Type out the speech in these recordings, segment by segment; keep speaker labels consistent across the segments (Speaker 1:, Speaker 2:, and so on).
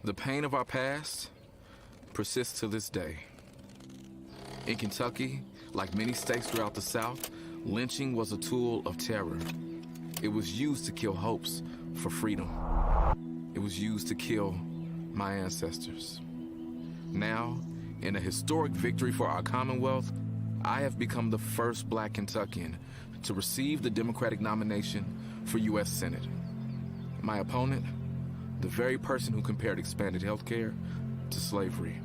Speaker 1: The pain of our past persists to this day. In Kentucky, like many states throughout the South, lynching was a tool of terror. It was used to kill hopes for freedom. It was used to kill my ancestors. Now, in a historic victory for our Commonwealth, I have become the first Black Kentuckian to receive the Democratic nomination for U.S. Senate. My opponent, the very person who compared expanded health care to slavery.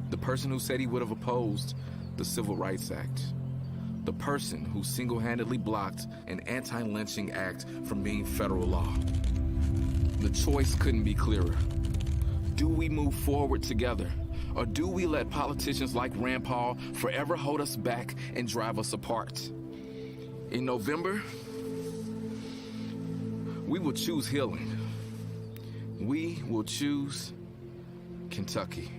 Speaker 1: The person who said he would have opposed the Civil Rights Act. The person who single-handedly blocked an anti-lynching act from being federal law. The choice couldn't be clearer. Do we move forward together? Or do we let politicians like Rand Paul forever hold us back and drive us apart? In November, we will choose healing. We will choose Kentucky.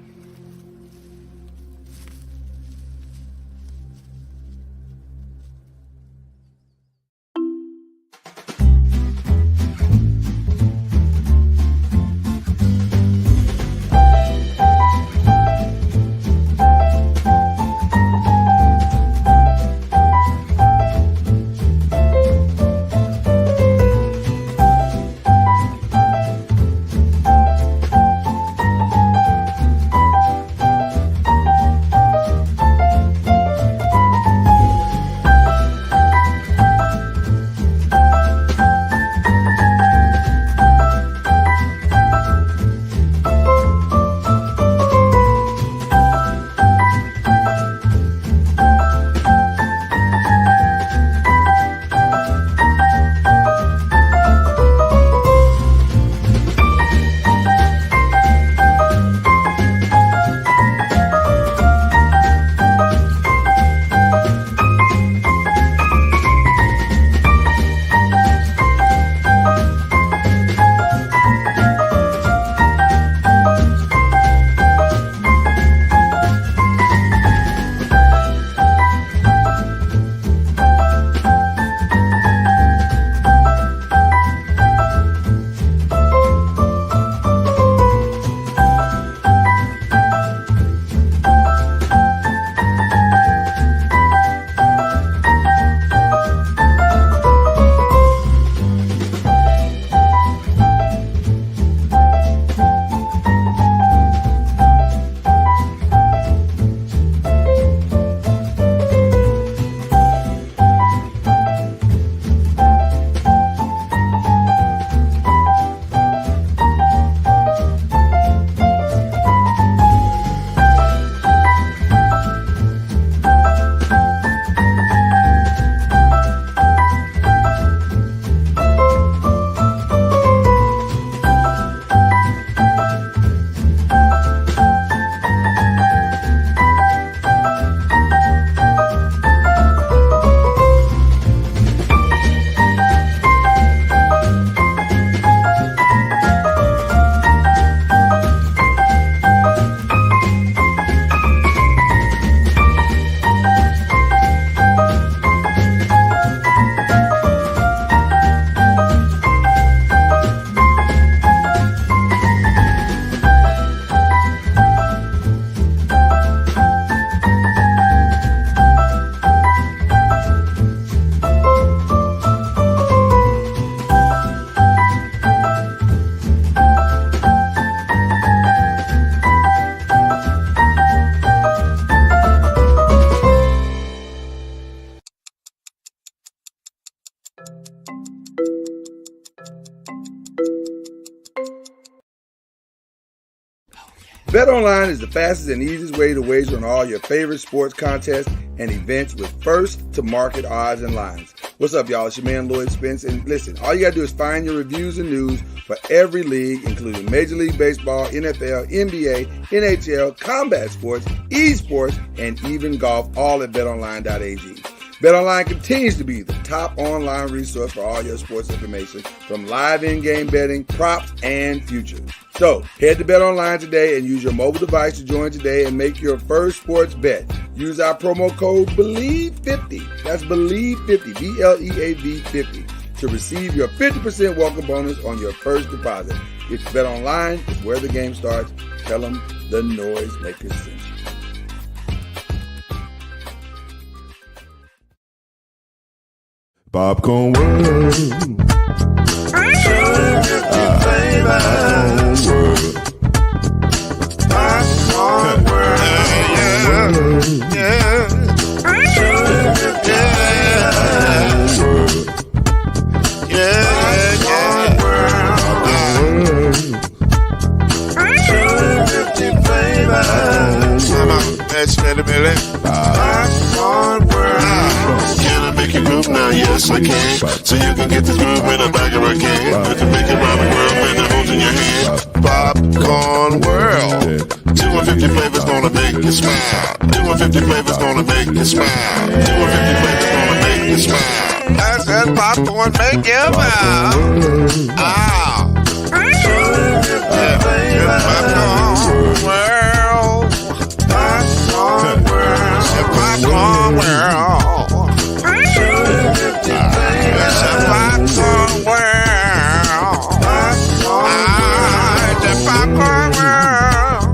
Speaker 2: BetOnline is the fastest and easiest way to wager on all your favorite sports contests and events with first-to-market odds and lines. What's up, y'all? It's your man, Lloyd Spence. And listen, all you got to do is find your reviews and news for every league, including Major League Baseball, NFL, NBA, NHL, combat sports, esports, and even golf, all at betonline.ag. BetOnline continues to be the top online resource for all your sports information, from live in-game betting, props, and futures. So, head to BetOnline today and use your mobile device to join today and make your first sports bet. Use our promo code BELIEVE50, that's BELIEVE50, BLEAV50, to receive your 50% welcome bonus on your first deposit. It's BetOnline, it's where the game starts. Tell them the Noisemakers sent you.
Speaker 3: Popcorn World. Popcorn World. Yeah. Now, yes, I can. So you can get this groove in the back of a can. You can make it round the world and it holds in your hand. Popcorn World. 250 flavors gonna make you smile. 250 flavors gonna make you smile. 250 flavors gonna make you smile. I said popcorn make you smile. Ah. Popcorn World. Popcorn World. Popcorn World. It's a popcorn world. It's a popcorn world.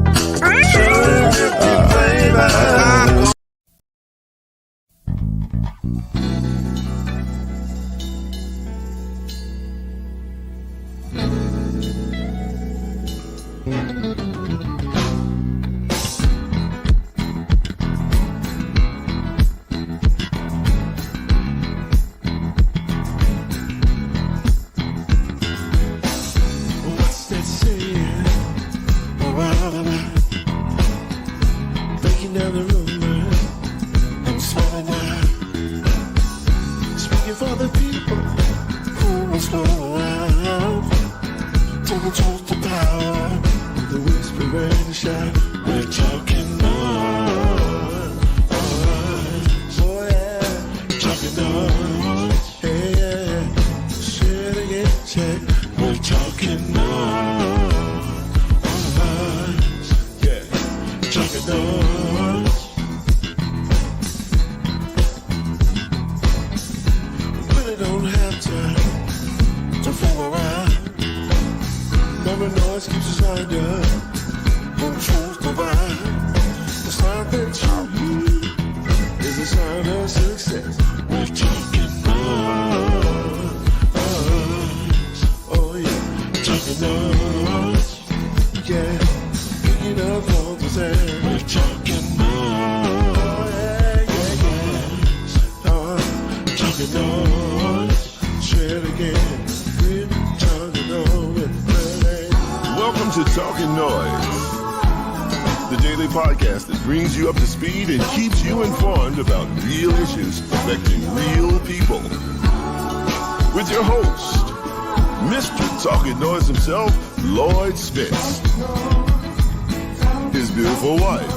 Speaker 3: Breaking down the rumor and smelling out. Speaking for the people who will slow around. Taking truth to power with the whisper and the shout. We're talking noise. Oh yeah, talking noise. Hey yeah, say it again, say we're talking noise. Talking noise. Really don't have time to fool around. Never noise keeps us lined up. When truth divine, the sound that you hear is the sound of success. We're talking noise. Oh yeah, talking noise. Yeah. We're talking noise. Oh, yeah. Talking noise. Say it again. We're talking noise.
Speaker 4: Welcome to Talkin Noise, the daily podcast that brings you up to speed and keeps you informed about real issues affecting real people. With your host, Mr. Talkin Noise himself, Lloyd Spence. His beautiful wife,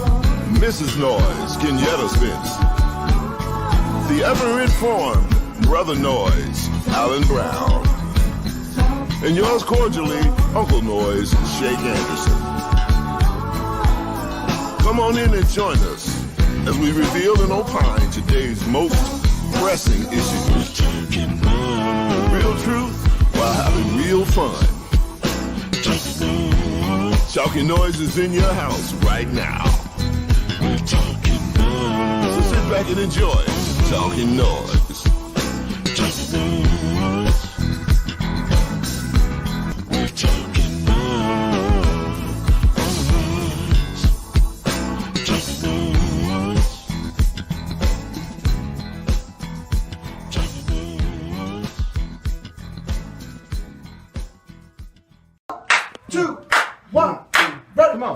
Speaker 4: Mrs. Noise, Kenyatta Spence. The ever-informed Brother Noise, Alan Brown. And yours cordially, Uncle Noise, Shake Anderson. Come on in and join us as we reveal and opine today's most pressing issues. Real truth while having real fun. Talkin Noise is in your house right now. We're talking noise. So sit back and enjoy Talkin Noise. Talking noise. We're talking noise. Talking noise. Talking noise.
Speaker 5: 2, 1, ready, come on.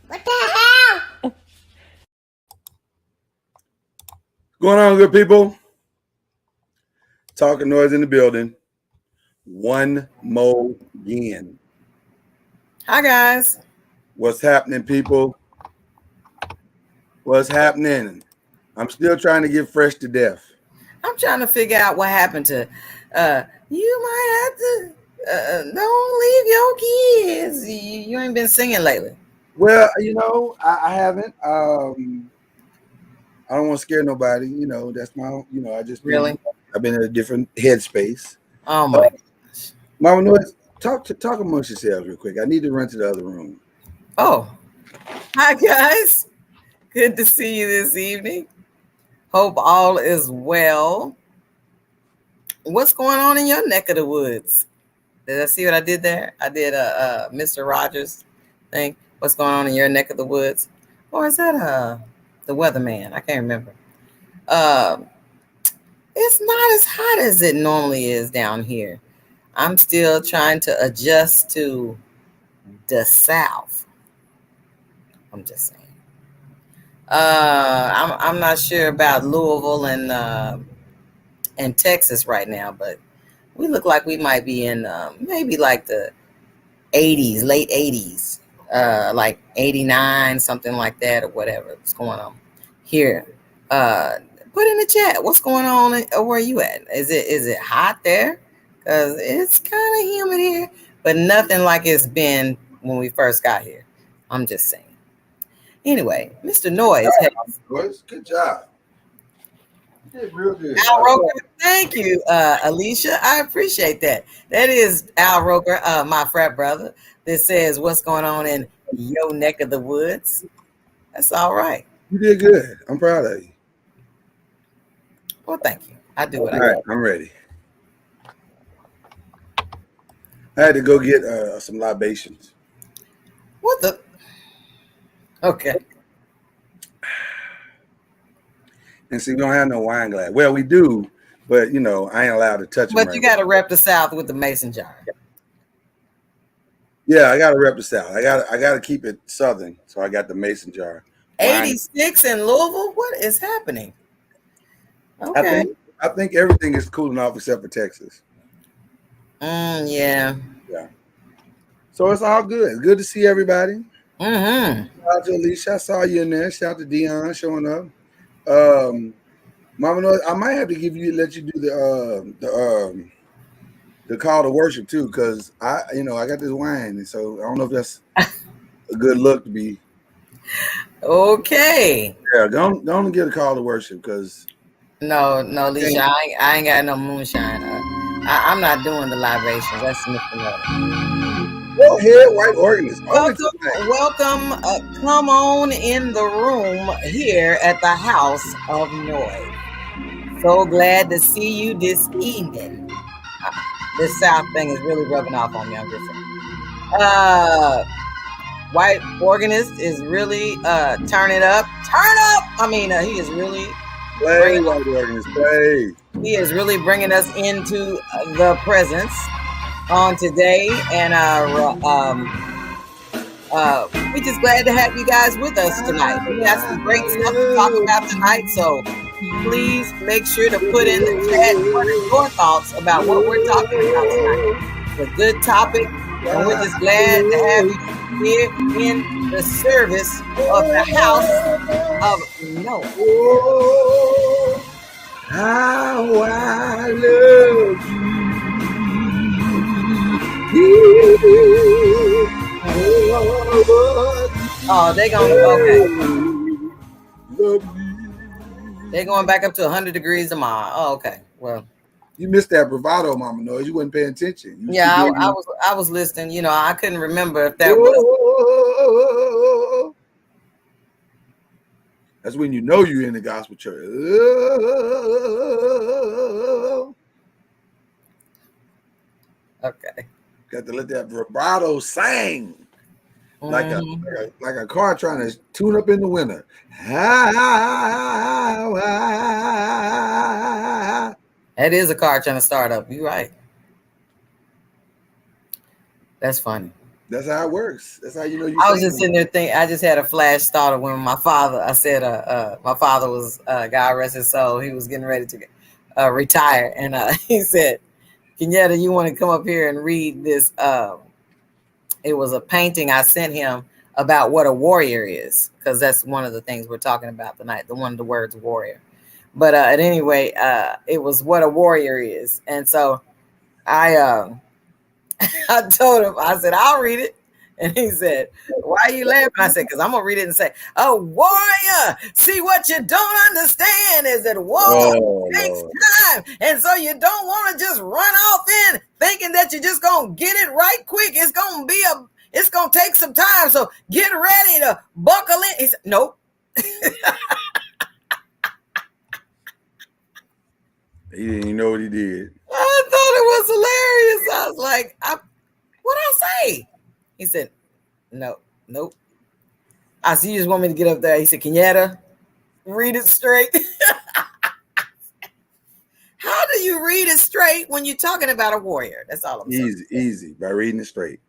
Speaker 5: What the hell?
Speaker 2: Going on, good people? Talking Noise in the building. One more again.
Speaker 6: Hi, guys.
Speaker 2: What's happening, people? What's happening? I'm still trying to get fresh to death.
Speaker 6: I'm trying to figure out what happened to you might have to don't leave your kids. You ain't been singing lately.
Speaker 2: Well, I haven't. I don't want to scare nobody. That's my.
Speaker 6: Really?
Speaker 2: I've been in a different headspace.
Speaker 6: Oh my gosh.
Speaker 2: Mama Noise, talk amongst yourselves real quick. I need to run to the other room.
Speaker 6: Oh, hi guys. Good to see you this evening. Hope all is well. What's going on in your neck of the woods? Did I see what I did there? I did a Mr. Rogers thing. What's going on in your neck of the woods? Or is that the weatherman? I can't remember. It's not as hot as it normally is down here. I'm still trying to adjust to the South. I'm just saying. I'm not sure about Louisville and Texas right now, but we look like we might be in maybe like the 80s, late 80s, like 89, something like that, or whatever. What's going on here? Put in the chat. What's going on? Where are you at? Is it hot there? Because it's kind of humid here, but nothing like it's been when we first got here. I'm just saying. Anyway, Mr. Noise.
Speaker 2: Good job. You did real good.
Speaker 6: Al Roker, thank you, Alicia. I appreciate that. That is Al Roker, my frat brother, that says what's going on in your neck of the woods. That's all right.
Speaker 2: You did good. I'm proud of you.
Speaker 6: Well, thank you. I do what I
Speaker 2: All right, I'm ready. I had to go get some libations.
Speaker 6: What the? Okay.
Speaker 2: And see, we don't have no wine glass. Well, we do, but I ain't allowed to touch them.
Speaker 6: But you got to rep the South with the mason jar.
Speaker 2: Yeah, I got to rep the South. I got to keep it Southern, so I got the mason jar.
Speaker 6: 86 in Louisville. What is happening? Okay.
Speaker 2: I think everything is cooling off except for Texas.
Speaker 6: Yeah.
Speaker 2: Yeah. So it's all good. It's good to see everybody.
Speaker 6: Mm-hmm.
Speaker 2: Shout out to Alicia. I saw you in there. Shout out to Dion showing up. Mama Noise, I might have to let you do the call to worship too, because I got this wine, and so I don't know if that's a good look to be.
Speaker 6: Okay.
Speaker 2: Yeah, don't get a call to worship, because
Speaker 6: No, Alicia, I ain't got no moonshine. I'm not doing the libations. That's Mr. Miller.
Speaker 2: Go ahead, white organist.
Speaker 6: Welcome. Come on in the room here at the House of Noise. So glad to see you this evening. This South thing is really rubbing off on me. I'm just saying. White organist is really turning up. Turn up! I mean, he is really
Speaker 2: play. White organist, play.
Speaker 6: He is really bringing us into the presence on today, and we're just glad to have you guys with us tonight. We got some great stuff to talk about tonight, so please make sure to put in the chat what are your thoughts about what we're talking about tonight. It's a good topic, and we're just glad to have you here in the service of the House of Noise.
Speaker 2: Oh, how I love you.
Speaker 6: Oh, they're going back up to 100 degrees tomorrow. Oh, okay. Well,
Speaker 2: you missed that bravado, Mama Noise. You wasn't paying attention.
Speaker 6: I was listening. I couldn't remember if that was.
Speaker 2: That's when you're in the gospel church.
Speaker 6: Okay.
Speaker 2: Got to let that vibrato sing. Like a car trying to tune up in the winter.
Speaker 6: That is a car trying to start up. You're right. That's funny.
Speaker 2: That's how it works. That's how you know you.
Speaker 6: I was just sitting there thinking. I just had a flash thought of when my father. I said, my father was God rest his soul. He was getting ready to retire, and he said, "Kenyatta, you want to come up here and read this?" It was a painting I sent him about what a warrior is, because that's one of the things we're talking about tonight. The one of the words warrior. But at any rate, it was what a warrior is, and so I I told him, I said, I'll read it. And he said, why are you laughing? I said, because I'm going to read it and say, a warrior. See, what you don't understand is that war takes time. And so you don't want to just run off in thinking that you're just going to get it right quick. It's going to take some time. So get ready to buckle in. He said, nope.
Speaker 2: He didn't even know what he did.
Speaker 6: I thought it was hilarious. I was like, what'd I say? He said, nope. I said, you just want me to get up there? He said, Kenyatta, read it straight. How do you read it straight when you're talking about a warrior? That's all I'm saying.
Speaker 2: Easy, by reading it straight.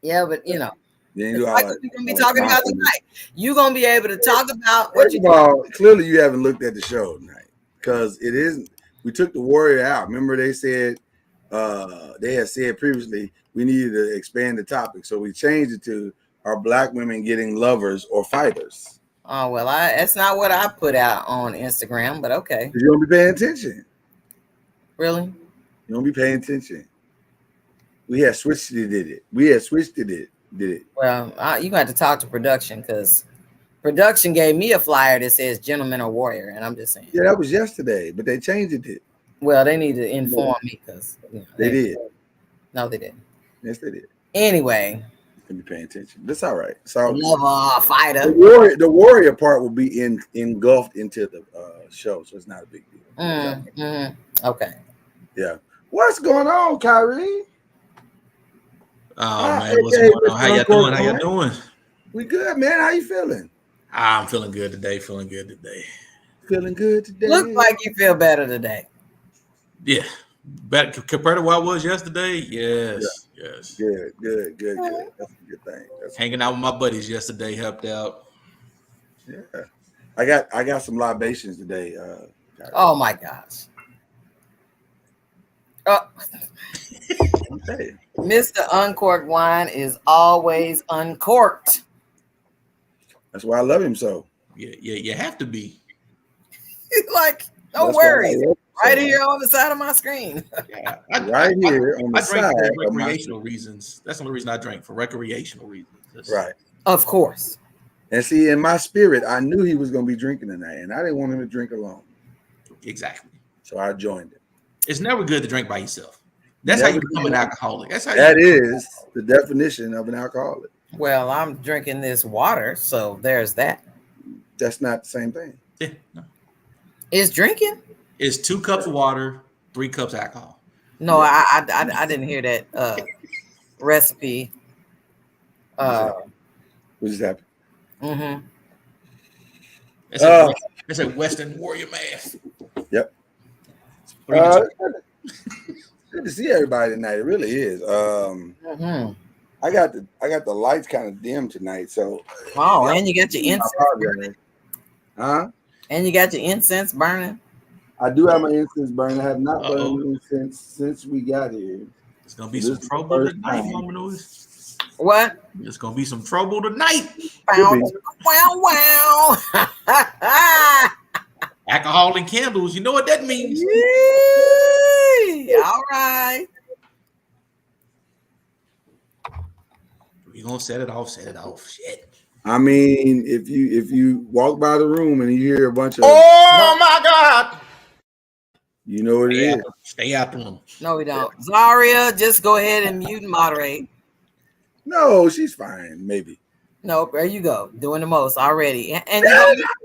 Speaker 6: Yeah, but you know,
Speaker 2: then you
Speaker 6: like we're going to be talking about tonight. You're going to be able to talk about what you
Speaker 2: do. Clearly you haven't looked at the show tonight, because it isn't. We took the warrior out. Remember they said, they had said previously we needed to expand the topic, so we changed it to are Black women getting lovers or fighters?
Speaker 6: Oh well, that's not what I put out on Instagram, but okay.
Speaker 2: You don't be paying attention.
Speaker 6: Really?
Speaker 2: You don't be paying attention. We had switched it. Did it?
Speaker 6: Well, you got to talk to production, because production gave me a flyer that says "Gentleman or Warrior," and I'm just saying.
Speaker 2: Yeah, that was yesterday, but they changed it.
Speaker 6: Well, they need to inform me, because
Speaker 2: they did.
Speaker 6: No, they didn't.
Speaker 2: Yes, they did.
Speaker 6: Anyway,
Speaker 2: you can be paying attention. That's all right. So,
Speaker 6: lover, fighter.
Speaker 2: The warrior part will be engulfed into the show, so it's not a big deal.
Speaker 6: Okay.
Speaker 2: Yeah. What's going on, Kyrie?
Speaker 5: Oh man, what's going on? How y'all doing? How y'all doing?
Speaker 2: We good, man. How you feeling?
Speaker 5: I'm feeling good today.
Speaker 2: Feeling good today.
Speaker 6: Look like you feel better today.
Speaker 5: Yeah. Better compared to what I was yesterday. Yes.
Speaker 2: Good. That's a good thing.
Speaker 5: Hanging out with my buddies yesterday helped out.
Speaker 2: Yeah. I got some libations today.
Speaker 6: Oh my gosh.
Speaker 2: Hey.
Speaker 6: Mr. Uncorked Wine is always uncorked.
Speaker 2: That's why I love him so.
Speaker 5: Yeah, you have to be.
Speaker 6: Like, don't worry. Right here on the side of my screen.
Speaker 5: Yeah,
Speaker 2: right here on the side.
Speaker 5: For recreational reasons. That's the only reason I drank, for recreational reasons.
Speaker 2: Right.
Speaker 6: Of course.
Speaker 2: And see, in my spirit, I knew he was going to be drinking tonight, and I didn't want him to drink alone.
Speaker 5: Exactly.
Speaker 2: So I joined him.
Speaker 5: It's never good to drink by yourself. That's how you become an alcoholic.
Speaker 2: That is the definition of an alcoholic.
Speaker 6: Well, I'm drinking this water, so there's that.
Speaker 2: That's not the same thing.
Speaker 5: Yeah, no.
Speaker 6: Is drinking?
Speaker 5: It's 2 cups of water, 3 cups alcohol.
Speaker 6: No, I didn't hear that recipe.
Speaker 2: What just happened?
Speaker 6: Mm-hmm.
Speaker 5: It's a Western warrior math.
Speaker 2: Yep. Good to see everybody tonight. It really is. I got the lights kind of dim tonight, so.
Speaker 6: Oh, and you got your incense burning.
Speaker 2: Huh?
Speaker 6: And you got your incense burning.
Speaker 2: I do have my incense burning. I have not burned incense since we got here.
Speaker 5: It's gonna be some trouble tonight, Mama Noise.
Speaker 6: What?
Speaker 5: It's gonna be some trouble tonight.
Speaker 6: Wow.
Speaker 5: Alcohol and candles. You know what that means.
Speaker 6: Yee. All right.
Speaker 5: We're gonna set it off. Shit.
Speaker 2: I mean, if you walk by the room and you hear a bunch of
Speaker 5: my God,
Speaker 2: you know what it is.
Speaker 5: Stay out the room.
Speaker 6: No, we don't. Zaria, just go ahead and mute and moderate.
Speaker 2: No, she's fine. Maybe.
Speaker 6: No, there you go. Doing the most already. And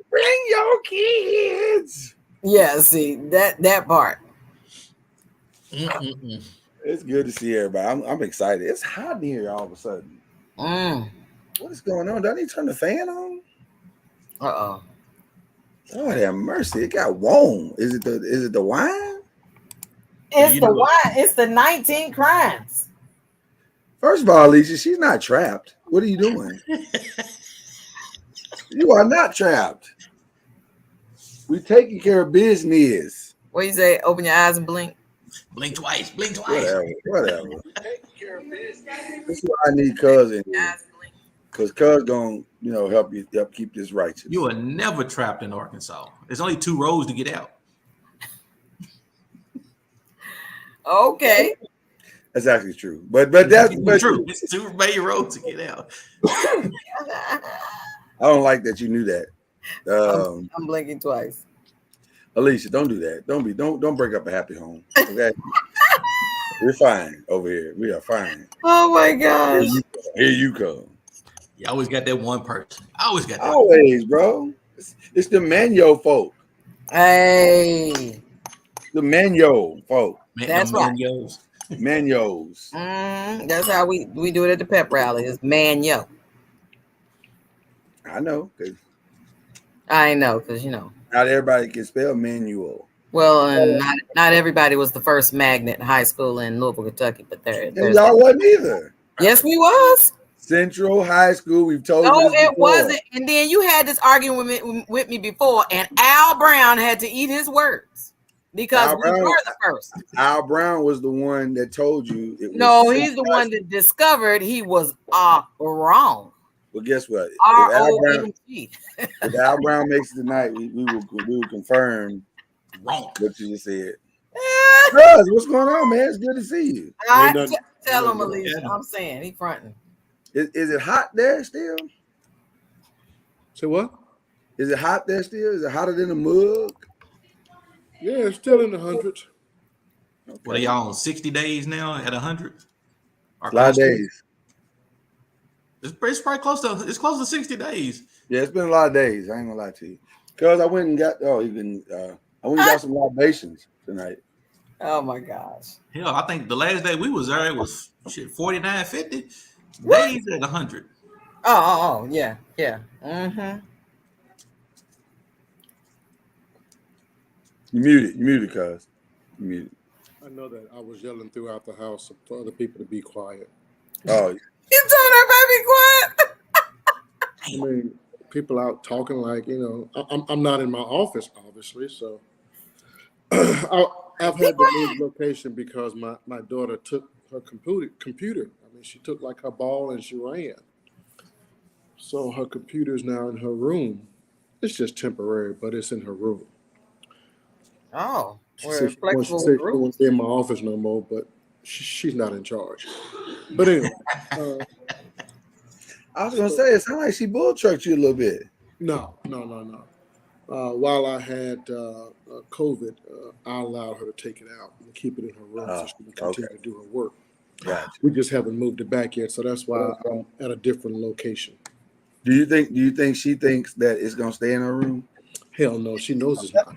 Speaker 2: bring your kids.
Speaker 6: Yeah, see that part.
Speaker 2: It's good to see everybody. I'm excited. It's hot in here all of a sudden. What is going on? Do I need to turn the fan on?
Speaker 6: Uh-oh.
Speaker 2: Oh, have mercy. It got warm. Is it the wine?
Speaker 6: It's the wine. It's the 19 crimes.
Speaker 2: First of all, Alicia, she's not trapped. What are you doing? You are not trapped. We're taking care of business.
Speaker 6: What you say? Open your eyes and blink.
Speaker 5: Blink twice. Blink twice.
Speaker 2: Whatever. Taking care of business. This is why I need Cuz in here. Because Cuz gonna, help keep this righteous.
Speaker 5: You are never trapped in Arkansas. There's only 2 roads to get out.
Speaker 6: Okay.
Speaker 2: That's actually true. But that's
Speaker 5: true. It's 2 main roads to get out.
Speaker 2: I don't like that you knew that.
Speaker 6: I'm blinking twice.
Speaker 2: Alicia, don't do that. Don't break up a happy home. Okay. We're fine over here. We are fine.
Speaker 6: Oh my gosh.
Speaker 2: Here you come.
Speaker 5: You always got that one person.
Speaker 2: Always, bro. It's the Manyo folk.
Speaker 6: Hey.
Speaker 2: The Manyo folk.
Speaker 6: That's right.
Speaker 2: Manyos.
Speaker 6: That's how we do it at the pep rally. It's Manyo.
Speaker 2: I know.
Speaker 6: I know, because
Speaker 2: not everybody can spell manual.
Speaker 6: Well, and not everybody was the first magnet high school in Louisville, Kentucky, but
Speaker 2: and y'all wasn't either.
Speaker 6: Yes, we was.
Speaker 2: Central High School. We've told you.
Speaker 6: No, it wasn't. And then you had this argument with me before, and Al Brown had to eat his words because we were the first.
Speaker 2: Al Brown was the one that told you.
Speaker 6: No, he's the one that discovered he was wrong.
Speaker 2: Well, guess what?
Speaker 6: If
Speaker 2: Al Brown makes it tonight, we will confirm
Speaker 5: wrong
Speaker 2: what you just said. Cuz, what's going on, man? It's good to see you.
Speaker 6: Tell him, Alicia. I'm saying he fronting.
Speaker 2: Is it hot there still?
Speaker 7: Say what?
Speaker 2: Is it hot there still? Is it hotter than a mug?
Speaker 7: Yeah, it's still in the hundreds.
Speaker 5: Okay. What are y'all on 60 days now at 100?
Speaker 2: A lot of days.
Speaker 5: It's probably close to 60 days.
Speaker 2: Yeah, it's been a lot of days. I ain't gonna lie to you. Cause I went and got got some libations tonight.
Speaker 6: Oh my gosh.
Speaker 5: Hell, I think the last day we was there, it was 49, 50 days at 100.
Speaker 6: Oh, yeah. Mm-hmm.
Speaker 2: You muted, cuz. You muted.
Speaker 7: I know that I was yelling throughout the house for other people to be quiet.
Speaker 2: Oh,
Speaker 6: you told everybody be quiet.
Speaker 7: I mean, people out talking like, I'm not in my office, obviously, so I've had to move location because my daughter took her computer. I mean, she took like her ball and she ran. So her computer's now in her room. It's just temporary, but it's in her room.
Speaker 6: Oh,
Speaker 7: She won't be in my office no more, but she's not in charge. But anyway.
Speaker 2: I was going to say, it sounds like she bull trucked you a little bit.
Speaker 7: No. While I had COVID, I allowed her to take it out and keep it in her room so she can continue to do her work.
Speaker 2: Gotcha.
Speaker 7: We just haven't moved it back yet, so that's why I'm at a different location.
Speaker 2: Do you think she thinks that it's gonna stay in her room?
Speaker 7: Hell no, she knows it's not.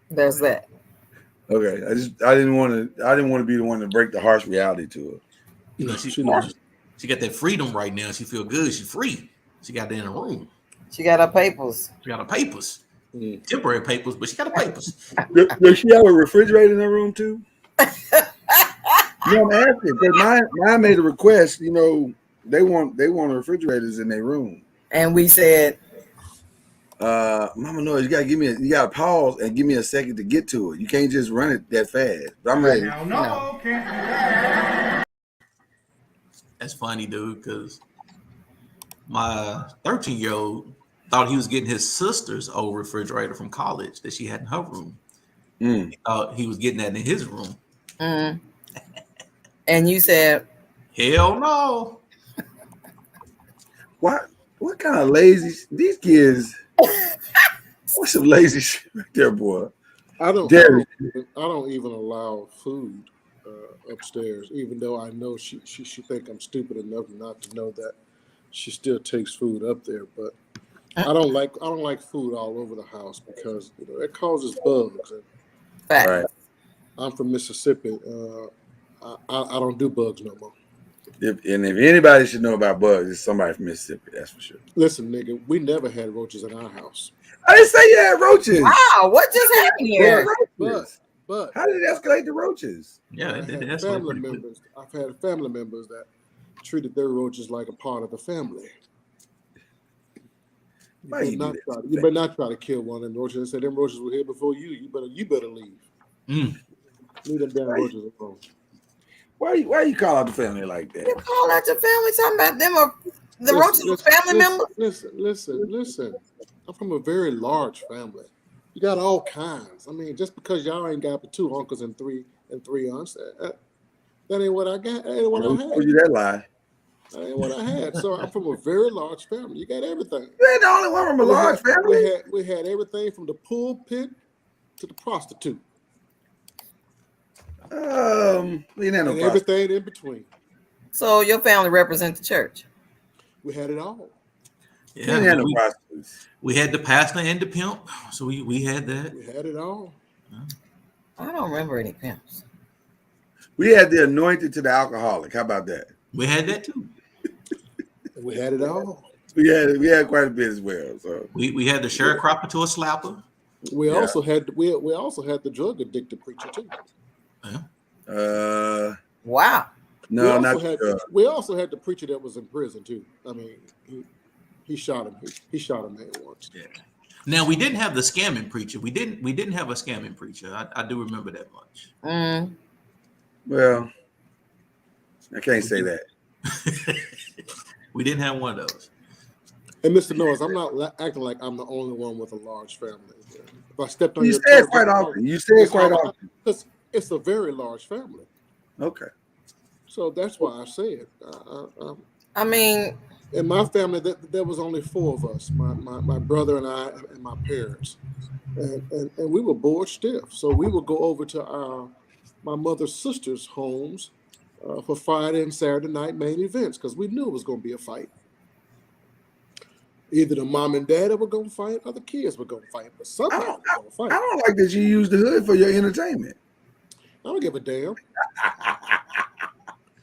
Speaker 6: There's that.
Speaker 2: Okay, I didn't want to be the one to break the harsh reality to her.
Speaker 5: No, she knows. She got that freedom right now. She feel good. She free. She got that in her room.
Speaker 6: She got her papers.
Speaker 5: Temporary papers, but she got her papers.
Speaker 2: Does she have a refrigerator in her room too? I'm asking because mine made a request. They want refrigerators in their room.
Speaker 6: And we said,
Speaker 2: Mama, no, you gotta pause and give me a second to get to it. You can't just run it that fast. But I'm ready.
Speaker 6: No.
Speaker 5: That's funny, dude, because my 13-year-old thought he was getting his sister's old refrigerator from college that she had in her room. He thought he was getting that in his room.
Speaker 6: And you said,
Speaker 5: hell no.
Speaker 2: What kind of lazy these kids? What's some lazy shit right there, boy?
Speaker 7: I don't even allow food upstairs, even though I know she think I'm stupid enough not to know that she still takes food up there. But I don't like food all over the house because it causes bugs.
Speaker 2: Right.
Speaker 7: I'm from Mississippi. I don't do bugs no more.
Speaker 2: If anybody should know about bugs, it's somebody from Mississippi. That's for sure.
Speaker 7: Listen, nigga, we never had roaches in our house.
Speaker 2: I didn't say you had roaches.
Speaker 6: Wow, what just happened here?
Speaker 7: But
Speaker 2: How did it escalate to roaches?
Speaker 5: Yeah,
Speaker 7: I
Speaker 5: it
Speaker 7: had
Speaker 5: escalated
Speaker 7: family
Speaker 5: pretty quick.
Speaker 7: members. I've had family members that treated their roaches like a part of the family.
Speaker 2: Why you do that?
Speaker 7: You better not try to kill one of them roaches and say them roaches were here before you. You better leave.
Speaker 5: Mm.
Speaker 7: Leave them damn roaches alone.
Speaker 2: Why you call out the family like that?
Speaker 6: You call out your family talking about them or the roaches were family members?
Speaker 7: Listen. I'm from a very large family. You got all kinds. I mean, just because y'all ain't got but 2 uncles and three aunts, that ain't what I got. That ain't what I
Speaker 2: Who
Speaker 7: had.
Speaker 2: told you that lie?
Speaker 7: That ain't what I had. So I'm from a very large family. You got everything.
Speaker 2: You ain't the only one from a large family.
Speaker 7: We had everything from the pulpit to the prostitute.
Speaker 2: We didn't have no
Speaker 7: And everything in between.
Speaker 6: So your family represents the church.
Speaker 7: We had it all.
Speaker 2: We didn't have no prostitutes.
Speaker 5: We had the pastor and the pimp, so we had that.
Speaker 7: We had it all.
Speaker 6: I don't remember any pimps.
Speaker 2: We had the anointed to the alcoholic. How about that?
Speaker 5: We had that too.
Speaker 7: We had it all.
Speaker 2: We had quite a bit as well. So
Speaker 5: we had the sharecropper to a slapper.
Speaker 7: We also had the drug addicted preacher too.
Speaker 6: Wow.
Speaker 2: No,
Speaker 7: we also had the preacher that was in prison too. I mean, he shot him. He shot a man once.
Speaker 5: Yeah. Now we didn't have the scamming preacher. We didn't have a scamming preacher. I do remember that much.
Speaker 2: Well, I can't say that.
Speaker 5: We didn't have one of those.
Speaker 7: And Mr. Noise, I'm not acting like I'm the only one with a large family. If I stepped on
Speaker 2: You
Speaker 7: your
Speaker 2: say it
Speaker 7: toes,
Speaker 2: quite often. You say it quite often.
Speaker 7: It's a very large family.
Speaker 2: Okay.
Speaker 7: So that's why I say it.
Speaker 6: I mean,
Speaker 7: in my family, there was only 4 of us, my brother and I and my parents. And we were bored stiff. So we would go over to my mother's sister's homes for Friday and Saturday night main events because we knew it was going to be a fight. Either the mom and dad were going to fight or the kids were going to fight. But somebody was going to fight.
Speaker 2: I don't like that you use the hood for your entertainment.
Speaker 7: I don't give a damn.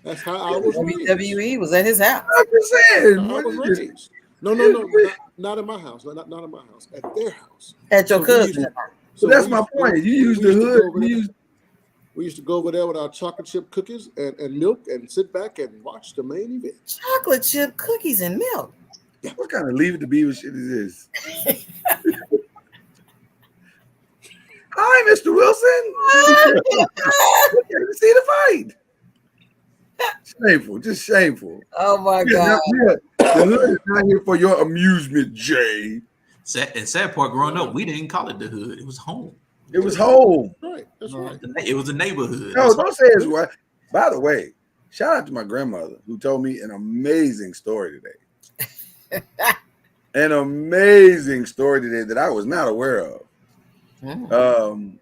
Speaker 7: That's how I was raised.
Speaker 6: WWE was at his house.
Speaker 2: I'm just saying.
Speaker 7: I was raised. No, not in my house. Not in my house. At their house.
Speaker 6: At your cousin's house.
Speaker 2: So that's my point. You use the hood.
Speaker 7: We used to go over there with our chocolate chip cookies and milk and sit back and watch the main event.
Speaker 6: Chocolate chip cookies and milk.
Speaker 2: What kind of Leave It to Beaver shit is this? Hi, Mr. Wilson. You see the fight. Shameful, just shameful.
Speaker 6: Oh my God.
Speaker 2: The hood is not here for your amusement, Jay.
Speaker 5: Sad part, growing up, we didn't call it the hood. It was home.
Speaker 2: It was home.
Speaker 7: Right, that's right.
Speaker 5: It was a neighborhood.
Speaker 2: No, don't say it's what. By the way, shout out to my grandmother who told me an amazing story today. An amazing story today that I was not aware of.
Speaker 6: You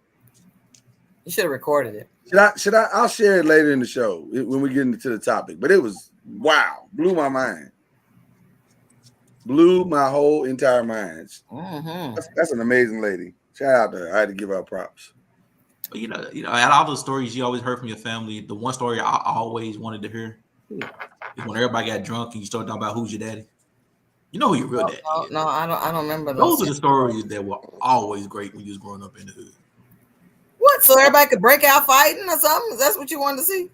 Speaker 6: should have recorded it.
Speaker 2: Should I? I'll share it later in the show when we get into the topic. But it was wow, blew my mind, blew my whole entire mind. That's an amazing lady. Shout out to her. I had to give her props.
Speaker 5: You know, out of all the stories you always heard from your family, the one story I always wanted to hear is when everybody got drunk and you started talking about who's your daddy. You know who your real daddy is.
Speaker 6: No, I don't remember
Speaker 5: Those are the stories that were always great when you was growing up in the hood.
Speaker 6: What? So everybody could break out fighting or something? That's what you wanted to see?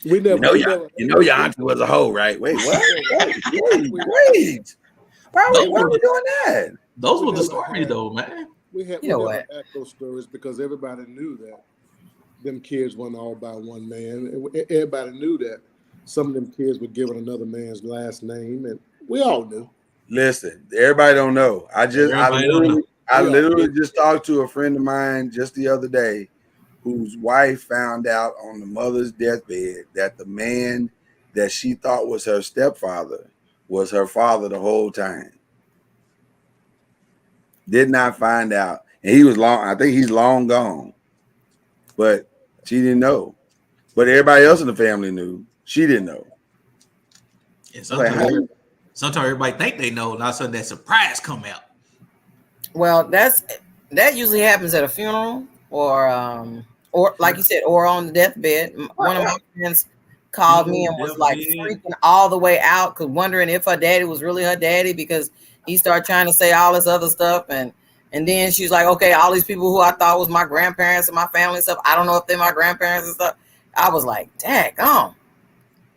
Speaker 7: We never.
Speaker 2: You know your auntie was a hoe, right? Wait, what? Wait. Why are we doing that?
Speaker 5: Those were the stories, though, man.
Speaker 7: We never act those stories because everybody knew that them kids weren't all by one man. Everybody knew that some of them kids were given another man's last name, and we all knew.
Speaker 2: Listen, everybody don't know. I literally just talked to a friend of mine just the other day whose wife found out on the mother's deathbed that the man that she thought was her stepfather was her father the whole time. Did not find out. And he was I think he's long gone. But she didn't know. But everybody else in the family knew. She didn't know.
Speaker 5: Yeah, sometimes everybody think they know, and all of a sudden that surprise come out.
Speaker 6: Well, that usually happens at a funeral or like you said, or on the deathbed. One of my friends called me and was like freaking all the way out, cause wondering if her daddy was really her daddy because he started trying to say all this other stuff, and And then she's like, okay, all these people who I thought was my grandparents and my family and stuff, I don't know if they're my grandparents and stuff. I was like, daggone.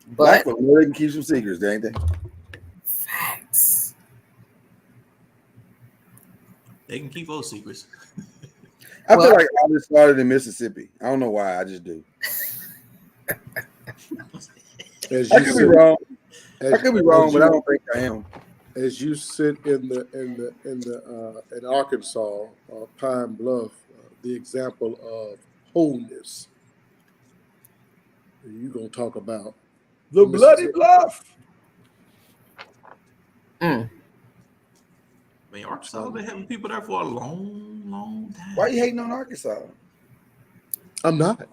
Speaker 2: Black
Speaker 6: But
Speaker 2: folks know they can keep some secrets, ain't they?
Speaker 6: facts.
Speaker 5: They can keep those secrets.
Speaker 2: I feel like all this started in Mississippi. I don't know why. I just do.
Speaker 7: As
Speaker 2: I
Speaker 7: you
Speaker 2: could be
Speaker 7: sit,
Speaker 2: wrong. I
Speaker 7: as,
Speaker 2: could be wrong,
Speaker 7: as
Speaker 2: but I
Speaker 7: you,
Speaker 2: don't think I am.
Speaker 7: as you sit in Arkansas, Pine Bluff, the example of wholeness. You're gonna talk about
Speaker 2: The bloody bluff.
Speaker 6: Mm.
Speaker 5: I mean, Arkansas been having people there for a long time.
Speaker 2: Why you hating on Arkansas?
Speaker 7: I'm not.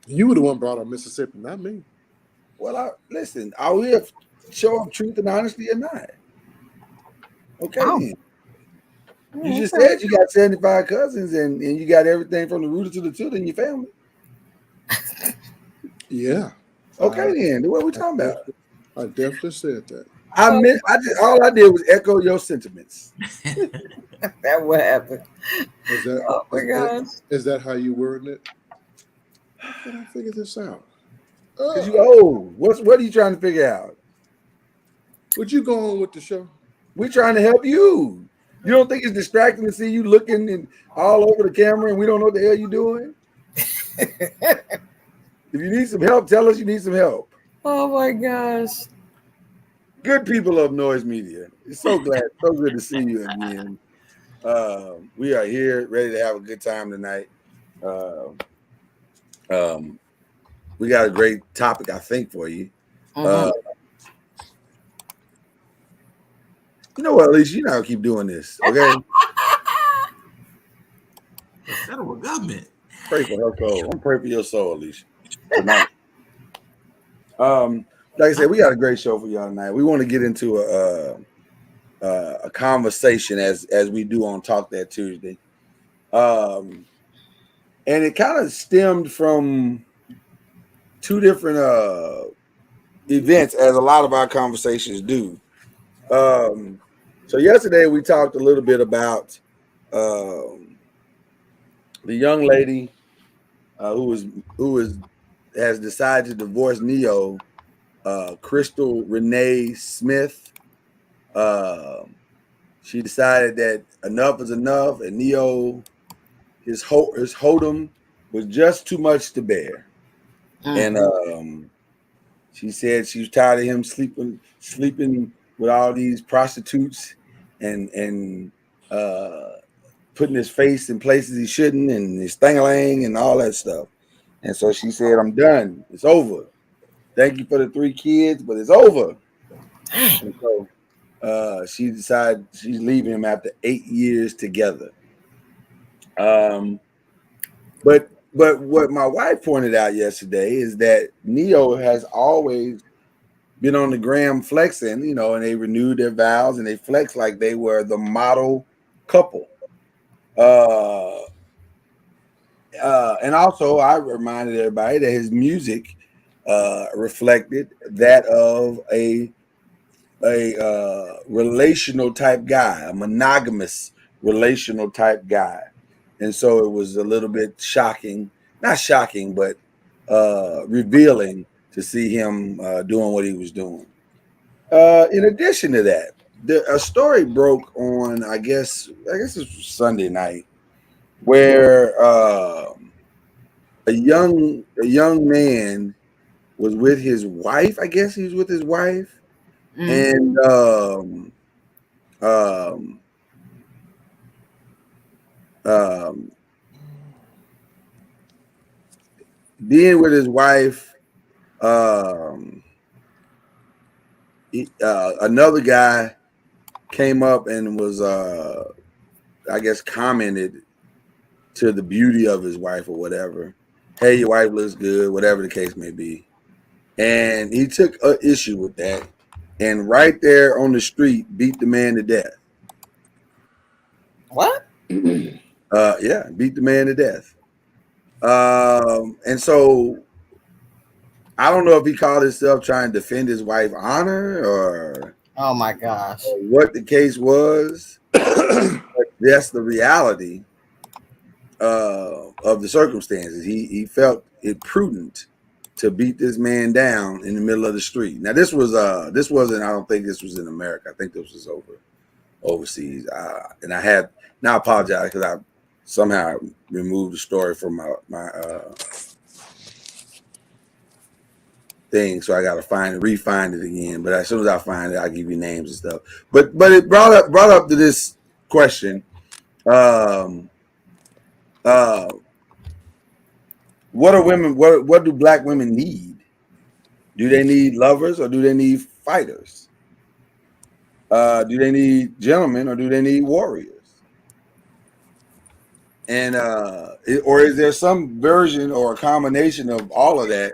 Speaker 7: You were the one brought up Mississippi, not me.
Speaker 2: Well, listen, are we a show of truth and honesty or not? Okay, then. You just said you got 75 cousins and you got everything from the rooter to the tutor in your family.
Speaker 7: Yeah.
Speaker 2: Okay, then. What are we talking about?
Speaker 7: I definitely said that.
Speaker 2: All I did was echo your sentiments.
Speaker 6: That what happened.
Speaker 7: Is that,
Speaker 6: Oh my gosh.
Speaker 7: Is that how you worded it? How can I figure this out?
Speaker 2: Because you old. What are you trying to figure out?
Speaker 7: Would you go on with the show?
Speaker 2: We're trying to help you. You don't think it's distracting to see you looking and all over the camera and we don't know what the hell you're doing? If you need some help, tell us you need some help.
Speaker 6: Oh my gosh.
Speaker 2: Good people of Noise Media. It's so glad, so good to see you again. We are here, ready to have a good time tonight. We got a great topic, I think, for you. You know what, Alicia, you know how to keep doing this, okay?
Speaker 5: The federal government.
Speaker 2: Pray for her soul. I'm praying for your soul, Alicia. Tonight. Like I said, we got a great show for y'all tonight. We want to get into a conversation as we do on Talk That Tuesday. And it kind of stemmed from two different events, as a lot of our conversations do. So yesterday we talked a little bit about the young lady who has decided to divorce Neo, Crystal Renee Smith. She decided that enough is enough, and Neo, his hold'em was just too much to bear. And she said she was tired of him sleeping with all these prostitutes and putting his face in places he shouldn't, and his thing-a-lang and all that stuff. And so she said, I'm done. It's over. Thank you for the 3 kids, but it's over. And so she decided she's leaving him after 8 years together. But what my wife pointed out yesterday is that Neo has always been on the gram flexing, you know, and they renewed their vows and they flexed like they were the model couple. And also I reminded everybody that his music reflected that of a relational type guy, a monogamous relational type guy. And so it was a little bit shocking, not shocking, but revealing to see him doing what he was doing. In addition to that, a story broke on, I guess it was Sunday night, where a young man was with his wife. I guess he was with his wife, and being with his wife, another guy came up and was, I guess, commented to the beauty of his wife or whatever. Hey, your wife looks good, whatever the case may be. And he took an issue with that, and right there on the street beat the man to death.
Speaker 6: What?
Speaker 2: Yeah, beat the man to death. And so I don't know if he called himself trying to defend his wife's honor or
Speaker 6: Oh my gosh.
Speaker 2: what the case was. But that's the reality of the circumstances. He felt it prudent to beat this man down in the middle of the street. Now this wasn't. I don't think this was in America. I think this was overseas. And I apologize because I somehow removed the story from my thing, so I got to re-find it again. But as soon as I find it, I'll give you names and stuff. But it brought up to this question. What are women? What do black women need? Do they need lovers or do they need fighters? Do they need gentlemen or do they need warriors? And or is there some version or a combination of all of that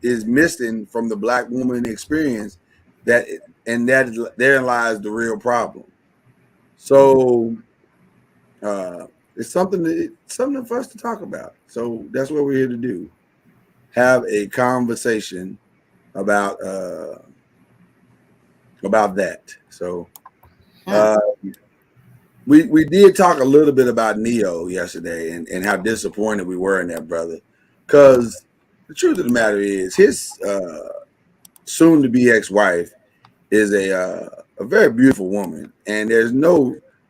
Speaker 2: is missing from the black woman experience? Therein lies the real problem. So it's something for us to talk about. So that's what we're here to do. Have a conversation about that. So we did talk a little bit about Neo yesterday and how disappointed we were in that brother, because the truth of the matter is his soon to be ex-wife is a very beautiful woman, and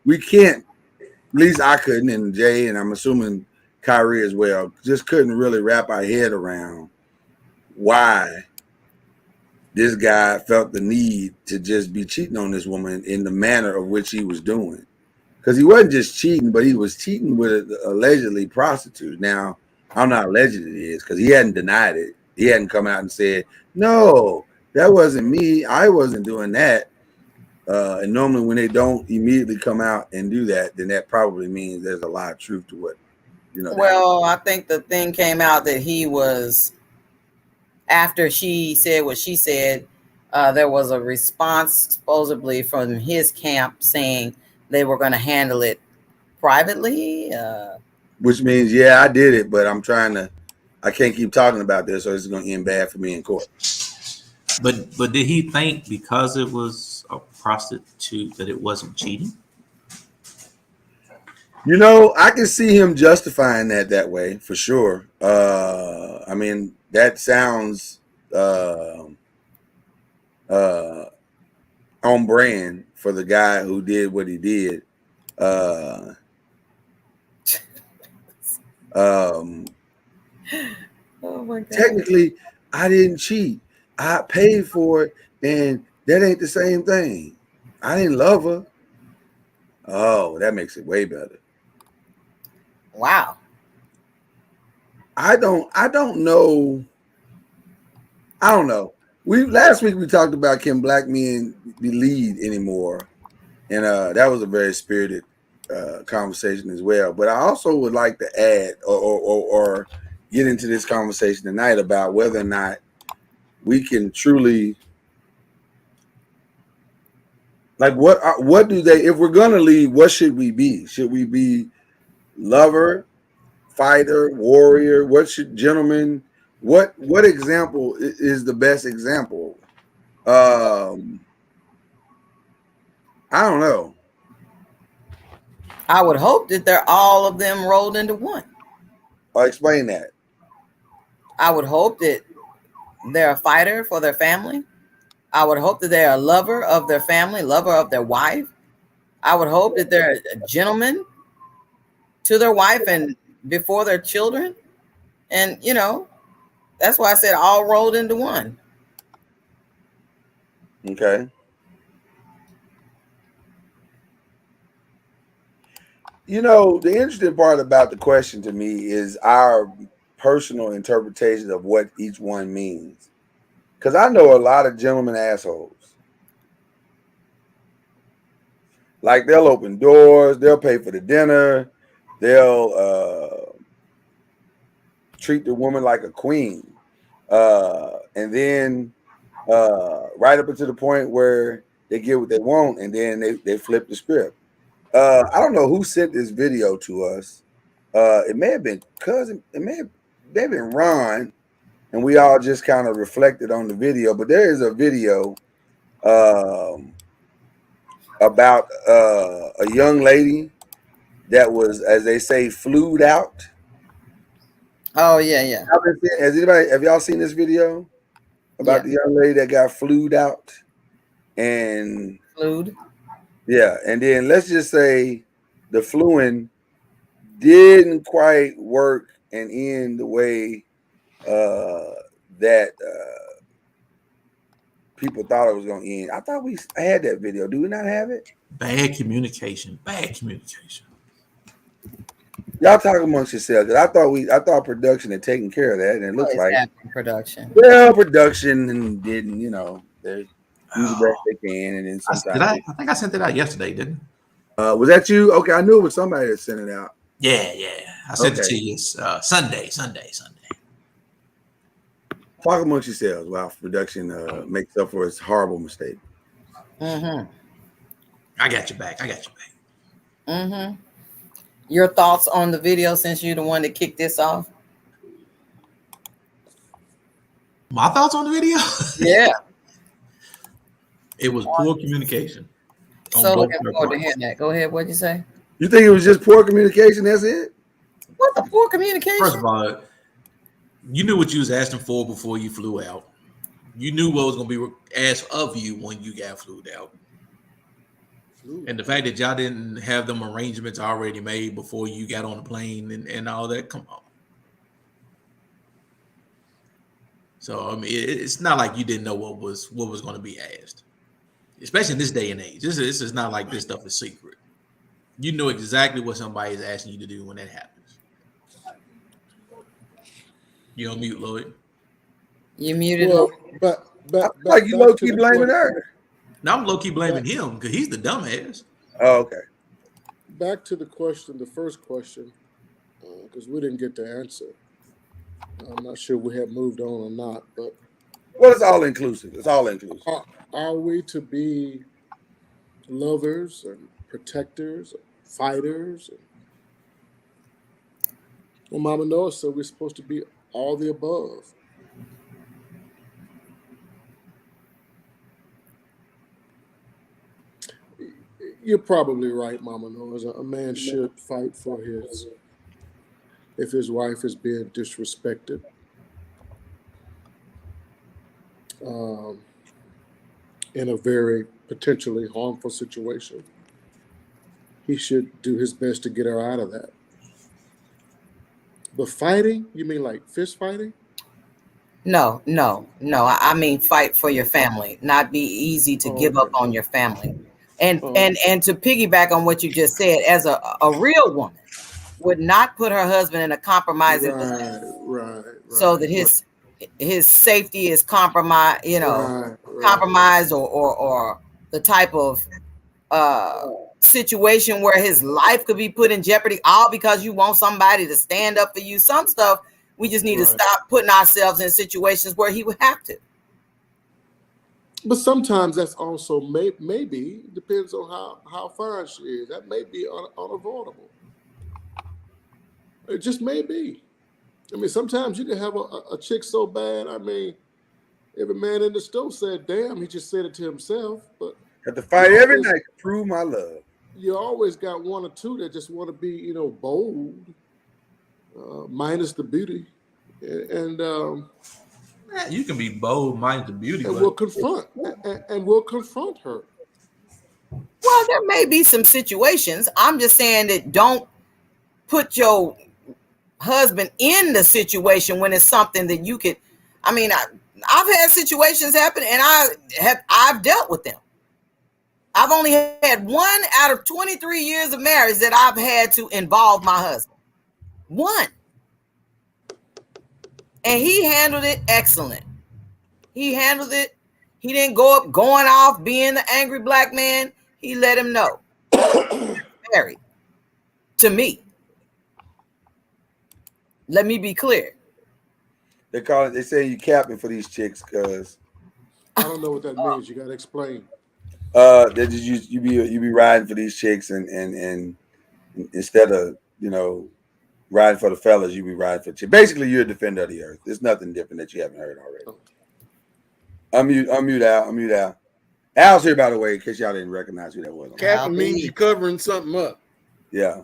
Speaker 2: we can't, at least I couldn't, and Jay, and I'm assuming Kyrie as well, just couldn't really wrap our head around why this guy felt the need to just be cheating on this woman in the manner of which he was doing. Because he wasn't just cheating, but he was cheating with allegedly prostitutes. Now, I don't know how alleged it is, because he hadn't denied it. He hadn't come out and said, no, that wasn't me. I wasn't doing that. And normally when they don't immediately come out and do that, then that probably means there's a lot of truth to what,
Speaker 6: Well, I think the thing came out that he was, after she said what she said, there was a response supposedly from his camp saying they were going to handle it privately.
Speaker 2: Which means, yeah, I did it, but I can't keep talking about this, or it's going to end bad for me in court.
Speaker 5: But did he think because it was a prostitute that it wasn't cheating?
Speaker 2: I can see him justifying that way for sure. I mean, that sounds on brand for the guy who did what he did.
Speaker 6: Oh my God.
Speaker 2: Technically, I didn't cheat. I paid for it, and that ain't the same thing. I didn't love her. Oh, that makes it way better.
Speaker 6: Wow.
Speaker 2: I don't know. Last week we talked about can black men be lead anymore, and that was a very spirited conversation as well. But I also would like to add or get into this conversation tonight about whether or not we can truly, like, what do they, if we're gonna lead, what should we be? Should we be lover, fighter, warrior? What should gentlemen? What example is the best example? I don't know.
Speaker 6: I would hope that they're all of them rolled into one.
Speaker 2: I'll explain that.
Speaker 6: I would hope that they're a fighter for their family. I would hope that they're a lover of their family, lover of their wife. I would hope that they're a gentleman to their wife and before their children. And, that's why I said all rolled into one.
Speaker 2: Okay. The interesting part about the question to me is our personal interpretation of what each one means. Because I know a lot of gentlemen assholes. Like, they'll open doors, they'll pay for the dinner, they'll treat the woman like a queen. And then right up until the point where they get what they want, and then they flip the script. I don't know who sent this video to us. It may have been Cousin, it may have been Ron, and we all just kind of reflected on the video. But there is a video about a young lady that was, as they say, flued out.
Speaker 6: Oh yeah.
Speaker 2: Have y'all seen this video about
Speaker 6: Yeah.
Speaker 2: the young lady that got flued out? And
Speaker 6: Flued.
Speaker 2: yeah, and then let's just say the fluing didn't quite work and end the way that people thought it was going to end. I thought I had that video. Do we not have it?
Speaker 5: Bad communication.
Speaker 2: Y'all talk amongst yourselves. I thought production had taken care of that, and it looks
Speaker 6: What is
Speaker 2: like
Speaker 6: happening, production?
Speaker 2: well, production didn't. They do the best they can, and then sometimes.
Speaker 5: I think I sent it out yesterday, didn't
Speaker 2: Was that you? Okay, I knew it was somebody that sent it out.
Speaker 5: Yeah. I sent it to you Sunday.
Speaker 2: Talk amongst yourselves while production makes up for its horrible mistake.
Speaker 6: Mm-hmm.
Speaker 5: I got your back.
Speaker 6: Mm-hmm. Your thoughts on the video, since you're the one that kicked this off?
Speaker 5: My thoughts on the video?
Speaker 6: Yeah.
Speaker 5: It was poor communication.
Speaker 6: So looking forward to hearing that. Go ahead. What'd you say?
Speaker 2: You think it was just poor communication? That's it?
Speaker 6: What the poor communication?
Speaker 5: First of all, you knew what you was asking for before you flew out. You knew what was going to be asked of you when you got flued out. And the fact that y'all didn't have them arrangements already made before you got on the plane and all that, come on. So I mean, it's not like you didn't know what was going to be asked, especially in this day and age. This is not like this stuff is secret. You know exactly what somebody is asking you to do when that happens. You on mute, Lloyd?
Speaker 6: You muted.
Speaker 7: Well, but
Speaker 2: like you low key blaming her.
Speaker 5: Now I'm low key blaming him because he's the dumbass.
Speaker 2: Oh, okay.
Speaker 7: Back to the first question, because we didn't get the answer. I'm not sure we have moved on or not, but
Speaker 2: well, it's all inclusive. It's all inclusive.
Speaker 7: Are we to be lovers and protectors, fighters? Well, Mama Noah said we're supposed to be all the above. You're probably right, Mama Noah. A man should fight for if his wife is being disrespected. In a very potentially harmful situation, he should do his best to get her out of that. But fighting, you mean like fist fighting?
Speaker 6: No. I mean, fight for your family. Not be easy to give up on your family. And to piggyback on what you just said, as a real woman would not put her husband in a compromising position,
Speaker 7: right.
Speaker 6: So that his safety is compromised, compromised or the type of situation where his life could be put in jeopardy, all because you want somebody to stand up for you. Some stuff we just need to stop putting ourselves in situations where he would have to.
Speaker 7: But sometimes that's also maybe depends on how fine she is. That may be unavoidable. It just may be. I mean, sometimes you can have a chick so bad. I mean, every man in the store said, "Damn," he just said it to himself. But
Speaker 2: have to fight every night to prove my love.
Speaker 7: You always got one or two that just want to be, bold, minus the beauty, and
Speaker 5: you can be bold, minus the beauty,
Speaker 7: and we'll confront her.
Speaker 6: Well, there may be some situations. I'm just saying that don't put your husband in the situation when it's something that you could. I mean, I've had situations happen, and I've dealt with them. I've only had one out of 23 years of marriage that I've had to involve my husband. One. And he handled it excellent. He handled it. He didn't go up going off being the angry black man. He let him know. Married to me. Let me be clear.
Speaker 2: They say you capping for these chicks because
Speaker 7: I don't know what that means. You got to explain.
Speaker 2: That you be riding for these chicks and instead of riding for the fellas, you be riding for chicks. Basically, you're a defender of the earth. There's nothing different that you haven't heard already. Unmute out. Al's here, by the way, in case y'all didn't recognize who that was.
Speaker 7: Capping means you're covering something up.
Speaker 2: Yeah.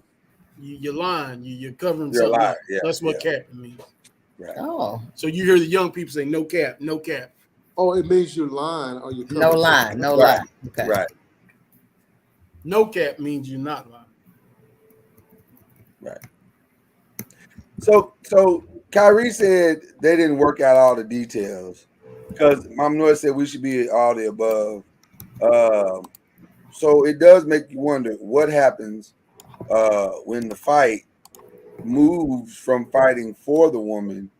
Speaker 7: You're lying. You're covering
Speaker 2: You're
Speaker 7: something
Speaker 2: lying.
Speaker 7: up.
Speaker 2: Yeah,
Speaker 7: That's what capping means.
Speaker 2: Right.
Speaker 6: Oh.
Speaker 7: So you hear the young people say, no cap, no cap.
Speaker 3: Oh, it means you're lying or you're
Speaker 6: No lie, no
Speaker 2: Right.
Speaker 6: lie. Okay.
Speaker 2: Right.
Speaker 7: No cap means you're not lying.
Speaker 2: Right. So Kyrie said they didn't work out all the details because Mom Noise said we should be all the above. So it does make you wonder what happens when the fight moves from fighting for the woman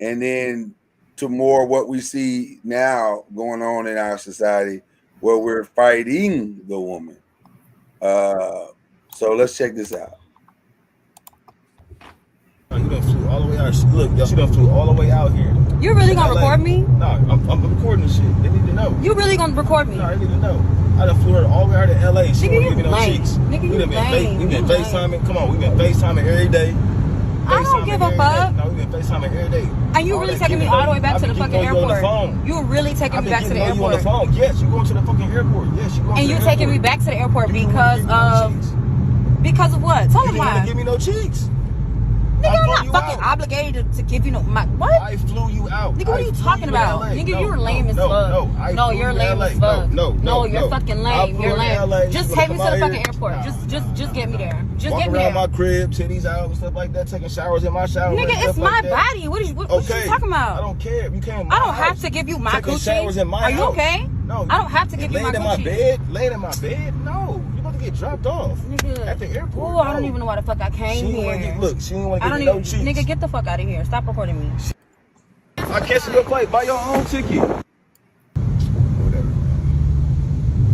Speaker 2: and then to more what we see now going on in our society where we're fighting the woman. So let's check this out.
Speaker 8: You done flew all the way out. Look, she done flew all the way out here.
Speaker 9: You really gonna record me?
Speaker 8: No, I'm recording this shit. They need to know.
Speaker 9: You really gonna record me?
Speaker 8: No, they need to know. I done flew her all the way out to LA. She won't give me no cheeks.
Speaker 9: Nigga,
Speaker 8: We
Speaker 9: you lame.
Speaker 8: been FaceTiming. Come on, we been FaceTiming every day.
Speaker 9: I don't give a fuck.
Speaker 8: No, we been FaceTiming every day.
Speaker 9: And you really taking me all the way back to the fucking airport? You really taking me back to the airport?
Speaker 8: You on the phone? Yes, you going to the fucking airport? Yes, you going.
Speaker 9: And you taking me back to the airport because of what? Tell me why.
Speaker 8: You give me no cheeks.
Speaker 9: Nigga, I'm not fucking obligated to give you no what?
Speaker 8: I flew you out.
Speaker 9: Nigga, what are you talking about? Nigga, you're lame as fuck. No, you're lame as fuck. No, you're fucking lame. You're lame. Just take me to the fucking airport. Just get me there. Just get me there.
Speaker 8: Walk around my crib, titties out and stuff like that, taking showers in my shower.
Speaker 9: Nigga, it's my body. What are you talking about?
Speaker 8: I don't care. You can't.
Speaker 9: I don't have to give you my coochie. Are you okay?
Speaker 8: No.
Speaker 9: I don't have to give you my coochie.
Speaker 8: Laid in my bed? No. You about to get dropped off.
Speaker 9: Nigga.
Speaker 8: At the airport.
Speaker 9: Oh, I don't even know why the fuck I came here.
Speaker 8: Look, she didn't want to give me no cheeks.
Speaker 9: Nigga, get the fuck out of here. Stop recording me.
Speaker 8: I cancel your flight. Buy your own ticket. Whatever.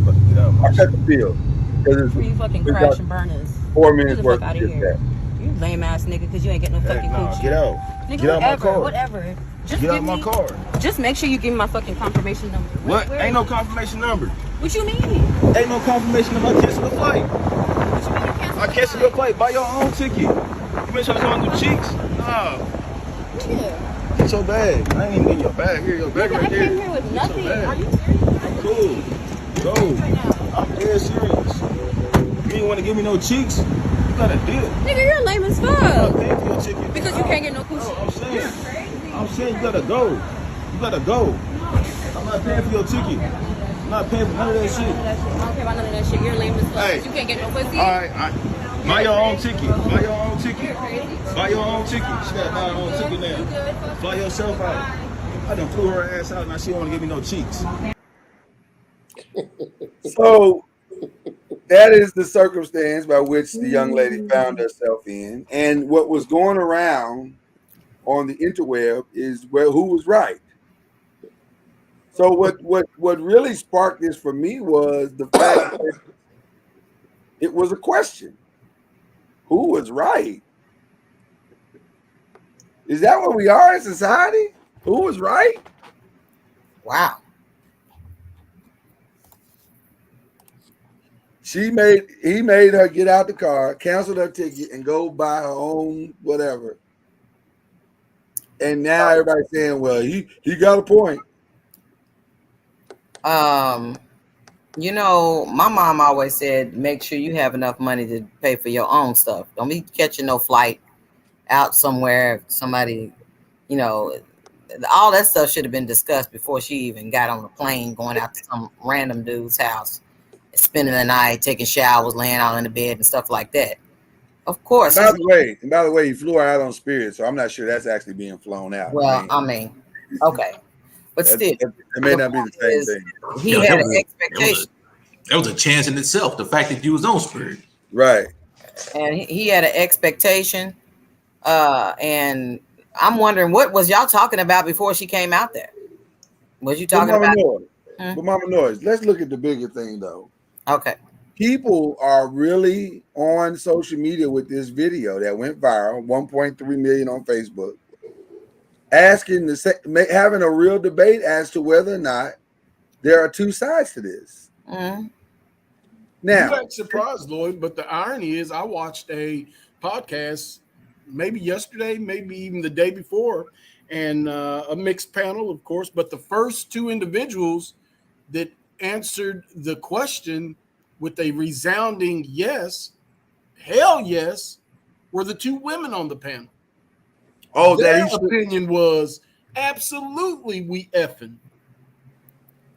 Speaker 8: About to get out of my
Speaker 2: I cut the bill.
Speaker 9: Before you fucking crash and burn us.
Speaker 2: 4 minutes
Speaker 9: Get the
Speaker 2: worth
Speaker 9: fuck out of here. You lame ass nigga, because you ain't getting no fucking coochie.
Speaker 8: Get out.
Speaker 9: Nigga,
Speaker 8: get out my car.
Speaker 9: Whatever. Just
Speaker 8: get out my car.
Speaker 9: Just make sure you give me my fucking confirmation number.
Speaker 8: What? Ain't no confirmation number.
Speaker 9: What you mean?
Speaker 8: Ain't no confirmation number. I cancel the flight.
Speaker 9: What you mean you cancel?
Speaker 8: I cancel your flight. Buy your own ticket. You been trying to go on the cheeks? Nah.
Speaker 9: Yeah.
Speaker 8: Get your bag. I ain't even getting your bag. Here, your bag
Speaker 9: Nigga,
Speaker 8: right there.
Speaker 9: I came here with nothing. Are you serious?
Speaker 8: Cool. Go. I'm dead serious. You ain't want to give me no cheeks? You got a deal.
Speaker 9: Nigga, you're lame as
Speaker 8: I'm not
Speaker 9: fuck.
Speaker 8: paying for your ticket.
Speaker 9: Because you can't get no coochie.
Speaker 8: I'm saying you gotta go. You gotta go. I'm not paying for your ticket. I'm not paying for none of that shit.
Speaker 9: I don't care about none of that shit. You're lame as fuck.
Speaker 8: Hey.
Speaker 9: You can't get no pussy.
Speaker 8: All right. Buy your own ticket. Buy your own ticket. Buy your own ticket. She gotta buy her own ticket now. Fly yourself out. I done flew her ass out. Now she don't want to give me no cheeks.
Speaker 2: So that is the circumstance by which the young lady found herself in. And what was going around on the interweb is who was right. So what really sparked this for me was the fact that it was a question. Who was right? Is that what we are in society? Who was right?
Speaker 6: Wow.
Speaker 2: He made her get out the car, canceled her ticket, and go buy her own whatever. And now everybody's saying, well, he got a point.
Speaker 6: You know, my mom always said, make sure you have enough money to pay for your own stuff. Don't be catching no flight out somewhere. Somebody, you know, all that stuff should have been discussed before she even got on the plane going out to some random dude's house, spending the night, taking showers, laying out in the bed and stuff like that. Of course.
Speaker 2: By the way, he flew her out on Spirit, so I'm not sure that's actually being flown out.
Speaker 6: Well, I mean, okay. But still,
Speaker 2: it may not be the same thing.
Speaker 6: He had an expectation.
Speaker 5: That was a chance in itself. The fact that you was on Spirit,
Speaker 2: right?
Speaker 6: And he had an expectation. And I'm wondering, what was y'all talking about before she came out there? Was you talking about?
Speaker 2: But Mama Noise. Let's look at the bigger thing, though.
Speaker 6: Okay.
Speaker 2: People are really on social media with this video that went viral, 1.3 million on Facebook. Having a real debate as to whether or not there are two sides to this.
Speaker 6: Mm-hmm.
Speaker 2: Now,
Speaker 7: I'm not surprised, Lloyd, but the irony is I watched a podcast maybe yesterday, maybe even the day before, and a mixed panel, of course, but the first two individuals that
Speaker 10: answered the question with a resounding yes, hell yes, were the two women on the panel.
Speaker 2: Oh,
Speaker 10: their opinion was absolutely we effing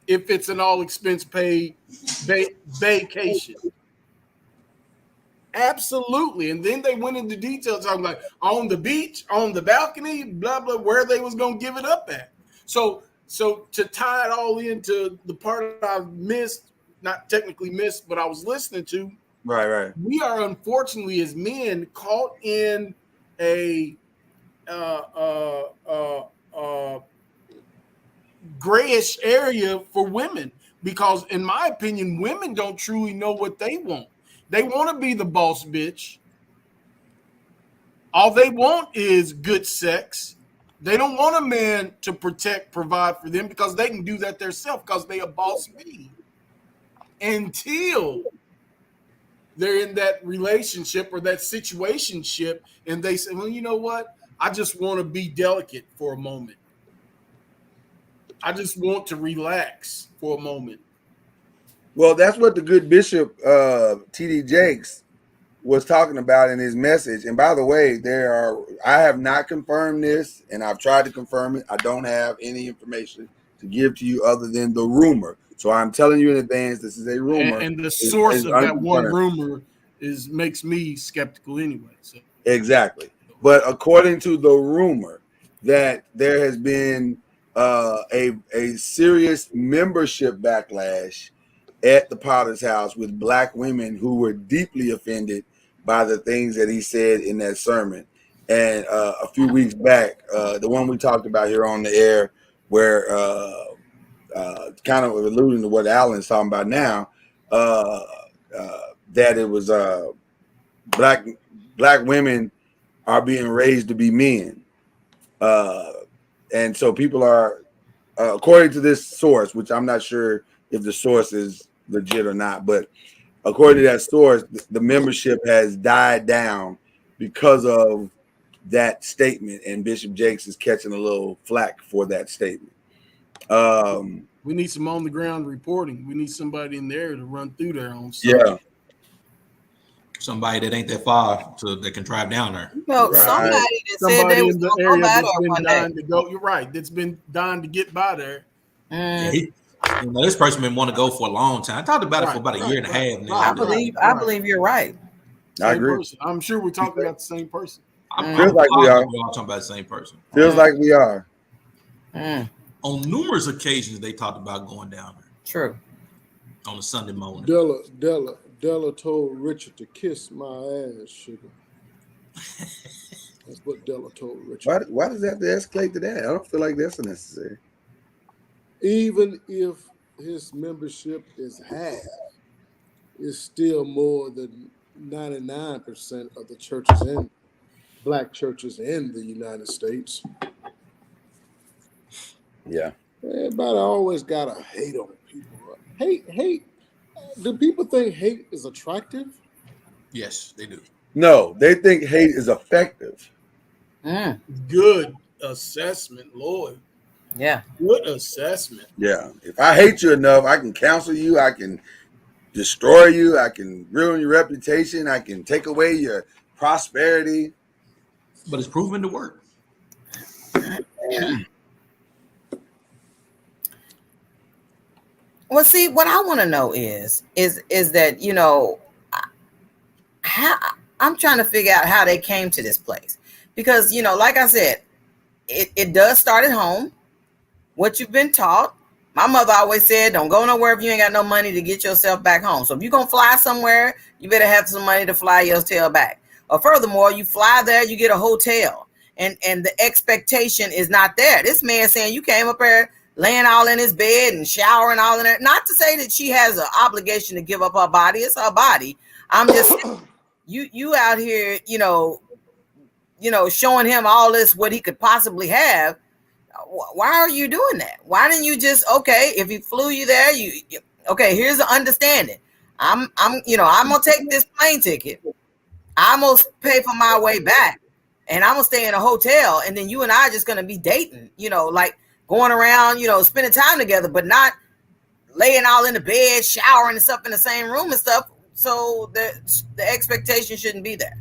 Speaker 10: if it's an all expense paid vacation. Absolutely. And then they went into details talking like on the beach, on the balcony, blah, blah, where they was going to give it up at. So to tie it all into the part I missed, not technically missed, but I was listening to.
Speaker 2: Right.
Speaker 10: We are unfortunately as men caught in a grayish area for women because, in my opinion, women don't truly know what they want. They want to be the boss bitch. All they want is good sex. They don't want a man to protect, provide for them because they can do that themselves because they a boss bee. Until they're in that relationship or that situationship and they say, well, you know what? I just want to be delicate for a moment. I just want to relax for a moment.
Speaker 2: Well, that's what the good Bishop T.D. Jakes was talking about in his message. And by the way, I have not confirmed this, and I've tried to confirm it. I don't have any information to give to you other than the rumor. So I'm telling you in advance, this is a rumor.
Speaker 10: And the source of that one rumor makes me skeptical anyway. So.
Speaker 2: Exactly. But according to the rumor that there has been a serious membership backlash at the Potter's house with black women who were deeply offended by the things that he said in that sermon. And a few weeks back, the one we talked about here on the air, where kind of alluding to what Alan's talking about now, that it was black women are being raised to be men. And so people are, according to this source, which I'm not sure if the source is legit or not, but according to that source, the membership has died down because of that statement, and Bishop Jakes is catching a little flack for that statement.
Speaker 10: We need some on the ground reporting. We need somebody in there to run through there on stuff.
Speaker 2: Yeah.
Speaker 5: Somebody that ain't that far that can drive down there.
Speaker 6: No, somebody that said they was
Speaker 10: in the
Speaker 6: gonna
Speaker 10: area
Speaker 6: go by
Speaker 10: that's
Speaker 6: there
Speaker 10: been
Speaker 6: one
Speaker 10: dying
Speaker 6: day.
Speaker 10: to go. You're right. That's been dying to get by there.
Speaker 5: Yeah, this person been want to go for a long time. I talked about it for about a year and a half now.
Speaker 6: I believe you're right.
Speaker 2: I agree.
Speaker 10: Person. I'm sure we're talking about the same person.
Speaker 2: Feels like we are.
Speaker 5: We're all talking about the same person.
Speaker 2: Feels like we are.
Speaker 5: On numerous occasions, they talked about going down there.
Speaker 6: True.
Speaker 5: On a Sunday morning.
Speaker 7: Della told Richard to kiss my ass, sugar. That's what Della told Richard.
Speaker 2: Why does that have to escalate to that? I don't feel like that's necessary.
Speaker 7: Even if his membership is half, it's still more than 99% of the churches in black churches in the United States.
Speaker 2: Yeah.
Speaker 7: Everybody always gotta hate on people. Hate. Do people think hate is attractive?
Speaker 5: Yes, they do.
Speaker 2: No, they think hate is effective.
Speaker 10: Good assessment, Lord.
Speaker 6: Yeah.
Speaker 10: Good assessment.
Speaker 2: Yeah. If I hate you enough, I can counsel you. I can destroy you. I can ruin your reputation. I can take away your prosperity.
Speaker 5: But it's proven to work.
Speaker 6: Well, see, what I want to know is that, you know, I'm trying to figure out how they came to this place. Because, you know, like I said, it does start at home. What you've been taught. My mother always said, don't go nowhere if you ain't got no money to get yourself back home. So if you're going to fly somewhere, you better have some money to fly your tail back. Or furthermore, you fly there, you get a hotel. And the expectation is not there. This man saying you came up here laying all in his bed and showering all in there. Not to say that she has an obligation to give up her body. It's her body. I'm just you out here, you know, showing him all this, what he could possibly have. Why are you doing that? Why didn't you just, okay, if he flew you there, okay, here's the understanding. I'm gonna take this plane ticket. I'm gonna pay for my way back, and I'm gonna stay in a hotel, and then you and I are just gonna be dating, you know, like going around, you know, spending time together, but not laying all in the bed, showering and stuff in the same room and stuff. So the expectation shouldn't be there.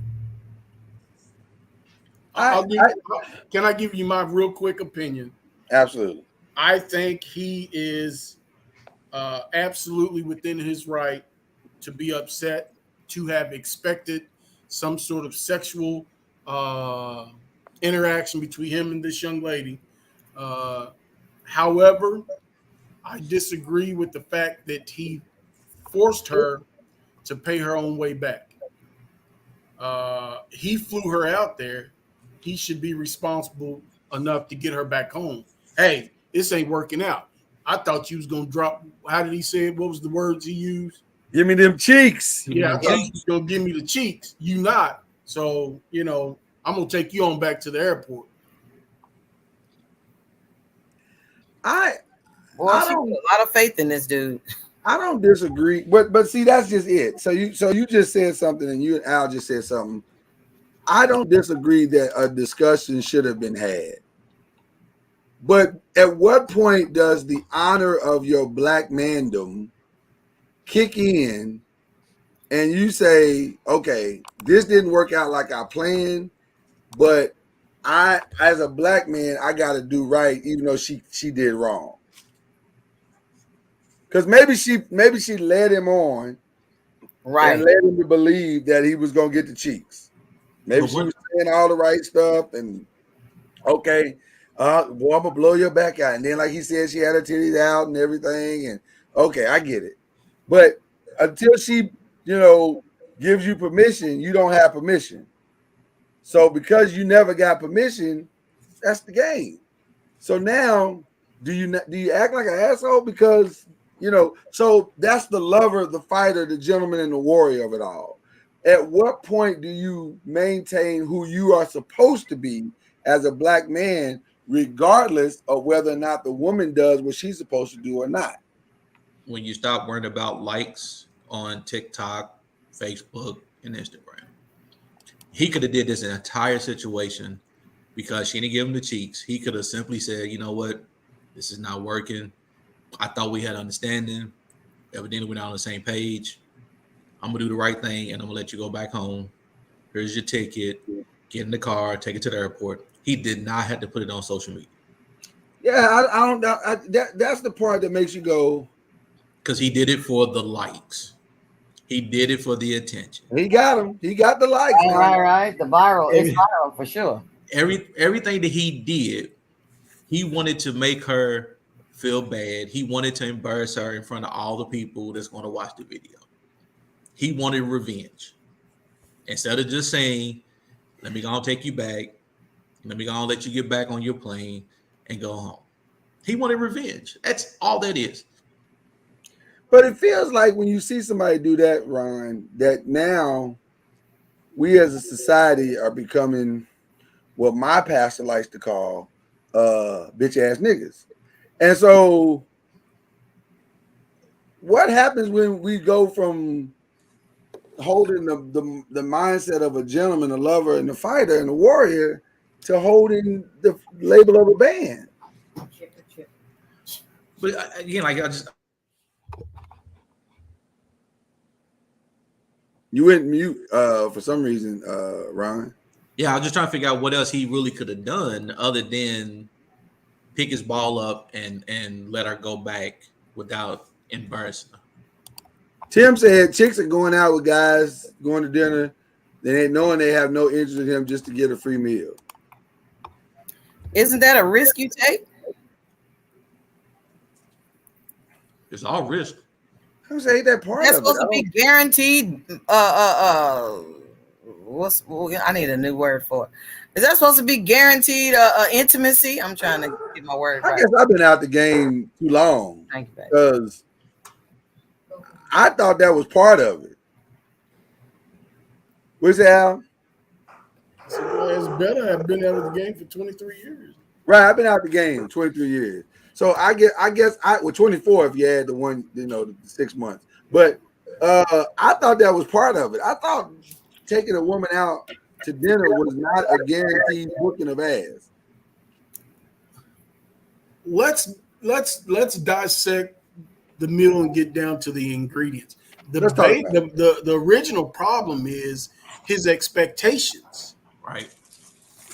Speaker 10: Can I give you my real quick opinion?
Speaker 2: Absolutely.
Speaker 10: I think he is absolutely within his right to be upset, to have expected some sort of sexual interaction between him and this young lady. However, I disagree with the fact that he forced her to pay her own way back. He flew her out there. He should be responsible enough to get her back home. Hey, this ain't working out. I thought you was gonna drop. How did he say it? What was the words he used?
Speaker 2: Give me them cheeks.
Speaker 10: Yeah, I thought you was gonna give me the cheeks. You not. So I'm gonna take you on back to the airport.
Speaker 6: I don't put a lot of faith in this dude.
Speaker 2: I don't disagree, but see, that's just it. So you just said something, and you and Al just said something. I don't disagree that a discussion should have been had. But at what point does the honor of your black mandom kick in and you say, okay, this didn't work out like I planned, but I, as a black man, I got to do right, even though she did wrong. Because maybe she led him on,
Speaker 6: right,
Speaker 2: and led him to believe that he was going to get the cheeks. Maybe she was saying all the right stuff, and okay, boy, I'm gonna blow your back out. And then, like he said, she had her titties out and everything, and okay, I get it. But until she, gives you permission, you don't have permission. So because you never got permission, that's the game. So now, do you act like an asshole because so that's the lover, the fighter, the gentleman, and the warrior of it all. At what point do you maintain who you are supposed to be as a black man, regardless of whether or not the woman does what she's supposed to do or not?
Speaker 5: When you stop worrying about likes on TikTok, Facebook, and Instagram. He could have did this entire situation because she didn't give him the cheeks. He could have simply said, you know what, this is not working. I thought we had understanding. Evidently we're not on the same page. I'm going to do the right thing, and I'm going to let you go back home. Here's your ticket. Get in the car. Take it to the airport. He did not have to put it on social media.
Speaker 2: Yeah, I don't know. That's the part that makes you go.
Speaker 5: Because he did it for the likes. He did it for the attention.
Speaker 2: He got him. He got the likes.
Speaker 6: Right. The viral. It's viral for sure.
Speaker 5: Everything that he did, he wanted to make her feel bad. He wanted to embarrass her in front of all the people that's going to watch the video. He wanted revenge. Instead of just saying, let me go and take you back. Let me go and let you get back on your plane and go home. He wanted revenge. That's all that is.
Speaker 2: But it feels like when you see somebody do that, Ron, that now we as a society are becoming what my pastor likes to call bitch ass niggas. And so what happens when we go from holding the mindset of a gentleman, a lover, and a fighter, and a warrior to holding the label of a band?
Speaker 5: But again, like
Speaker 2: You went mute for some reason, Ron.
Speaker 5: Yeah, I was just trying to figure out what else he really could have done other than pick his ball up and let her go back without embarrassing her.
Speaker 2: Tim said chicks are going out with guys, going to dinner, they ain't knowing they have no interest in him just to get a free meal.
Speaker 6: Isn't that a risk you take?
Speaker 5: It's all risk.
Speaker 2: I say that part.
Speaker 6: That's
Speaker 2: of
Speaker 6: supposed
Speaker 2: it.
Speaker 6: to be guaranteed. I need a new word for it. Is that supposed to be guaranteed intimacy? I'm trying to get my word right.
Speaker 2: I guess I've been out the game too long.
Speaker 6: Thank you, baby.
Speaker 2: Because I thought that was part of it. What's that, Al?
Speaker 10: So it's better. I've been out of the game for 23 years.
Speaker 2: Right, I've been out the game 23 years. So I guess I 24 if you add the one, the 6 months. But I thought that was part of it. I thought taking a woman out to dinner was not a guaranteed booking of ass.
Speaker 10: Let's dissect the meal and get down to the ingredients.
Speaker 2: Let's talk about
Speaker 10: The original problem is his expectations.
Speaker 5: Right.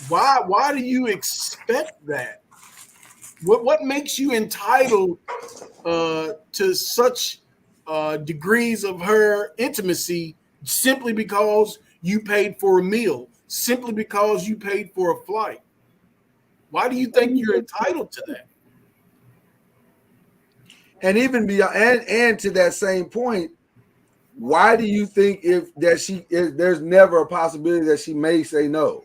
Speaker 10: Why do you expect that? What makes you entitled to such degrees of her intimacy simply because you paid for a meal, simply because you paid for a flight? Why do you think you're entitled to that?
Speaker 2: And even beyond, and to that same point, why do you think there's never a possibility that she may say no?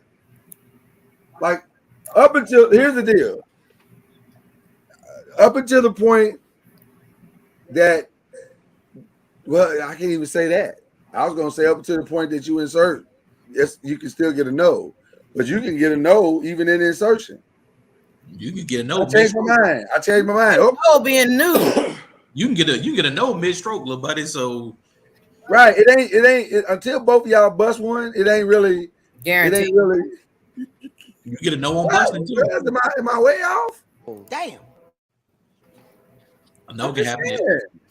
Speaker 2: Like up until here's the deal. Up until the point that, well, I can't even say that. I was going to say up until the point that you insert, yes, you can still get a no, but you can get a no even in insertion.
Speaker 5: You can get a no.
Speaker 2: I changed my mind. Oh.
Speaker 6: No being new.
Speaker 5: You can get a no mid-stroke, little buddy. So
Speaker 2: right, it ain't until both of y'all bust one. It ain't really
Speaker 6: guaranteed.
Speaker 2: It ain't really.
Speaker 5: You get a no on busting too.
Speaker 2: Am I way off?
Speaker 6: Damn.
Speaker 5: A no can happen.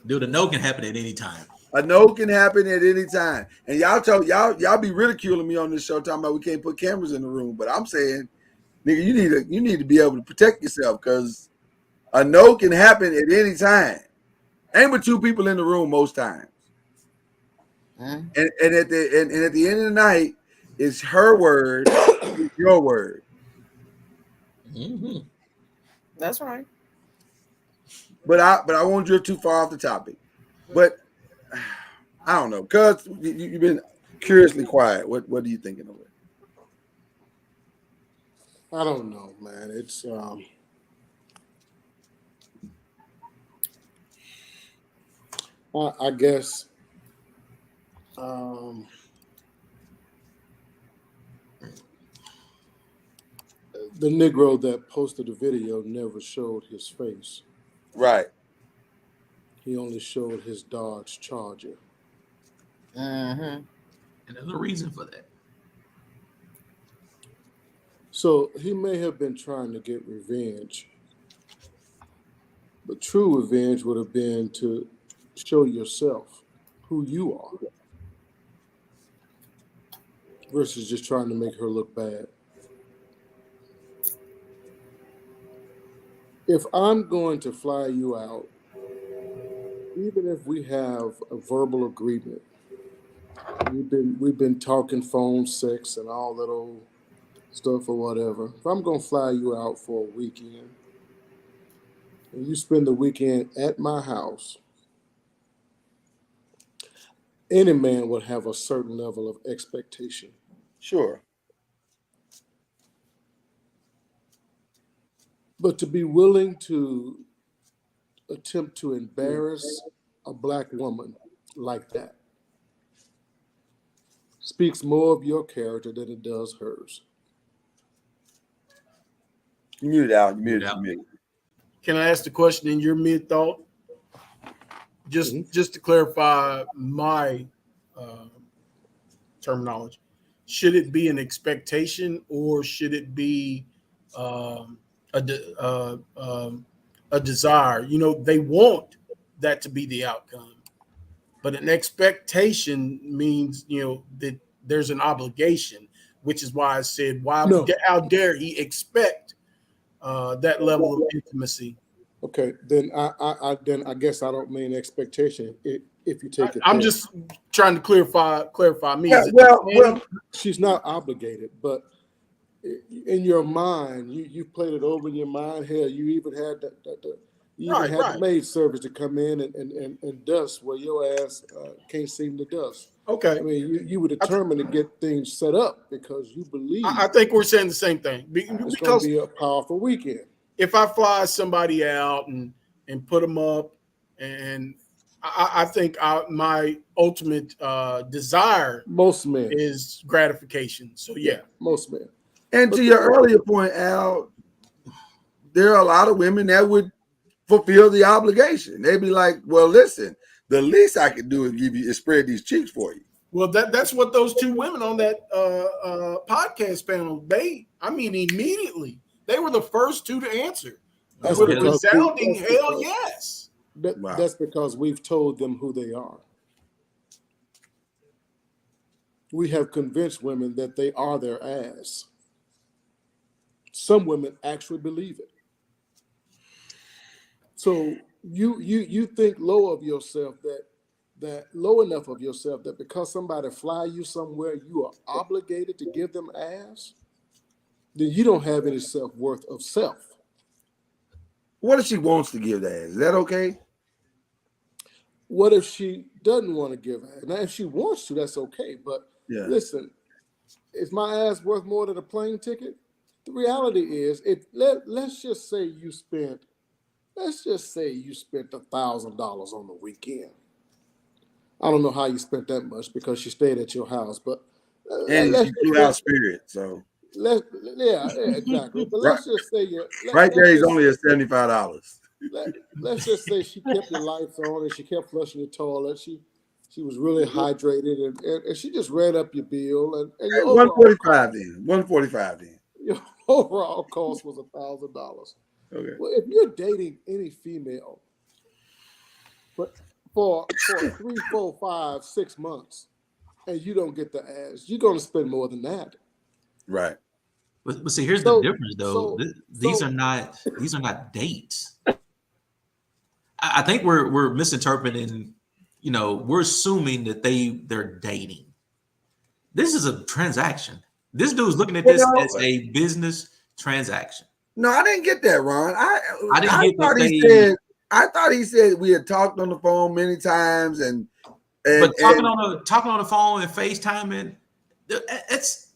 Speaker 5: Dude, a no can happen at any time.
Speaker 2: A no can happen at any time. And y'all be ridiculing me on this show talking about we can't put cameras in the room. But I'm saying, nigga, you need to be able to protect yourself because a no can happen at any time. Ain't but two people in the room most times. And at the end of the night, it's her word, it's your word.
Speaker 5: Mm-hmm.
Speaker 6: That's right.
Speaker 2: But I won't drift too far off the topic. But I don't know, cuz you've been curiously quiet. What are you thinking of it?
Speaker 7: I don't know, man. It's I guess the Negro that posted the video never showed his face.
Speaker 2: Right.
Speaker 7: He only showed his Dodge Charger.
Speaker 6: Mm-hmm.
Speaker 5: And there's a reason for that.
Speaker 7: So he may have been trying to get revenge. But true revenge would have been to show yourself who you are versus just trying to make her look bad. If I'm going to fly you out, even if we have a verbal agreement, we've been talking phone sex and all that old stuff or whatever. If I'm going to fly you out for a weekend and you spend the weekend at my house, any man would have a certain level of expectation.
Speaker 2: Sure.
Speaker 7: But to be willing to attempt to embarrass a black woman like that speaks more of your character than it does hers.
Speaker 2: You mute it out.
Speaker 10: Can I ask the question in your mid thought? Just to clarify my terminology, should it be an expectation or should it be a desire? You know, they want that to be the outcome, but an expectation means, you know, that there's an obligation, which is why I said, how dare he expect that level of intimacy?
Speaker 7: Okay, then I guess I don't mean expectation. If you take it,
Speaker 10: I'm just trying to clarify me.
Speaker 7: Yeah, well, she's not obligated, but in your mind, you played it over in your mind. Hell, you even had the maid service to come in and dust where your ass can't seem to dust.
Speaker 10: Okay,
Speaker 7: I mean, you were determined to get things set up because you believe.
Speaker 10: I think we're saying the same thing
Speaker 7: It's going to be a powerful weekend.
Speaker 10: If I fly somebody out and put them up, and I think my ultimate desire,
Speaker 7: most men,
Speaker 10: is gratification. So yeah,
Speaker 7: most men.
Speaker 2: And to your earlier point, Al, there are a lot of women that would fulfill the obligation. They'd be like, "Well, listen, the least I could do is spread these cheeks for you."
Speaker 10: Well, that's what those two women on that podcast panel, immediately. They were the first two to answer. With a resounding hell yes.
Speaker 7: That's because we've told them who they are. We have convinced women that they are their ass. Some women actually believe it. So you think low of yourself, that low enough of yourself that because somebody fly you somewhere, you are obligated to give them ass, then you don't have any self-worth of self.
Speaker 2: What if she wants to give the ass? Is that okay?
Speaker 7: What if she doesn't want to give ass? Now, if she wants to, that's okay. But listen, is my ass worth more than a plane ticket? The reality is, let's just say you spent $1,000 on the weekend. I don't know how you spent that much because she stayed at your house, but
Speaker 2: and she flew out Spirit, so
Speaker 7: exactly. But let's just say
Speaker 2: he's only at $75.
Speaker 7: Let's just say she kept your lights on and she kept flushing your toilet. She was really hydrated and she just ran up your bill and your
Speaker 2: $145 then. Your
Speaker 7: overall cost was $1,000.
Speaker 2: Okay.
Speaker 7: Well, if you're dating any female, but for 3, 4, 5, 6 months, and you don't get the ass, you're going to spend more than that.
Speaker 2: Right.
Speaker 5: But see, here's the difference, though. These are not dates. I think we're misinterpreting. We're assuming that they're dating. This is a transaction. This dude's looking at this as a business transaction.
Speaker 2: No, I didn't get that, Ron. I thought he said we had talked on the phone many times, but
Speaker 5: talking on the phone and FaceTiming, it's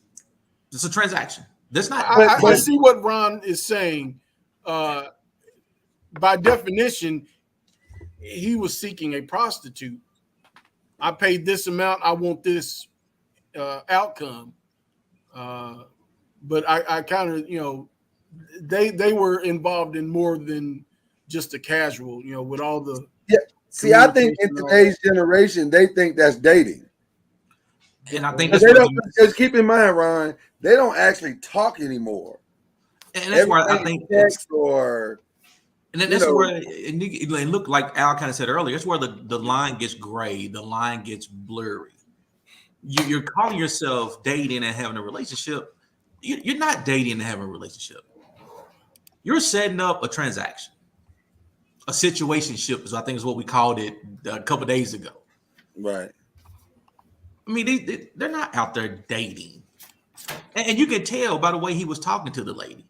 Speaker 5: a transaction. That's not.
Speaker 10: I see what Ron is saying. By definition, he was seeking a prostitute. I paid this amount. I want this outcome. But I kind of, they were involved in more than just a casual, with all the.
Speaker 2: Yeah. See, I think in today's generation, they think that's dating.
Speaker 5: And I think
Speaker 2: just keep in mind, Ron, they don't actually talk anymore.
Speaker 5: And that's where I think
Speaker 2: that's
Speaker 5: where and look, like Al kind of said earlier, it's where the line gets gray, the line gets blurry. You're calling yourself dating and having a relationship. You're not dating and having a relationship. You're setting up a transaction. A situationship is, I think, is what we called it a couple of days ago.
Speaker 2: Right.
Speaker 5: I mean, they're not out there dating. And you can tell by the way he was talking to the lady.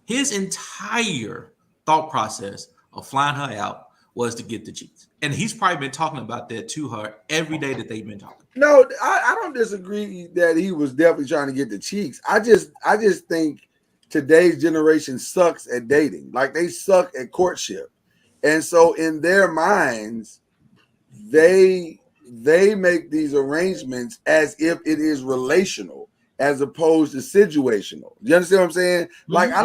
Speaker 5: His entire thought process of flying her out was to get the cheeks. And he's probably been talking about that to her every day that they've been talking.
Speaker 2: No, I don't disagree that he was definitely trying to get the cheeks. I just think today's generation sucks at dating. Like, they suck at courtship. And so in their minds, they make these arrangements as if it is relational as opposed to situational. You understand what I'm saying? Like, I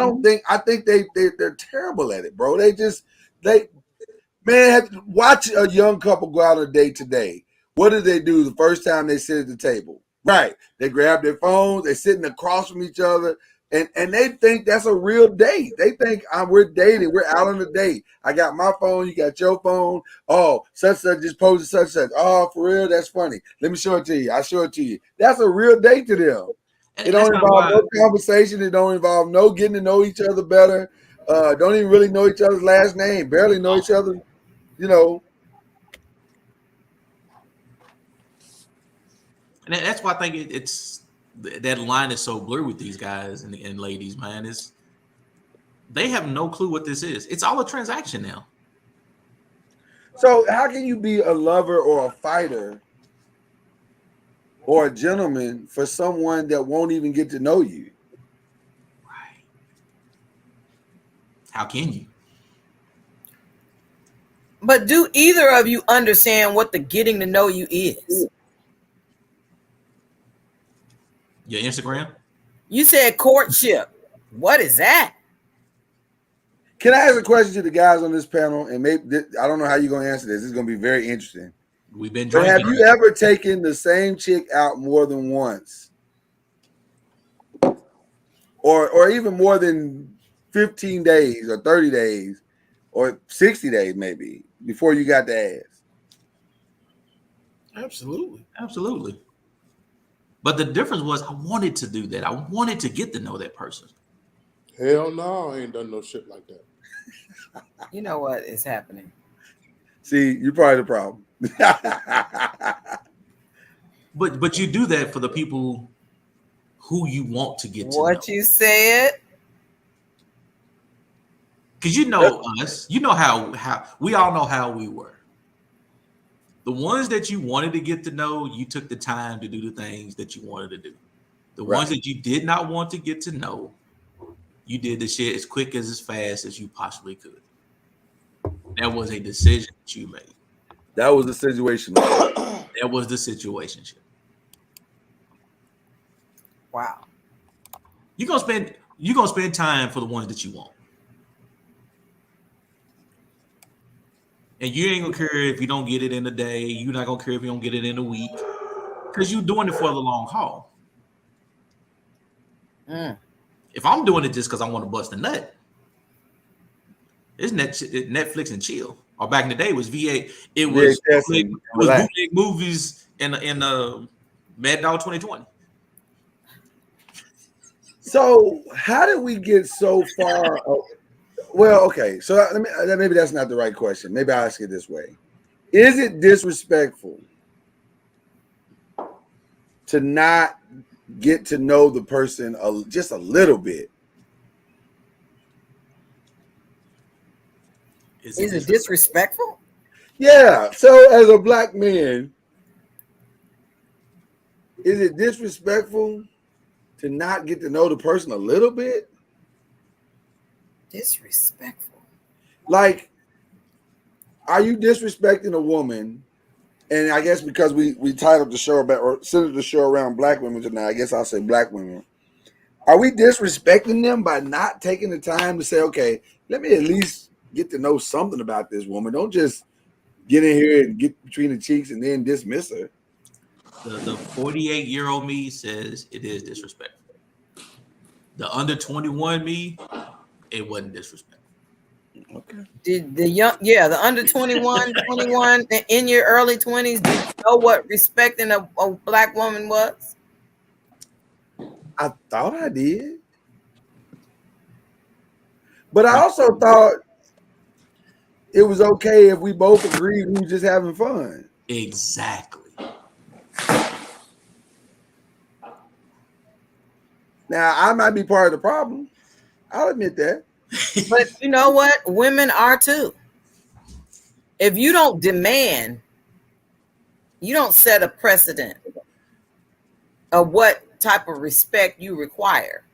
Speaker 2: think they're terrible at it, bro. Watch a young couple go out on a date today. What do they do the first time they sit at the table? Right. They grab their phones, they're sitting across from each other, and they think that's a real date. They think we're dating, we're out on a date. I got my phone, you got your phone. Oh, such just posted such. Oh, for real, that's funny. Let me show it to you. I'll show it to you. That's a real date to them. It don't involve no conversation. It don't involve no getting to know each other better. Don't even really know each other's last name. Barely know each other,
Speaker 5: And that's why I think it's that line is so blurred with these guys and ladies, man. They have no clue what this is. It's all a transaction now.
Speaker 2: So how can you be a lover or a fighter or a gentleman for someone that won't even get to know you?
Speaker 5: Right. How can you?
Speaker 6: But do either of you understand what the getting to know you is?
Speaker 5: Your Instagram?
Speaker 6: You said courtship. What is that?
Speaker 2: Can I ask a question to the guys on this panel? And maybe I don't know how you're going to answer this. It's going to be very interesting.
Speaker 5: We've been drinking.
Speaker 2: Have you ever taken the same chick out more than once? Or even more than 15 days or 30 days or 60 days maybe before you got the ass.
Speaker 5: Absolutely. But the difference was I wanted to do that. I wanted to get to know that person.
Speaker 7: Hell no, I ain't done no shit like that.
Speaker 6: You know what is happening?
Speaker 2: See, you're probably the problem.
Speaker 5: But you do that for the people who you want to get to know.
Speaker 6: What you said?
Speaker 5: Because you know us, you know how we all know how we were. The ones that you wanted to get to know, you took the time to do the things that you wanted to do. The ones that you did not want to get to know, you did the shit as quick as fast as you possibly could. That was a decision that you made.
Speaker 2: That was the situation.
Speaker 5: That was the situationship.
Speaker 6: Wow.
Speaker 5: You're gonna spend time for the ones that you want. And you ain't gonna care if you don't get it in a day. You're not gonna care if you don't get it in a week. Because you're doing it for the long haul. If I'm doing it just because I want to bust a nut, it's Netflix and chill. Or back in the day, it was VA. It was bootleg movies in Mad Dog 2020.
Speaker 2: So how did we get so far? Well, okay. So maybe that's not the right question. Maybe I'll ask it this way: is it disrespectful to not get to know the person just a little bit?
Speaker 6: Is it disrespectful?
Speaker 2: Yeah. So as a black man, is it disrespectful to not get to know the person a little bit?
Speaker 6: Disrespectful.
Speaker 2: Like, are you disrespecting a woman? And I guess because we titled the show about, or centered the show around black women tonight, I guess I'll say black women. Are we disrespecting them by not taking the time to say, okay, let me at least get to know something about this woman? Don't just get in here and get between the cheeks and then dismiss her.
Speaker 5: The 48-year-old me says it is disrespectful. The under 21 me, it wasn't disrespectful.
Speaker 2: Okay.
Speaker 6: Did the under 21 in your early 20s, did you know what respecting a black woman was?
Speaker 2: I thought I did. But I also thought it was okay if we both agreed we were just having fun.
Speaker 5: Exactly.
Speaker 2: Now, I might be part of the problem. I'll admit that.
Speaker 6: But you know what? Women are too. If you don't demand, you don't set a precedent of what type of respect you require.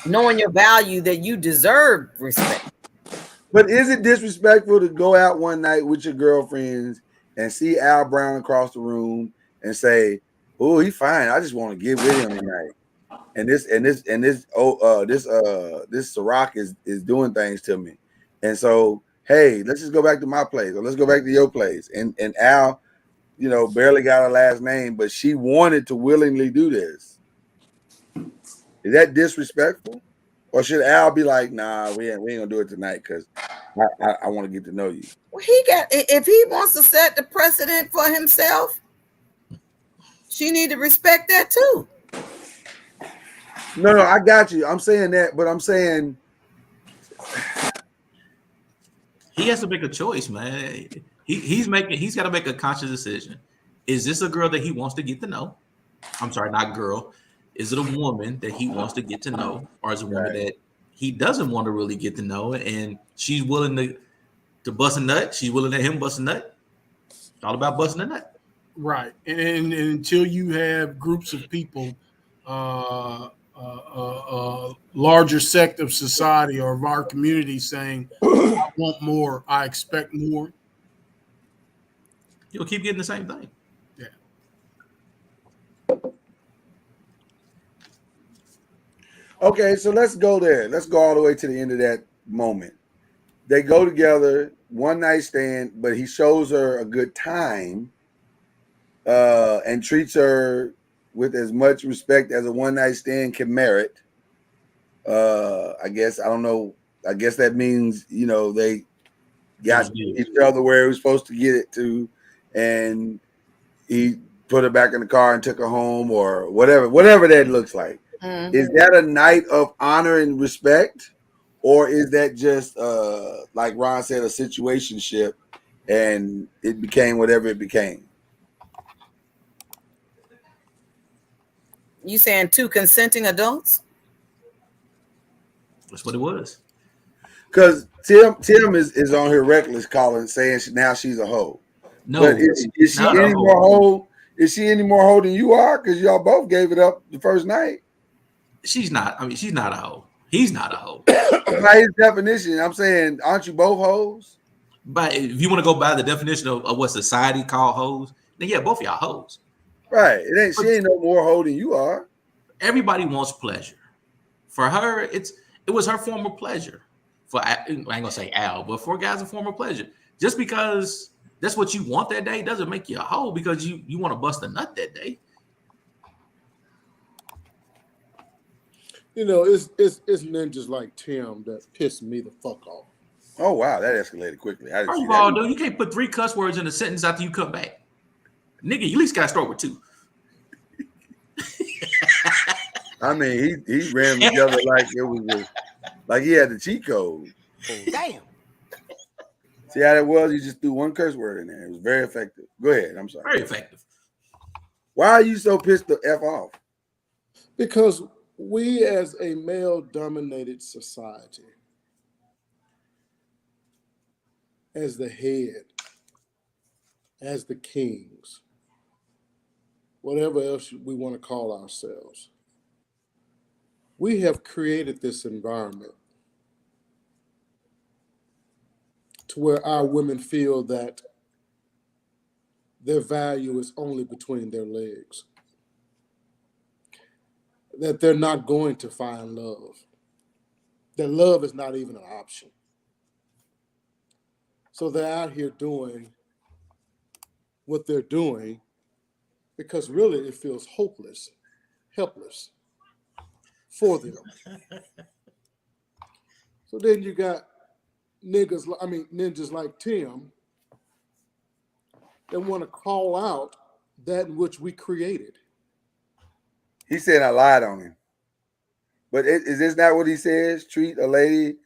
Speaker 6: Knowing your value, that you deserve respect.
Speaker 2: But is it disrespectful to go out one night with your girlfriends and see Al Brown across the room and say, "Oh, he's fine. I just want to get with him tonight." And this Ciroc is doing things to me. And so, hey, let's just go back to my place, or let's go back to your place. And Al, barely got her last name, but she wanted to willingly do this. Is that disrespectful? Or should Al be like, nah, we ain't gonna do it tonight because I want to get to know you?
Speaker 6: Well, if he wants to set the precedent for himself, she need to respect that too.
Speaker 2: No, I got you. I'm saying that, but I'm saying
Speaker 5: he has to make a choice, man. He's got to make a conscious decision. Is this a girl that he wants to get to know? I'm sorry, not girl. Is it a woman that he wants to get to know, or is it a woman that he doesn't want to really get to know, and she's willing to bust a nut? She's willing to let him bust a nut. It's all about busting a nut.
Speaker 10: Right. And until you have groups of people, larger sect of society or of our community saying, I want more, I expect more,
Speaker 5: you'll keep getting the same thing.
Speaker 10: Yeah.
Speaker 2: Okay, so let's go there. Let's go all the way to the end of that moment. They go together, one night stand, but he shows her a good time and treats her with as much respect as a one night stand can merit. I guess I don't know. I guess that means they got each other where he was supposed to get it to, and he put her back in the car and took her home, or whatever that looks like. Mm-hmm. Is that a night of honor and respect, or is that just like Ron said, a situationship, and it became whatever it became?
Speaker 6: You saying 2 consenting adults?
Speaker 5: That's what it was.
Speaker 2: Because Tim is on here reckless calling, saying now she's a hoe. No, but is she any more hoe? Is she any more hoe than you are? Because y'all both gave it up the first night.
Speaker 5: She's not. I mean, she's not a hoe. He's not a hoe.
Speaker 2: By his definition, I'm saying, aren't you both hoes?
Speaker 5: But if you want to go by the definition of what society call hoes, then yeah, both of y'all hoes.
Speaker 2: Right. She ain't no more hoe than you are.
Speaker 5: Everybody wants pleasure. For her, it was her form of pleasure. I ain't gonna say Al, but for guys, a form of pleasure. Just because that's what you want that day doesn't make you a hoe because you want to bust a nut that day.
Speaker 7: It's ninjas like Tim that piss me the fuck off.
Speaker 2: Oh wow, that escalated quickly.
Speaker 5: First of all, dude, you can't put 3 cuss words in a sentence after you come back. Nigga, you at least got to start with 2.
Speaker 2: I mean, he ran together like it was like he had the cheat code.
Speaker 11: Damn.
Speaker 2: See how that was? You just threw 1 curse word in there. It was very effective. Go ahead. I'm sorry.
Speaker 5: Very effective.
Speaker 2: Why are you so pissed the F off?
Speaker 7: Because we, as a male-dominated society, as the head, as the kings, whatever else we want to call ourselves, we have created this environment to where our women feel that their value is only between their legs, that they're not going to find love, that love is not even an option. So they're out here doing what they're doing because really it feels hopeless, helpless for them. So then you got ninjas like Tim that want to call out that in which we created.
Speaker 2: He said I lied on him. But is this not what he says? Treat a lady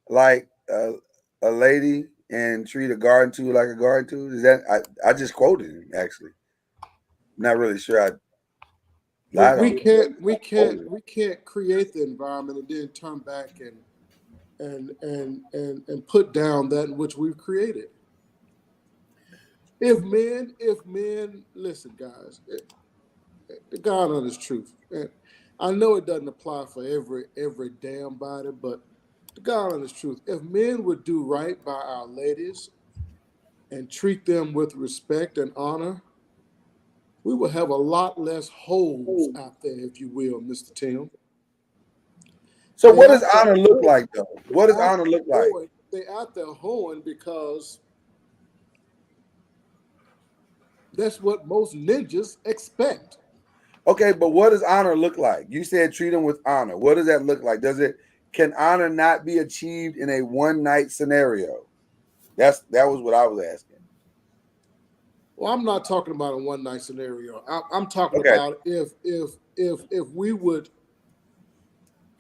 Speaker 2: like a lady and treat a garden tool like a garden tool? Is that I just quoted him actually. Not really sure I lied on him.
Speaker 7: We can't create the environment and then turn back and put down that in which we've created. If men, listen, guys, the God honest truth. And I know it doesn't apply for every damn body, but the God honest truth. If men would do right by our ladies and treat them with respect and honor, we will have a lot less holes out there, if you will, Mr. Tim.
Speaker 2: So what does honor look like, though? What does honor look like?
Speaker 7: They out there hoeing because that's what most ninjas expect.
Speaker 2: Okay, but what does honor look like? You said treat them with honor. What does that look like? Can honor not be achieved in a one-night scenario? That was what I was asking.
Speaker 7: Well, I'm not talking about a one-night scenario. I'm talking about if we would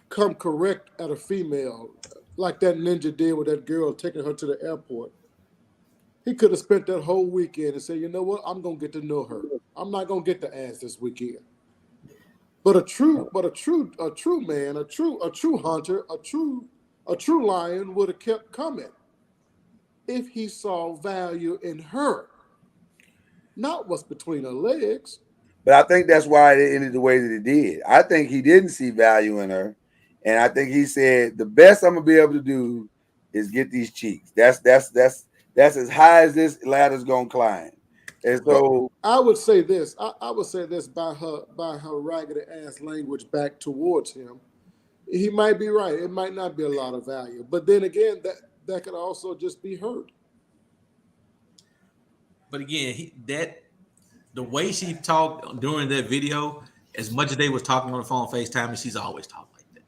Speaker 7: come correct at a female, like that ninja did with that girl taking her to the airport. He could have spent that whole weekend and said, you know what, I'm gonna get to know her. I'm not gonna get the ass this weekend. But a true man, a true hunter, a true lion would have kept coming if he saw value in her, not what's between her legs.
Speaker 2: But I think that's why it ended the way that it did. I think he didn't see value in her, and I think he said the best I'm gonna be able to do is get these cheeks. That's as high as this ladder's gonna climb. And so
Speaker 7: I would say this. I would say this by her raggedy ass language back towards him. He might be right. It might not be a lot of value, but then again, that could also just be hurt.
Speaker 5: But again, the way she talked during that video, as much as they was talking on the phone FaceTime, she's always talked like that.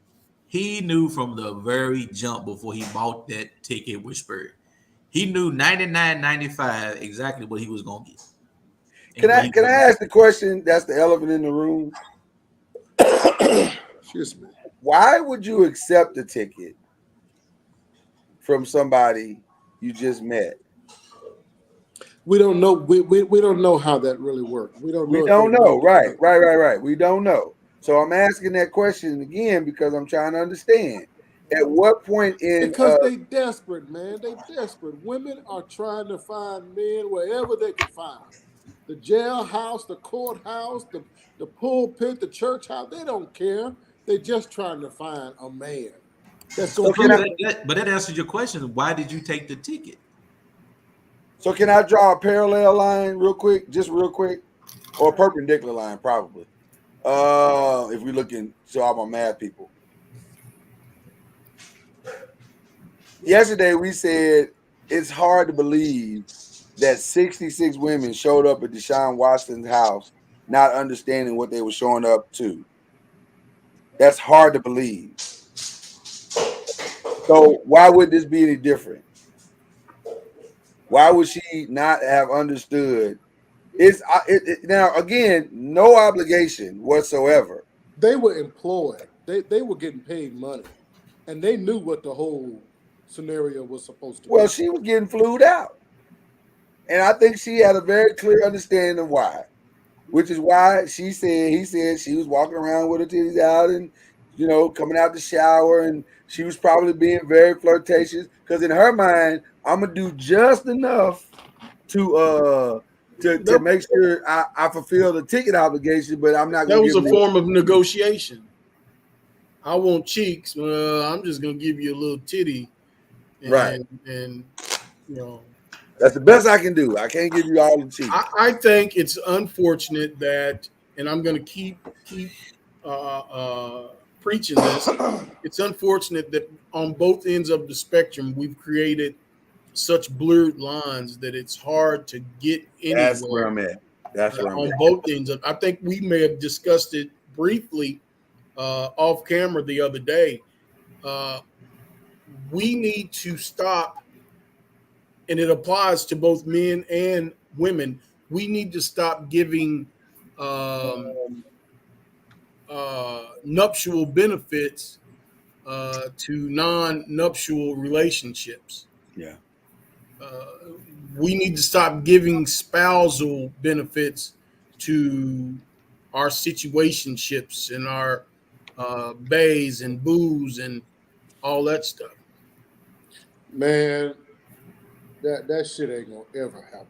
Speaker 5: He knew from the very jump before he bought that ticket with Spirit. He knew 99.95 exactly what he was gonna get.
Speaker 2: Can I ask the question? That's the elephant in the room.
Speaker 7: Excuse me.
Speaker 2: Why would you accept a ticket from somebody you just met?
Speaker 7: We don't know. We don't know how that really worked. We don't know.
Speaker 2: We don't know. Right. We don't know. So I'm asking that question again because I'm trying to understand. At what point in
Speaker 7: because they desperate, man. They desperate. Women are trying to find men wherever they can find them. The jailhouse, the courthouse, the pulpit, the church house. They don't care. They're just trying to find a man. That's going
Speaker 5: but that answers your question. Why did you take the ticket?
Speaker 2: So can I draw a parallel line real quick? Just real quick. Or a perpendicular line, probably. If we're looking to all my math people. Yesterday we said it's hard to believe that 66 women showed up at Deshaun Watson's house not understanding what they were showing up to. That's hard to believe. So why would this be any different? Why would she not have understood? Now, again, no obligation whatsoever.
Speaker 7: They were employed. They were getting paid money. And they knew what the whole scenario was supposed to be.
Speaker 2: Well, she was getting flued out. And I think she had a very clear understanding of why. Which is why he said she was walking around with her titties out and, coming out the shower. And she was probably being very flirtatious. Because in her mind, I'm going to do just enough to make sure I fulfill the ticket obligation, but I'm not going to.
Speaker 10: That was a form of negotiation. I want cheeks. Well, I'm just going to give you a little titty.
Speaker 2: Right.
Speaker 10: And
Speaker 2: that's the best I can do. I can't give you all the cheeks.
Speaker 10: I think it's unfortunate that, and I'm going to keep preaching this. It's unfortunate that on both ends of the spectrum, we've created such blurred lines that it's hard to get anywhere.
Speaker 2: That's where I'm at.
Speaker 10: On both ends. I think we may have discussed it briefly off camera the other day. We need to stop, and it applies to both men and women. We need to stop giving nuptial benefits to non-nuptial relationships.
Speaker 2: Yeah.
Speaker 10: We need to stop giving spousal benefits to our situationships and our bays and boos and all that stuff.
Speaker 7: Man, that shit ain't gonna ever happen.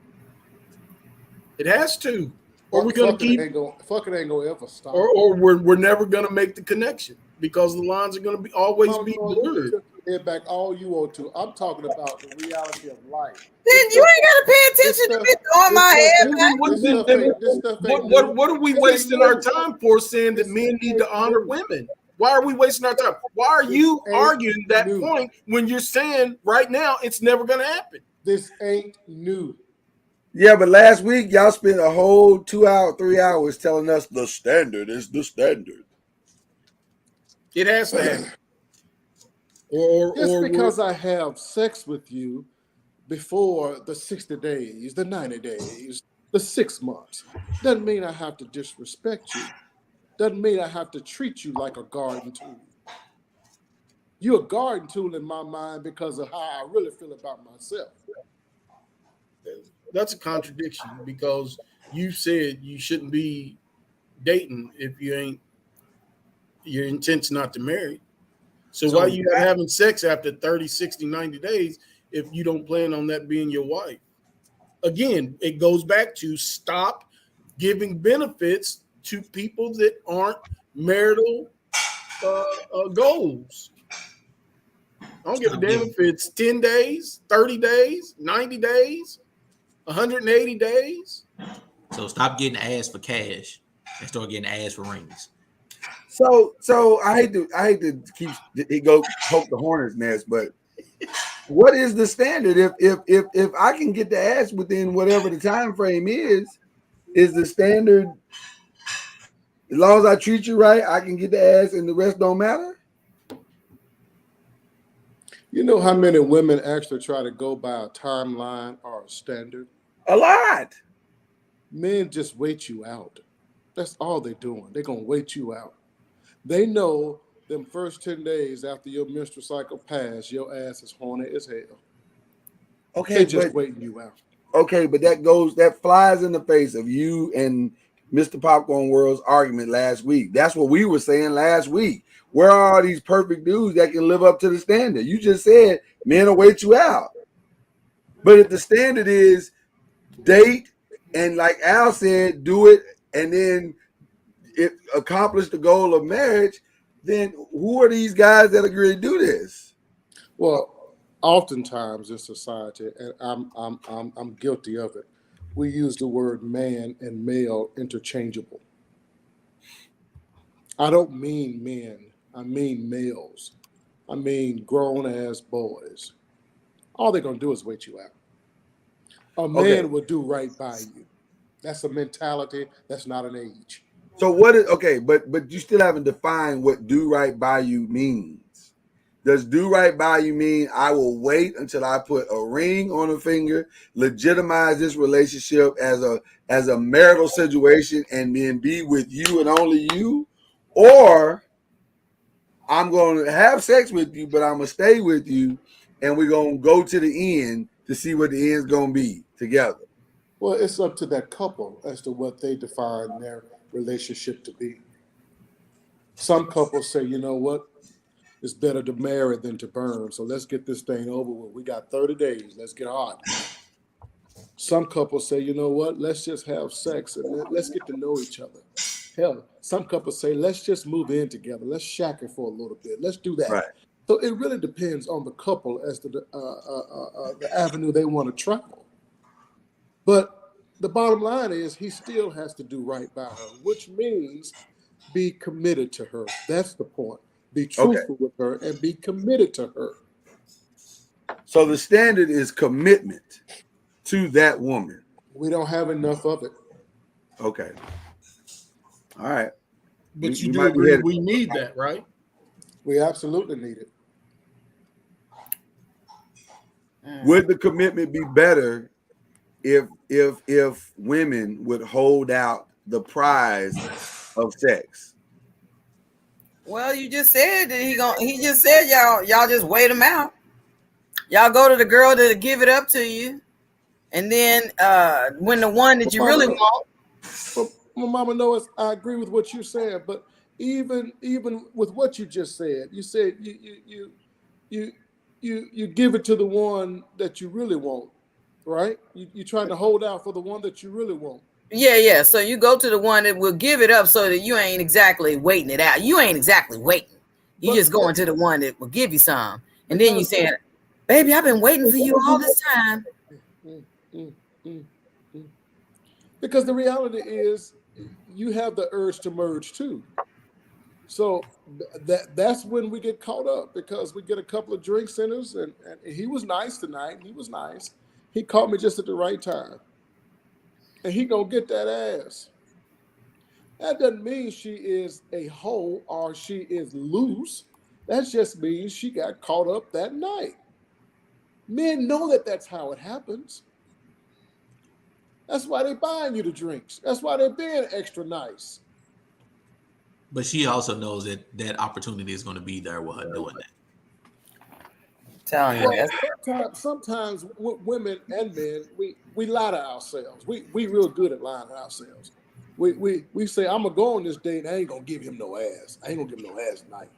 Speaker 10: It has to, or we're gonna keep.
Speaker 7: Fucking ain't gonna ever stop.
Speaker 10: Or we're never gonna make the connection because the lines are gonna be always be blurred.
Speaker 7: Head back all you want to. I'm talking about the reality of life.
Speaker 6: Then you ain't gotta pay attention to me throwing my head back.
Speaker 10: What are we wasting our time for saying that men need to honor women? Why are we wasting our time? Why are you arguing that point when you're saying right now it's never going to happen?
Speaker 7: This ain't new.
Speaker 2: Yeah, but last week y'all spent a whole 3 hours telling us the standard is the standard.
Speaker 10: It has to happen.
Speaker 7: Just because I have sex with you before the 60 days, the 90 days, the 6 months, doesn't mean I have to disrespect you. Doesn't mean I have to treat you like a garden tool. You're a garden tool in my mind because of how I really feel about myself.
Speaker 10: That's a contradiction because you said you shouldn't be dating if you ain't, your intent's not to marry. So why are you having sex after 30, 60, 90 days if you don't plan on that being your wife? Again, it goes back to stop giving benefits to people that aren't marital goals. I don't give a damn if it's 10 days, 30 days, 90 days, 180 days.
Speaker 5: So stop getting ass for cash and start getting ass for rings.
Speaker 2: So I hate to keep it go poke the hornet's nest, but what is the standard? If I can get the ass within whatever the time frame is the standard? As long as I treat you right, I can get the ass, and the rest don't matter.
Speaker 7: You know how many women actually try to go by a timeline or a standard?
Speaker 2: A lot.
Speaker 7: Men just wait you out. That's all they're doing. They're going to wait you out. They know them first 10 days after your menstrual cycle passed, your ass is horny as hell.
Speaker 2: Okay,
Speaker 7: they just waiting you out.
Speaker 2: Okay, but that flies in the face of you and Mr. Popcorn World's argument last week. That's what we were saying last week. Where are these perfect dudes that can live up to the standard? You just said men will wait you out. But if the standard is date and, like Al said, do it and then it accomplish the goal of marriage, then who are these guys that agree to do this?
Speaker 7: Well, oftentimes in society, and I'm guilty of it, we use the word man and male interchangeable. I don't mean men. I mean males. I mean grown-ass boys. All they're going to do is wait you out. A man will do right by you. That's a mentality. That's not an age.
Speaker 2: So what is, okay, but you still haven't defined what do right by you means. Does do right by you mean I will wait until I put a ring on a finger, legitimize this relationship as a marital situation, and then be with you and only you? Or I'm going to have sex with you, but I'm going to stay with you, and we're going to go to the end to see what the end's going to be together?
Speaker 7: Well, it's up to that couple as to what they define their relationship to be. Some couples say, you know what? It's better to marry than to burn. So let's get this thing over with. We got 30 days. Let's get hot. Some couples say, you know what? Let's just have sex and let's get to know each other. Hell, some couples say, let's just move in together. Let's shack it for a little bit. Let's do that.
Speaker 2: Right.
Speaker 7: So it really depends on the couple as to the avenue they want to travel. But the bottom line is he still has to do right by her, which means be committed to her. That's the point. Be truthful with her and be committed to her.
Speaker 2: So the standard is commitment to that woman.
Speaker 7: We don't have enough of it.
Speaker 2: Okay. All right.
Speaker 10: But you do agree we need that, right?
Speaker 7: We absolutely need it.
Speaker 2: Would the commitment be better if women would hold out the prize of sex?
Speaker 6: Well, you just said that he just said y'all just wait him out. Y'all go to the girl to give it up to you. And then when the one that you really want.
Speaker 7: Well, Mama Noah, I agree with what you're saying, but even with what you just said, you said you give it to the one that you really want, right? You trying to hold out for the one that you really want.
Speaker 6: Yeah. So you go to the one that will give it up so that you ain't exactly waiting it out. You ain't exactly waiting. You just going to the one that will give you some. And then you saying, baby, I've been waiting for you all this time.
Speaker 7: Because the reality is you have the urge to merge too. So that's when we get caught up, because we get a couple of drinks in us, and he was nice tonight. He was nice. He caught me just at the right time. And he gonna get that ass. That doesn't mean she is a hoe or she is loose. That just means she got caught up that night. Men know that that's how it happens. That's why they buying you the drinks. That's why they're being extra nice.
Speaker 5: But she also knows that opportunity is going to be there with her doing that.
Speaker 6: Telling you,
Speaker 7: sometimes women and men, we lie to ourselves. We real good at lying to ourselves. We say, I'm gonna go on this date and I ain't gonna give him no ass. I ain't gonna give him no ass tonight.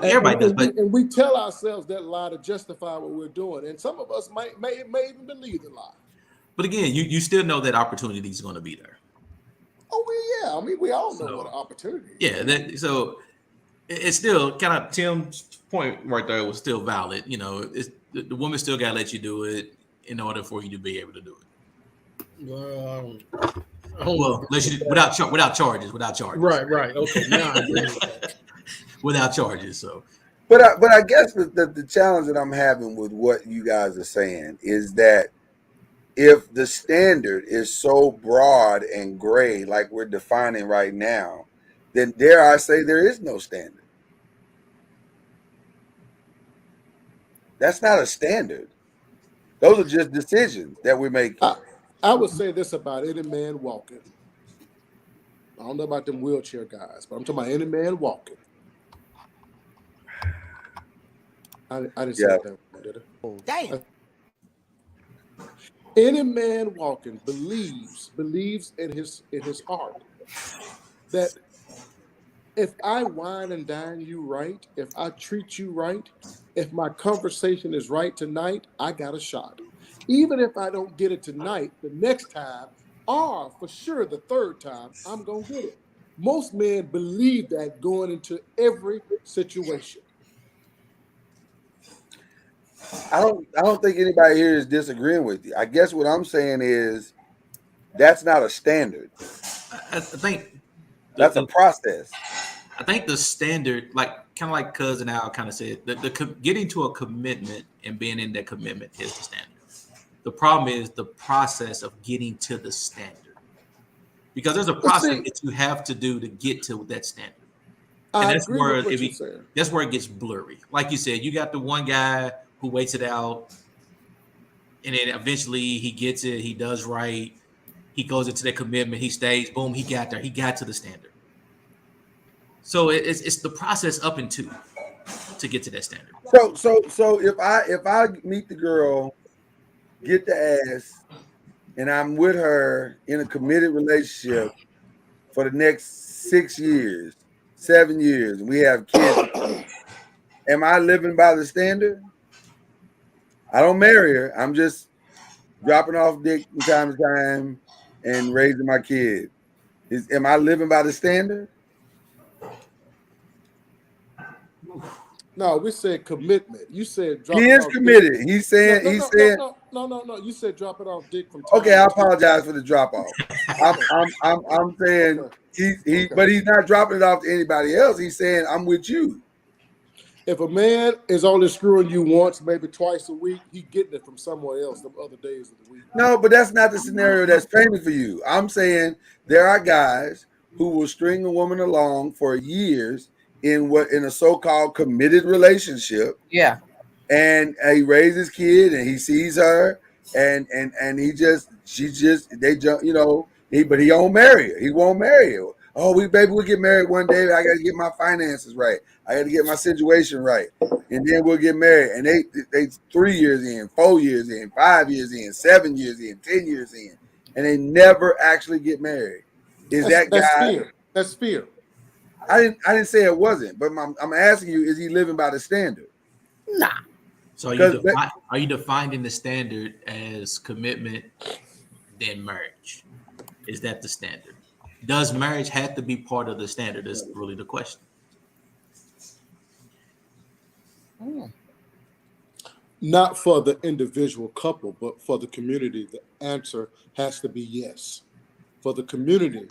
Speaker 5: Everybody does, but
Speaker 7: we tell ourselves that lie to justify what we're doing. And some of us may even believe the lie.
Speaker 5: But again, you still know that opportunity is going to be there.
Speaker 7: Oh, well, yeah. I mean, we all know what an opportunity is.
Speaker 5: Yeah, so it's still kind of Tim's point right there was still valid. You know, the woman still got to let you do it in order for you to be able to do it. Well, without charges.
Speaker 10: Right. Okay, now I agree with that.
Speaker 5: Without charges, so.
Speaker 2: But I guess the challenge that I'm having with what you guys are saying is that if the standard is so broad and gray, like we're defining right now, then dare I say there is no standard. That's not a standard. Those are just decisions that we're making.
Speaker 7: I would say this about any man walking. I don't know about them wheelchair guys, but I'm talking about any man walking. I didn't say that, did I?
Speaker 11: Damn.
Speaker 7: Any man walking believes in his heart that if I wine and dine you right, if I treat you right, if my conversation is right tonight, I got a shot. Even if I don't get it tonight, the next time, or for sure the third time, I'm going to get it. Most men believe that going into every situation.
Speaker 2: I don't think anybody here is disagreeing with you. I guess what I'm saying is that's not a standard.
Speaker 5: I think
Speaker 2: that's a process.
Speaker 5: I think the standard, like kind of like Cousin Al kind of said, getting to a commitment and being in that commitment is the standard. The problem is the process of getting to the standard, because there's a process that you have to do to get to that standard. And that's where it gets blurry. Like you said, you got the one guy who waits it out, and then eventually he gets it, he does right, he goes into that commitment, he stays, boom, he got there, he got to the standard. So it's the process up into to get to that standard.
Speaker 2: So if I meet the girl, get the ass, and I'm with her in a committed relationship for the next 6 years, 7 years, and we have kids, am I living by the standard? I don't marry her. I'm just dropping off dick from time to time and raising my kid. Am I living by the standard?
Speaker 7: No, we said commitment. You said
Speaker 2: drop. He is committed.
Speaker 7: Dick.
Speaker 2: He's saying
Speaker 7: No. You said drop it off dick from time.
Speaker 2: Okay, I apologize for the drop off. I'm saying but he's not dropping it off to anybody else. He's saying I'm with you.
Speaker 7: If a man is only screwing you once, maybe twice a week, he's getting it from somewhere else the other days of the week.
Speaker 2: No, but that's not the scenario that's painted for you. I'm saying there are guys who will string a woman along for years in a so-called committed relationship.
Speaker 6: Yeah.
Speaker 2: And he raises kid and he sees her and they jump, but he don't marry her. He won't marry her. Oh, we'll get married one day. I got to get my finances right. I got to get my situation right. And then we'll get married. And they 3 years in, 4 years in, 5 years in, 7 years in, 10 years in, and they never actually get married. That's
Speaker 7: fear. That's fear.
Speaker 2: I didn't say it wasn't, but I'm asking you, is he living by the standard?
Speaker 6: Nah.
Speaker 5: So are you defining the standard as commitment, then marriage? Is that the standard? Does marriage have to be part of the standard? Is really the question.
Speaker 7: Not for the individual couple, but for the community. The answer has to be yes. For the community,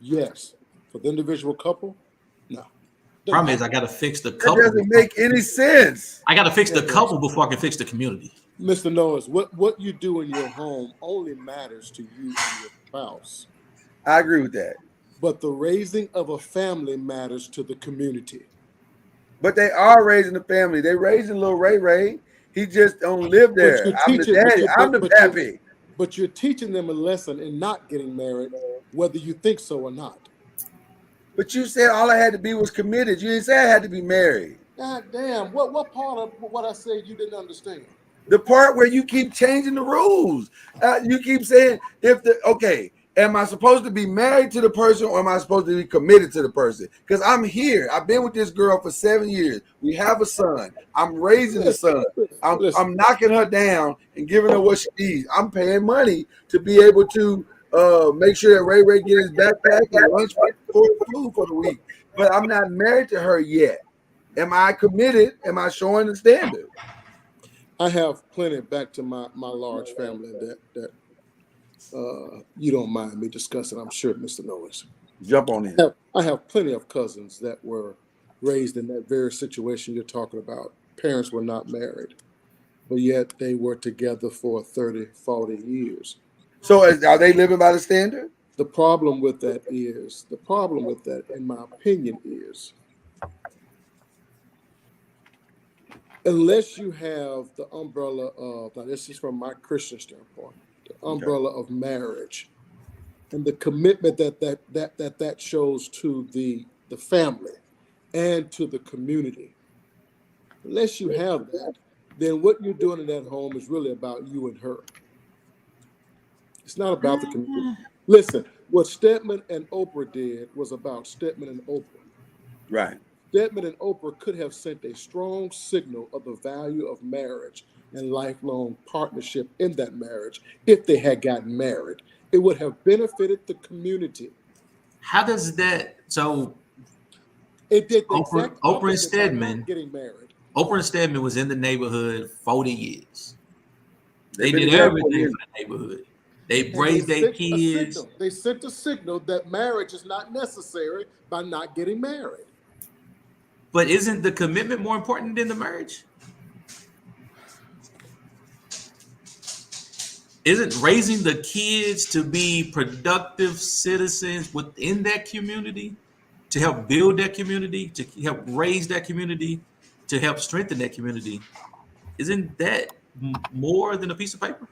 Speaker 7: yes. For the individual couple, no.
Speaker 5: Problem is, I got to fix the couple.
Speaker 2: That doesn't make any sense.
Speaker 5: I got to fix the couple before I can fix the community.
Speaker 7: Mr. NOIZ, what you do in your home only matters to you and your spouse.
Speaker 2: I agree with that.
Speaker 7: But the raising of a family matters to the community.
Speaker 2: But they are raising a family. They're raising little Ray Ray. He just don't live there. I'm the daddy. I'm the pappy.
Speaker 7: But you're teaching them a lesson in not getting married, whether you think so or not.
Speaker 2: But you said all I had to be was committed. You didn't say I had to be married.
Speaker 7: God damn. What part of what I said you didn't understand?
Speaker 2: The part where you keep changing the rules. You keep saying, am I supposed to be married to the person or am I supposed to be committed to the person? Because I'm here. I've been with this girl for 7 years. We have a son. I'm raising the son. I'm knocking her down and giving her what she needs. I'm paying money to be able to make sure that Ray get his backpack and lunch for food for the week. But I'm not married to her yet. Am I committed? Am I showing the standard?
Speaker 7: I have plenty, back to my large family that you don't mind me discussing, I'm sure, Mr. NOIZ.
Speaker 2: Jump on in.
Speaker 7: I have plenty of cousins that were raised in that very situation you're talking about. Parents were not married, but yet they were together for 30, 40 years.
Speaker 2: So are they living by the standard?
Speaker 7: The problem with that, in my opinion, is unless you have the umbrella of, now this is from my Christian standpoint, the umbrella of marriage and the commitment that shows to the family and to the community. Unless you have that, then what you're doing in that home is really about you and her. It's not about the community. Listen, what Stedman and Oprah did was about Stedman and Oprah.
Speaker 2: Right.
Speaker 7: Stedman and Oprah could have sent a strong signal of the value of marriage and lifelong partnership in that marriage if they had gotten married. It would have benefited the community.
Speaker 5: How does that? So
Speaker 7: it did the
Speaker 5: Oprah and Stedman
Speaker 7: getting married.
Speaker 5: Oprah and Stedman was in the neighborhood 40 years. They did everything for the neighborhood. They raised their kids.
Speaker 7: They sent a signal that marriage is not necessary by not getting married.
Speaker 5: But isn't the commitment more important than the marriage? Isn't raising the kids to be productive citizens within that community, to help build that community, to help raise that community, to help strengthen that community, isn't that more than a piece of paper?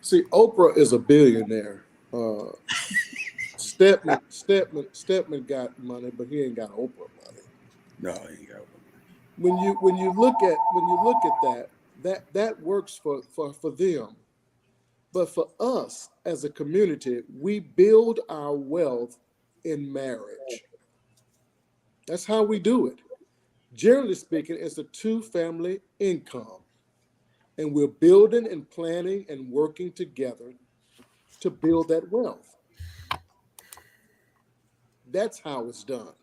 Speaker 7: See, Oprah is a billionaire. Stedman got money, but he ain't got Oprah money.
Speaker 2: No, he ain't got Oprah
Speaker 7: When
Speaker 2: money.
Speaker 7: you look at that works for them. But for us as a community, we build our wealth in marriage. That's how we do it. Generally speaking, it's a two-family income. And we're building and planning and working together to build that wealth. That's how it's done.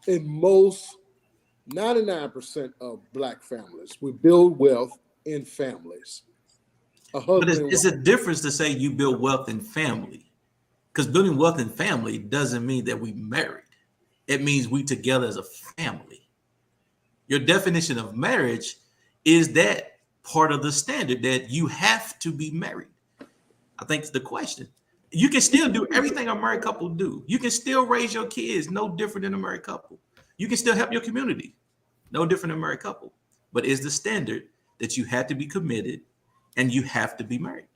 Speaker 7: In most 99% of Black families, we build wealth in families.
Speaker 5: But it's a difference to say you build wealth in family, because building wealth in family doesn't mean that we married. It means we together as a family. Your definition of marriage is that part of the standard that you have to be married. I think it's the question. You can still do everything a married couple do. You can still raise your kids no different than a married couple. You can still help your community no different than a married couple. But is the standard that you have to be committed and you have to be married.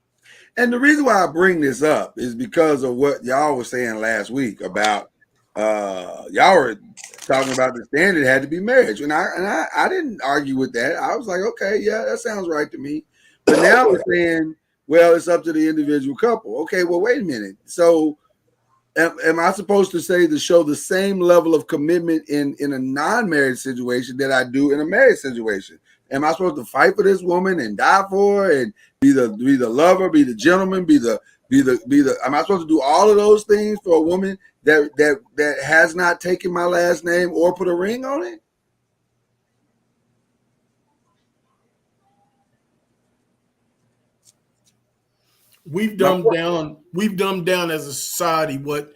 Speaker 2: And the reason why I bring this up is because of what y'all were saying last week about y'all were talking about the standard had to be marriage. And I didn't argue with that. I was like, okay, yeah, that sounds right to me. But now we're saying, well, it's up to the individual couple. Okay, well, wait a minute. So am I supposed to say to show the same level of commitment in a non-marriage situation that I do in a marriage situation? Am I supposed to fight for this woman and die for her and be the lover, be the gentleman, be the am I supposed to do all of those things for a woman that has not taken my last name or put a ring on it?
Speaker 10: We've dumbed down as a society what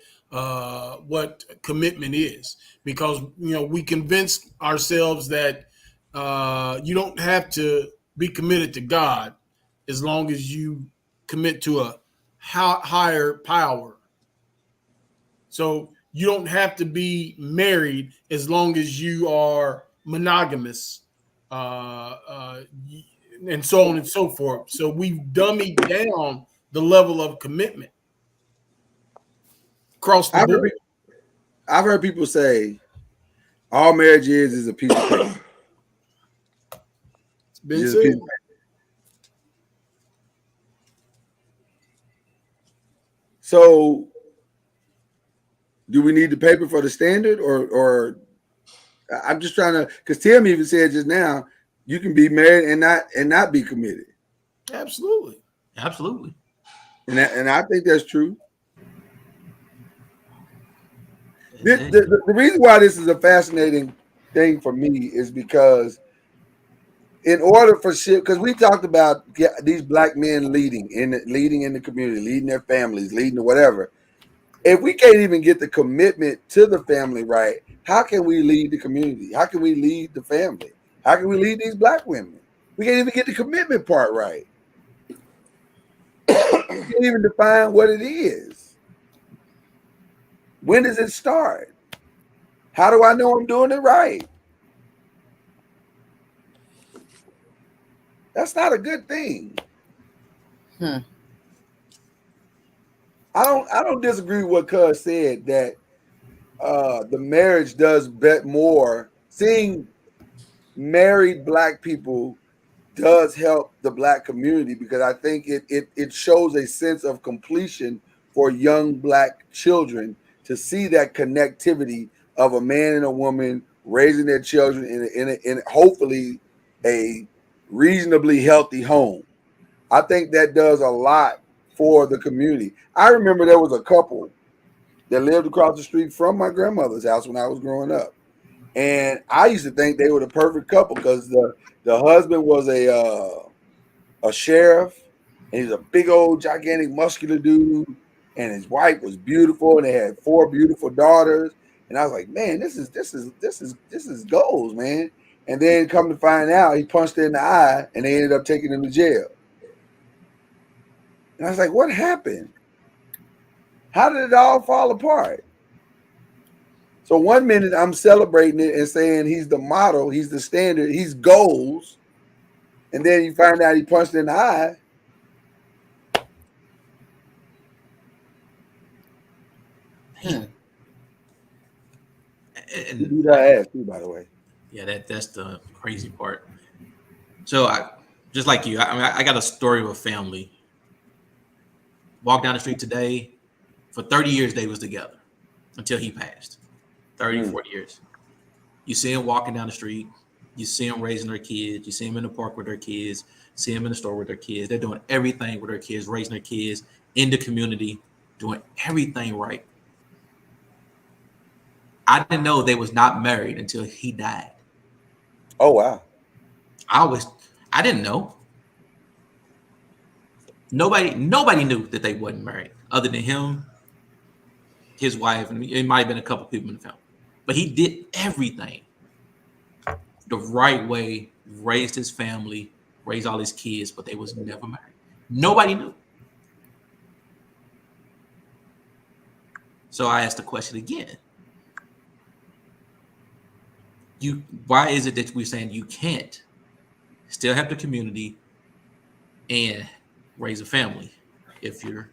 Speaker 10: commitment is, because we convinced ourselves that you don't have to be committed to God as long as you commit to a higher power. So you don't have to be married as long as you are monogamous, and so on and so forth. So we've dummied down the level of commitment across the board.
Speaker 2: I've heard people say all marriage is a piece of paper.
Speaker 7: It's been said.
Speaker 2: So do we need the paper for the standard, or I'm just trying to, because Tim even said just now, you can be married and not be committed.
Speaker 10: Absolutely.
Speaker 2: And I think that's true. The reason why this is a fascinating thing for me is because in order for shit, because we talked about these Black men leading in the community, leading their families, leading to whatever. If we can't even get the commitment to the family right, how can we lead the community? How can we lead the family? How can we lead these Black women? We can't even get the commitment part right. We can't even define what it is. When does it start? How do I know I'm doing it right? That's not a good thing.
Speaker 6: Hmm.
Speaker 2: I don't disagree with what Cuz said that the marriage does bet more. Seeing married black people does help the black community because I think it shows a sense of completion for young black children to see that connectivity of a man and a woman raising their children in hopefully a reasonably healthy home. I think that does a lot for the community. I remember there was a couple that lived across the street from my grandmother's house when I was growing up. And I used to think they were the perfect couple because the husband was a sheriff, and he was a big old gigantic muscular dude, and his wife was beautiful, and they had 4 beautiful daughters. And I was like, man, this is goals, man. And then come to find out, he punched her in the eye, and they ended up taking him to jail. And I was like, what happened? How did it all fall apart? So one minute I'm celebrating it and saying he's the model, he's the standard, he's goals. And then you find out he punched in the eye.
Speaker 5: And
Speaker 2: He beat her ass too, by the way.
Speaker 5: Yeah, that's the crazy part. So I just like you, I got a story of a family. Walked down the street today. For 30 years they was together until he passed. 30, 40 years. You see him walking down the street. You see them raising their kids. You see them in the park with their kids. See them in the store with their kids. They're doing everything with their kids, raising their kids in the community, doing everything right. I didn't know they was not married until he died.
Speaker 2: Oh, wow.
Speaker 5: I didn't know. Nobody knew that they wasn't married other than him, his wife, and it might have been a couple people in the family. But he did everything the right way, raised his family, raised all his kids, but they was never married. Nobody knew. So I asked the question again. Why is it that we're saying you can't still have the community and raise a family if you're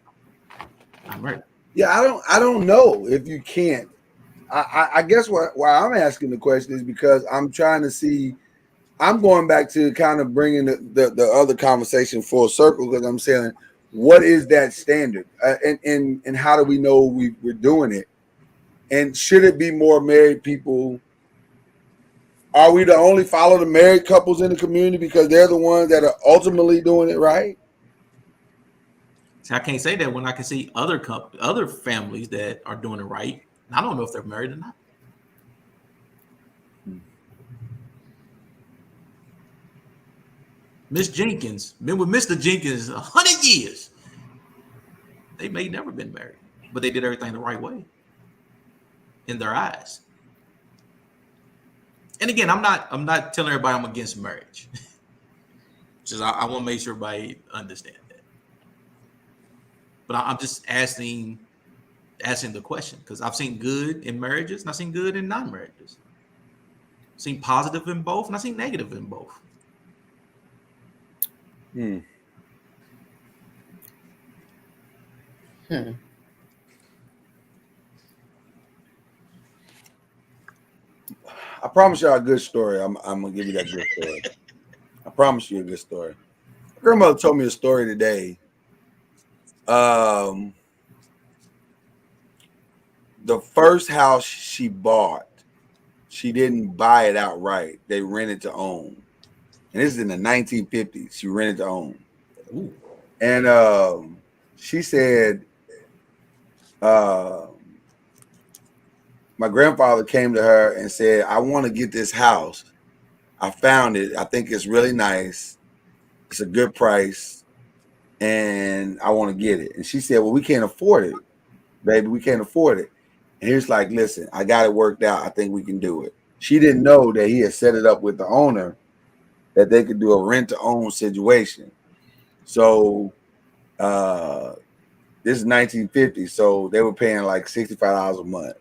Speaker 5: not married?
Speaker 2: Yeah, I don't know if you can't. I guess why I'm asking the question is because I'm trying to see. I'm going back to kind of bringing the other conversation full circle because I'm saying, what is that standard, and how do we know we're doing it? And should it be more married people? Are we to only follow the married couples in the community because they're the ones that are ultimately doing it right?
Speaker 5: See, I can't say that when I can see other families that are doing it right. I don't know if they're married or not. Miss Jenkins, been with Mr. Jenkins 100 years. They may never been married, but they did everything the right way in their eyes. And again, I'm not telling everybody I'm against marriage. Just I want to make sure everybody understand that. But I'm just asking the question because I've seen good in marriages and I've seen good in non-marriages. I've seen positive in both and I've seen negative in both.
Speaker 2: I promise y'all a good story. I'm gonna give you that good story. I promise you a good story. My grandmother told me a story today. The first house she bought, she didn't buy it outright. They rented to own. And this is in the 1950s. She rented to own.
Speaker 5: Ooh.
Speaker 2: And she said my grandfather came to her and said, I want to get this house. I found it. I think it's really nice. It's a good price. And I want to get it. And she said, well, we can't afford it, baby. We can't afford it. And he was like, listen, I got it worked out. I think we can do it. She didn't know that he had set it up with the owner that they could do a rent to own situation. So this is 1950. So they were paying like $65 a month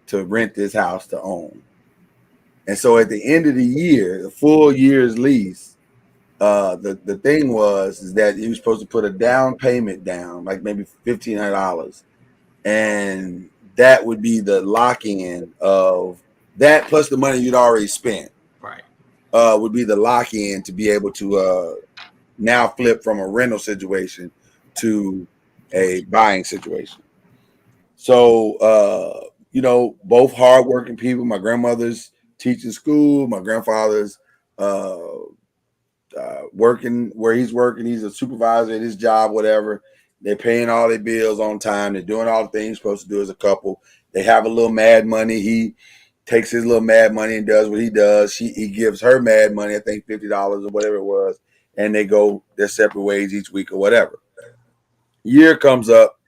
Speaker 2: to rent this house to own. And so at the end of the year, the full year's lease, the thing is that he was supposed to put a down payment down, like maybe $1,500, and that would be the lock-in of that plus the money you'd already spent.
Speaker 5: Right.
Speaker 2: Would be the lock-in to be able to now flip from a rental situation to a buying situation. So both hardworking people. My grandmother's teaching school. My grandfather's working where he's working. He's a supervisor at his job, whatever. They're paying all their bills on time. They're doing all the things you're supposed to do as a couple. They have a little mad money. He takes his little mad money and does what he does. He gives her mad money, I think $50 or whatever it was, and they go their separate ways each week or whatever. Year comes up,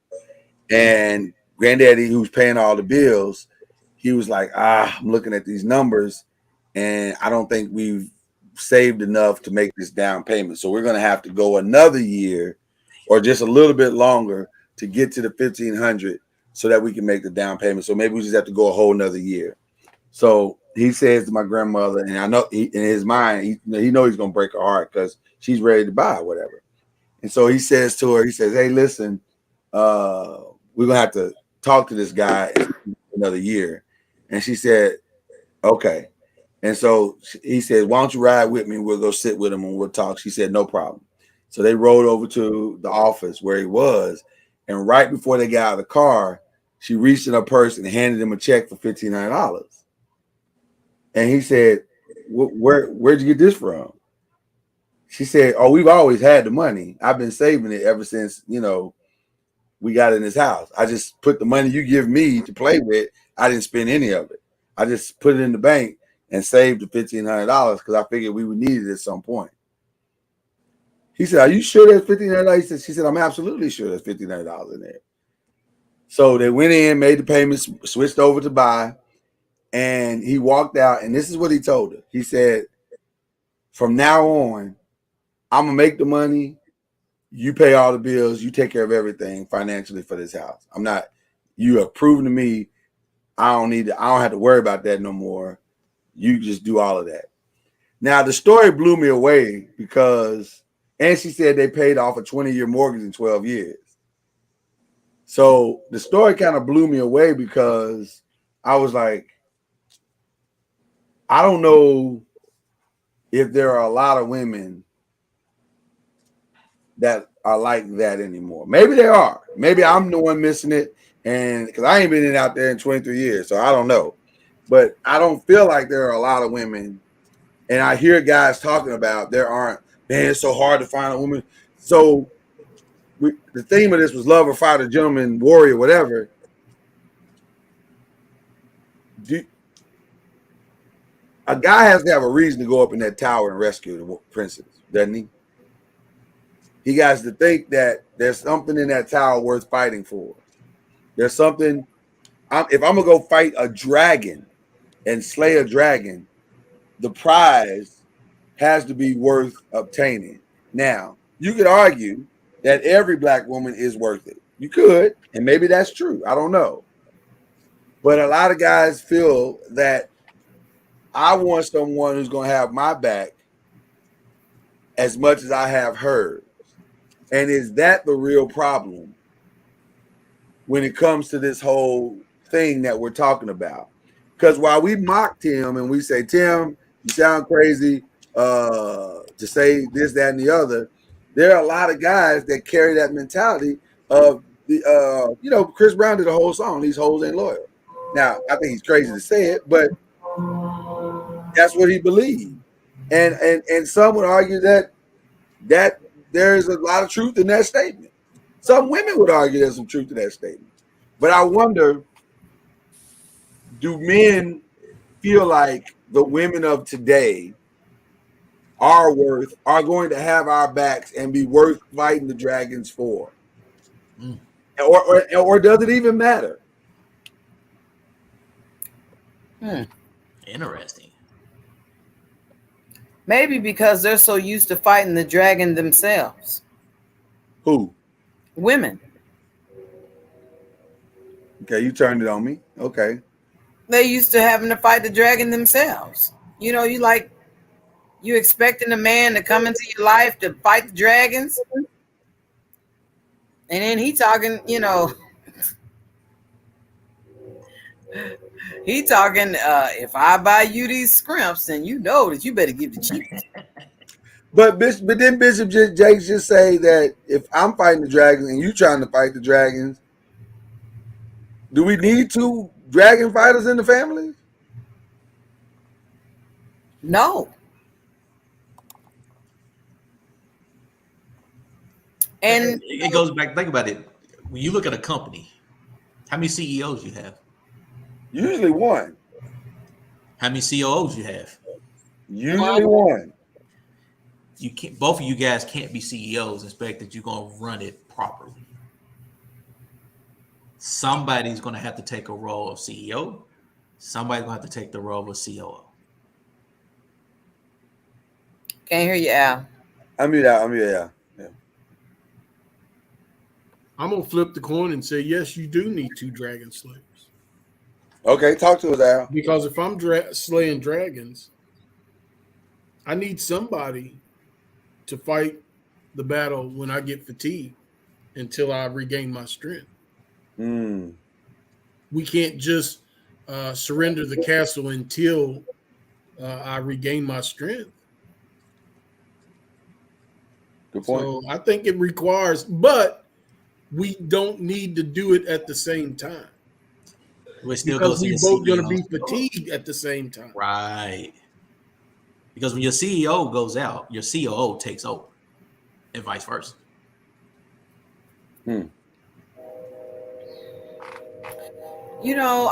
Speaker 2: and Granddaddy, who's paying all the bills, he was like, I'm looking at these numbers, and I don't think we've saved enough to make this down payment. So we're going to have to go another year or just a little bit longer to get to the $1,500 so that we can make the down payment. So maybe we just have to go a whole nother year. So he says to my grandmother, and I know in his mind, he knows he's going to break her heart because she's ready to buy whatever. And so he says to her, hey, listen, we're going to have to talk to this guy another year. And she said, okay. And so he said, why don't you ride with me? We'll go sit with him and we'll talk. She said, no problem. So they rode over to the office where he was. And right before they got out of the car, she reached in her purse and handed him a check for $1,500. And he said, where'd you get this from? She said, oh, we've always had the money. I've been saving it ever since, we got in this house. I just put the money you give me to play with. I didn't spend any of it. I just put it in the bank and saved the $1,500 because I figured we would need it at some point. He said, are you sure there's $1,500? She said, I'm absolutely sure there's $1,500 in there. So they went in, made the payments, switched over to buy, and he walked out, and this is what he told her. He said, from now on, I'm going to make the money. You pay all the bills. You take care of everything financially for this house. You have proven to me I don't have to worry about that no more. You just do all of that. Now, the story blew me away because, and she said they paid off a 20-year mortgage in 12 years. So the story kind of blew me away because I was like, I don't know if there are a lot of women that are like that anymore. Maybe they are. Maybe I'm the one missing it. And because I ain't been out there in 23 years, so I don't know. But I don't feel like there are a lot of women. And I hear guys talking about it's so hard to find a woman. So the theme of this was love or fighter, gentleman, warrior, whatever. A guy has to have a reason to go up in that tower and rescue the princess, doesn't he? He has to think that there's something in that tower worth fighting for. There's something. If I'm going to go fight a dragon and slay a dragon, the prize has to be worth obtaining. Now, you could argue that every black woman is worth it. You could, and maybe that's true. I don't know. But a lot of guys feel that I want someone who's going to have my back as much as I have hers. And is that the real problem when it comes to this whole thing that we're talking about? Because while we mock Tim and we say, Tim, you sound crazy to say this, that, and the other, there are a lot of guys that carry that mentality of the, Chris Brown did a whole song, These Hoes Ain't Loyal. Now, I think he's crazy to say it, but that's what he believed. And some would argue that there's a lot of truth in that statement. Some women would argue there's some truth to that statement. But I wonder, do men feel like the women of today are going to have our backs and be worth fighting the dragons for? Or does it even matter?
Speaker 5: Interesting.
Speaker 6: Maybe because they're so used to fighting the dragon themselves.
Speaker 2: Who?
Speaker 6: Women.
Speaker 2: Okay, you turned it on me. Okay.
Speaker 6: They used to having to fight the dragon themselves. You know, you expecting a man to come into your life to fight the dragons, and then he talking, he talking. If I buy you these scrimps, then you know that you better give the cheapest.
Speaker 2: But then Bishop Jakes just say that if I'm fighting the dragons and you trying to fight the dragons, do we need 2 dragon fighters in the family?
Speaker 6: No. And
Speaker 5: it goes back. Think about it. When you look at a company, how many CEOs you have?
Speaker 2: Usually 1.
Speaker 5: How many COOs you have?
Speaker 2: Usually 1.
Speaker 5: You can't. Both of you guys can't be CEOs and expect that you're gonna run it properly. Somebody's gonna have to take a role of CEO. Somebody's gonna have to take the role of COO.
Speaker 6: Can't hear you, Al.
Speaker 2: I'm here. Yeah.
Speaker 10: I'm gonna flip the coin and say yes, you do need 2 dragon slayers.
Speaker 2: Okay, talk to us, Al.
Speaker 10: Because if I'm slaying dragons, I need somebody to fight the battle when I get fatigued until I regain my strength. We can't just surrender the castle until I regain my strength.
Speaker 2: Good point.
Speaker 10: So I think it requires, but we don't need to do it at the same time.
Speaker 5: We're still
Speaker 10: Because we both going to
Speaker 5: CEO.
Speaker 10: be fatigued at the same time.
Speaker 5: Right. Because when your CEO goes out, your COO takes over, and vice versa.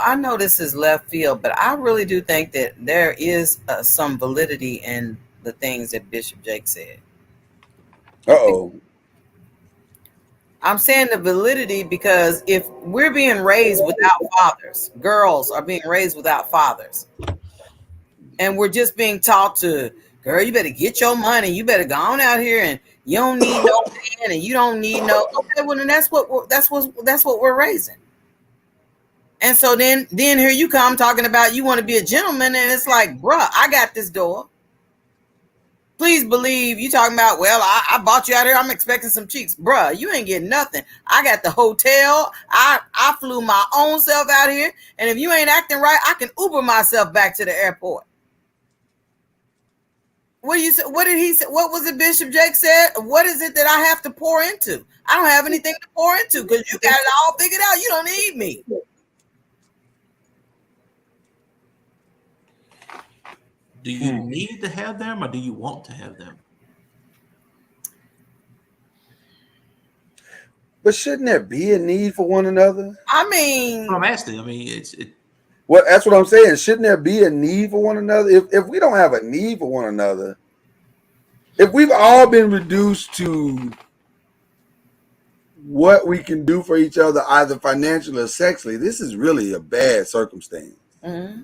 Speaker 6: I know this is left field, but I really do think that there is some validity in the things that Bishop Jake said.
Speaker 2: Uh-oh.
Speaker 6: I'm saying the validity because if we're being raised without fathers, girls are being raised without fathers, and we're just being taught to, girl, you better get your money, you better go on out here, and you don't need no man, and you don't need no. Okay, well, then that's what we're raising. And so then here you come talking about you want to be a gentleman, and it's like, bruh, I got this door. Please believe you talking about, well, I bought you out here. I'm expecting some cheeks. Bruh, you ain't getting nothing. I got the hotel. I flew my own self out here. And if you ain't acting right, I can Uber myself back to the airport. What did he say? What was it Bishop Jake said? What is it that I have to pour into? I don't have anything to pour into because you got it all figured out. You don't need me.
Speaker 5: Do you need to have them or do you want to have them?
Speaker 2: But shouldn't there be a need for one another?
Speaker 6: I mean,
Speaker 5: I'm asking. I mean,
Speaker 2: Well, that's what I'm saying. Shouldn't there be a need for one another? If we don't have a need for one another, if we've all been reduced to what we can do for each other, either financially or sexually, this is really a bad circumstance.
Speaker 6: Mm-hmm.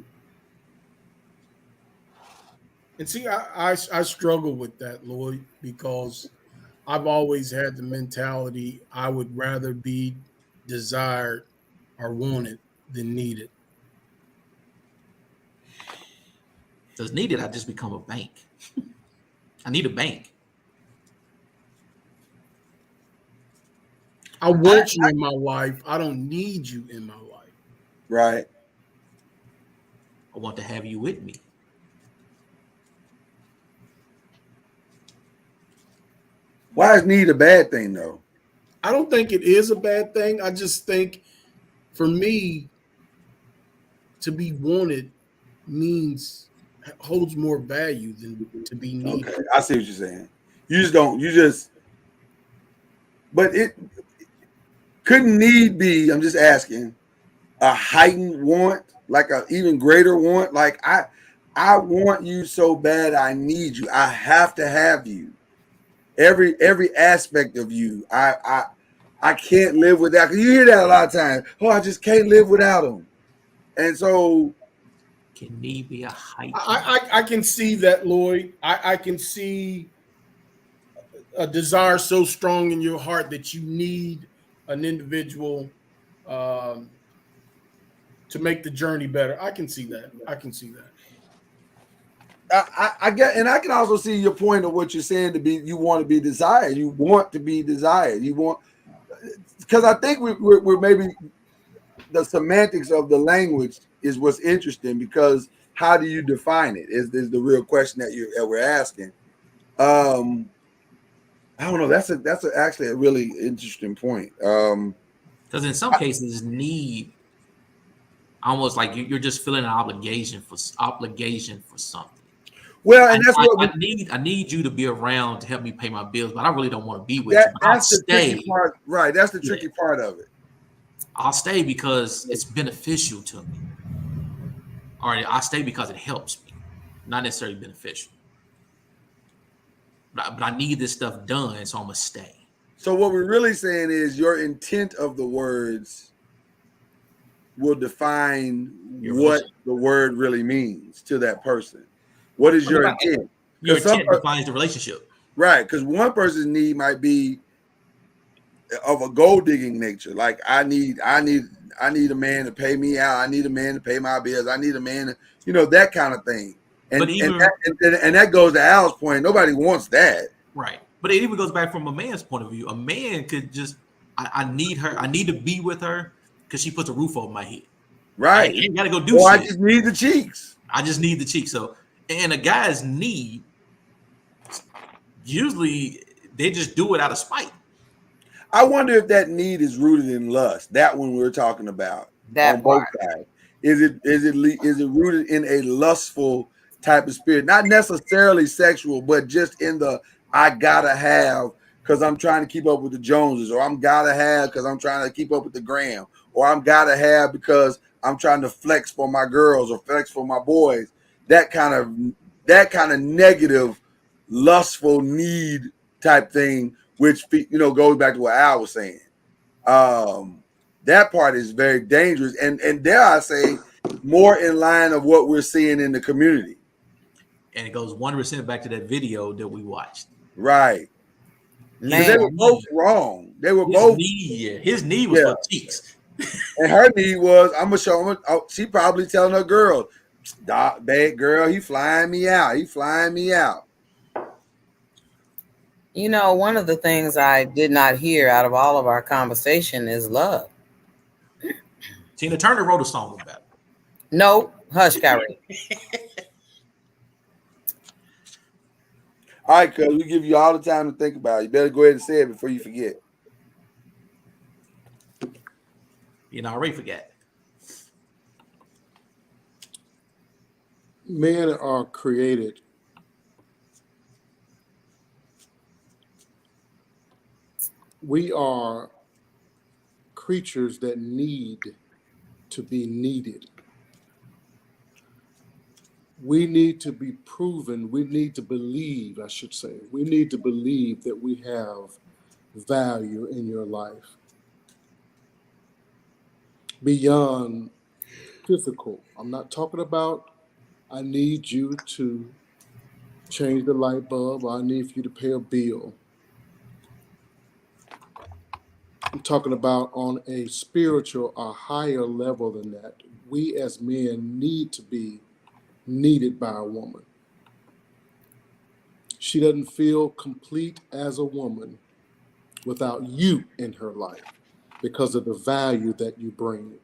Speaker 10: And see, I struggle with that, Lloyd, because I've always had the mentality I would rather be desired or wanted than needed.
Speaker 5: Does needed, I just become a bank. I need a bank.
Speaker 10: I want you in my life. I don't need you in my life.
Speaker 2: Right.
Speaker 5: I want to have you with me.
Speaker 2: Why is need a bad thing, though?
Speaker 10: I don't think it is a bad thing. I just think, for me, to be wanted holds more value than to be needed.
Speaker 2: Okay, I see what you're saying. But it couldn't need be, I'm just asking, a heightened want, like an even greater want. Like I want you so bad, I need you. I have to have you. Every aspect of you, I can't live without. Because you hear that a lot of times. Oh, I just can't live without him. And so,
Speaker 5: can need be a height.
Speaker 10: I can see that, Lloyd. I can see a desire so strong in your heart that you need an individual to to make the journey better. I can see that.
Speaker 2: I get, and I can also see your point of what you're saying to be. You want to be desired. You want to be desired. You want, because I think we're maybe the semantics of the language is what's interesting, because how do you define it is the real question that we're asking. I don't know. That's actually a really interesting point.
Speaker 5: Because in some cases, need almost like you're just feeling an obligation for something.
Speaker 2: Well, and that's what
Speaker 5: I need you to be around to help me pay my bills, but I really don't want to be with you. But
Speaker 2: that's the tricky part, right? That's the tricky part of it.
Speaker 5: I'll stay because it's beneficial to me, or I stay because it helps me, not necessarily beneficial. But I need this stuff done, so I'm gonna stay.
Speaker 2: So what we're really saying is your intent of the words will define what the word really means to that person. What is your intent?
Speaker 5: Your intent defines the relationship.
Speaker 2: Right, because one person's need might be of a gold digging nature. Like I need a man to pay me out. I need a man to pay my bills. I need a man to, that kind of thing. And that goes to Al's point. Nobody wants that.
Speaker 5: Right. But it even goes back from a man's point of view. A man could just, I need her. I need to be with her because she puts a roof over my head.
Speaker 2: Right.
Speaker 5: I got to go do shit.
Speaker 2: I just need the cheeks. So, and a guy's need, usually they just do it out of spite. I wonder if that need is rooted in lust. That one we're talking about.
Speaker 6: That
Speaker 2: on both sides. Is it rooted in a lustful type of spirit? Not necessarily sexual, but just in the I gotta have because I'm trying to keep up with the Joneses, or I'm gotta have because I'm trying to keep up with the Graham, or I'm gotta have because I'm trying to flex for my girls or flex for my boys. That kind of negative, lustful need type thing, which goes back to what Al was saying. That part is very dangerous, and dare I say, more in line of what we're seeing in the community.
Speaker 5: And it goes 100% back to that video that we watched.
Speaker 2: Right. Because they were both wrong. They were both.
Speaker 5: His need was for cheeks.
Speaker 2: And her need was, I'm gonna show him. She probably telling her girl, "Stop, bad girl. He flying me out.
Speaker 6: One of the things I did not hear out of all of our conversation is love.
Speaker 5: Tina Turner wrote a song about it.
Speaker 6: No, Hush Gary.
Speaker 2: All right, cuz we give you all the time to think about it. You better go ahead and say it before you forget.
Speaker 5: I already forgot.
Speaker 7: Men are created we are creatures that need to be needed. We need to be proven. We need to believe, I should say. We need to believe that we have value in your life beyond physical. I'm not talking about I need you to change the light bulb, or I need for you to pay a bill. I'm talking about on a spiritual, a higher level than that. We as men need to be needed by a woman. She doesn't feel complete as a woman without you in her life because of the value that you bring.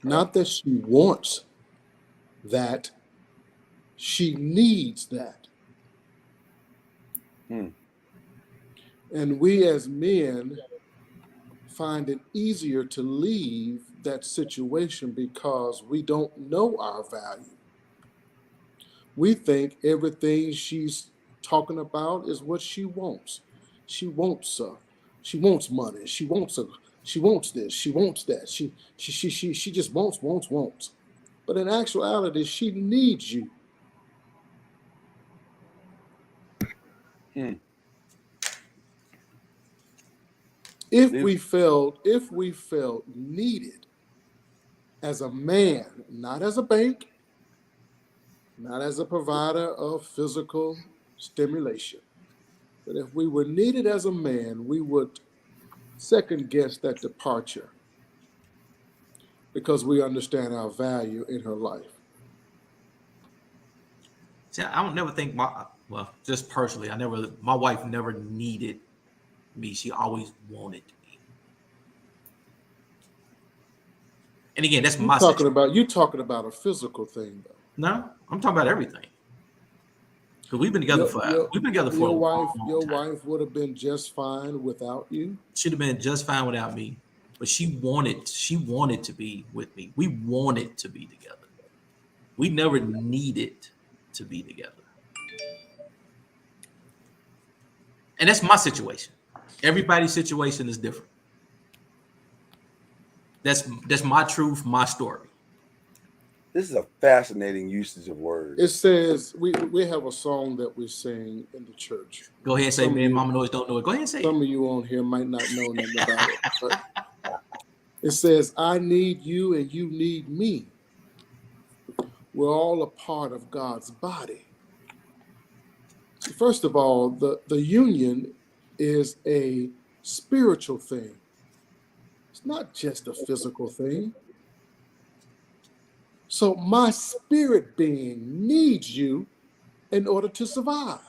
Speaker 7: Not that she wants that, she needs that. And we as men find it easier to leave that situation because we don't know our value. We think everything she's talking about is what she wants. She wants money. She wants this. She wants that. She just wants. But in actuality, she needs you. If we felt needed as a man, not as a bank, not as a provider of physical stimulation, but if we were needed as a man, we would second guess that departure. because we understand our value in her life.
Speaker 5: See, I don't never think just personally, my wife never needed me. She always wanted me. And again, that's my situation.
Speaker 7: You're talking about a physical thing, though.
Speaker 5: No, I'm talking about everything. Because we've been together for a
Speaker 7: Your
Speaker 5: long time.
Speaker 7: wife would have been just fine without you.
Speaker 5: She'd have been just fine without me, but she wanted to be with me. We wanted to be together. We never needed to be together. And that's my situation. Everybody's situation is different. That's my truth, my story.
Speaker 2: This is a fascinating usage of words.
Speaker 7: It says we have a song that we sing in the church.
Speaker 5: Go ahead and say, man, Mama Noise don't know it. Go ahead and say
Speaker 7: some of you on here might not know nothing about it. But it says, I need you and you need me. We're all a part of God's body. First of all, the union is a spiritual thing. It's not just a physical thing. So my spirit being needs you in order to survive.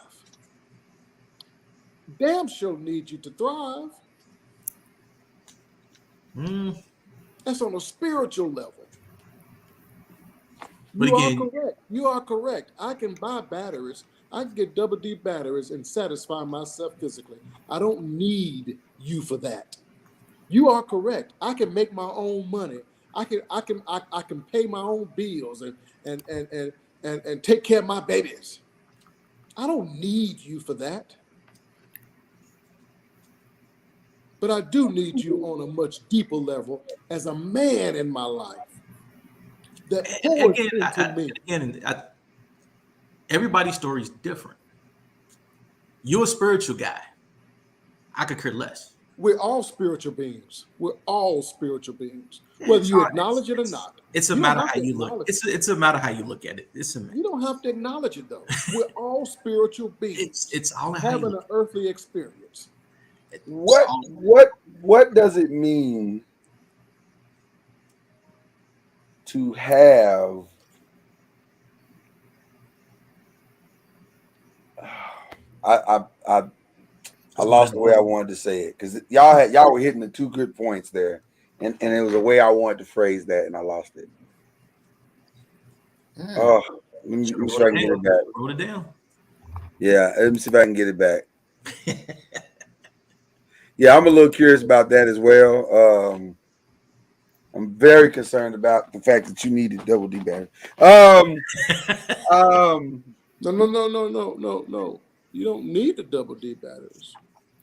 Speaker 7: Damn sure need you to thrive. That's on a spiritual level. You are correct. I can buy batteries. I can get double D batteries and satisfy myself physically. I don't need you for that. You are correct. I can make my own money. I can pay my own bills and take care of my babies. I don't need you for that. But I do need you on a much deeper level as a man in my life. That pours into me.
Speaker 5: Again, everybody's story is different. You're a spiritual guy. I could care less.
Speaker 7: We're all spiritual beings. We're all spiritual beings, whether you acknowledge it or not.
Speaker 5: It's a matter how you look. It's a matter how you look at it.
Speaker 7: You don't have to acknowledge it though. We're all spiritual beings.
Speaker 5: It's all
Speaker 7: having an earthly experience.
Speaker 2: What does it mean to have I lost the way I wanted to say it because y'all were hitting the two good points there, and it was a way I wanted to phrase that, and I lost it. Oh, let me see if I can get it back.
Speaker 5: Wrote it down.
Speaker 2: Yeah, let me see if I can get it back. Yeah, I'm a little curious about that as well. I'm very concerned about the fact that you needed double D battery.
Speaker 7: No. You don't need the double D batteries.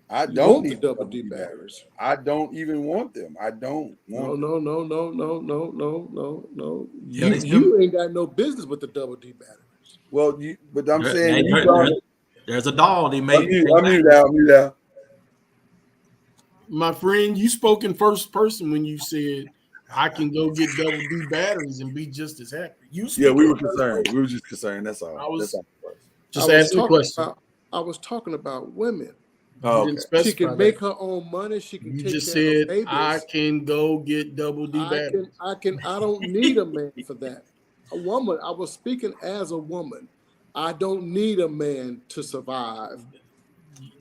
Speaker 2: I don't need the double D batteries. I don't even want them. I don't want
Speaker 7: No. You ain't got no business with the double D batteries.
Speaker 2: Well, but I'm saying
Speaker 5: there's a doll they made.
Speaker 2: I'm mute out.
Speaker 10: My friend, you spoke in first person when you said I can go get double D batteries and be just as happy.
Speaker 2: We were concerned. We were just concerned. That's all.
Speaker 10: Just ask the question.
Speaker 7: I was talking about women.
Speaker 2: Oh, okay.
Speaker 7: She can make her own money. She can take care of babies.
Speaker 10: I can go get double D batteries.
Speaker 7: I don't need a man for that. A woman. I was speaking as a woman. I don't need a man to survive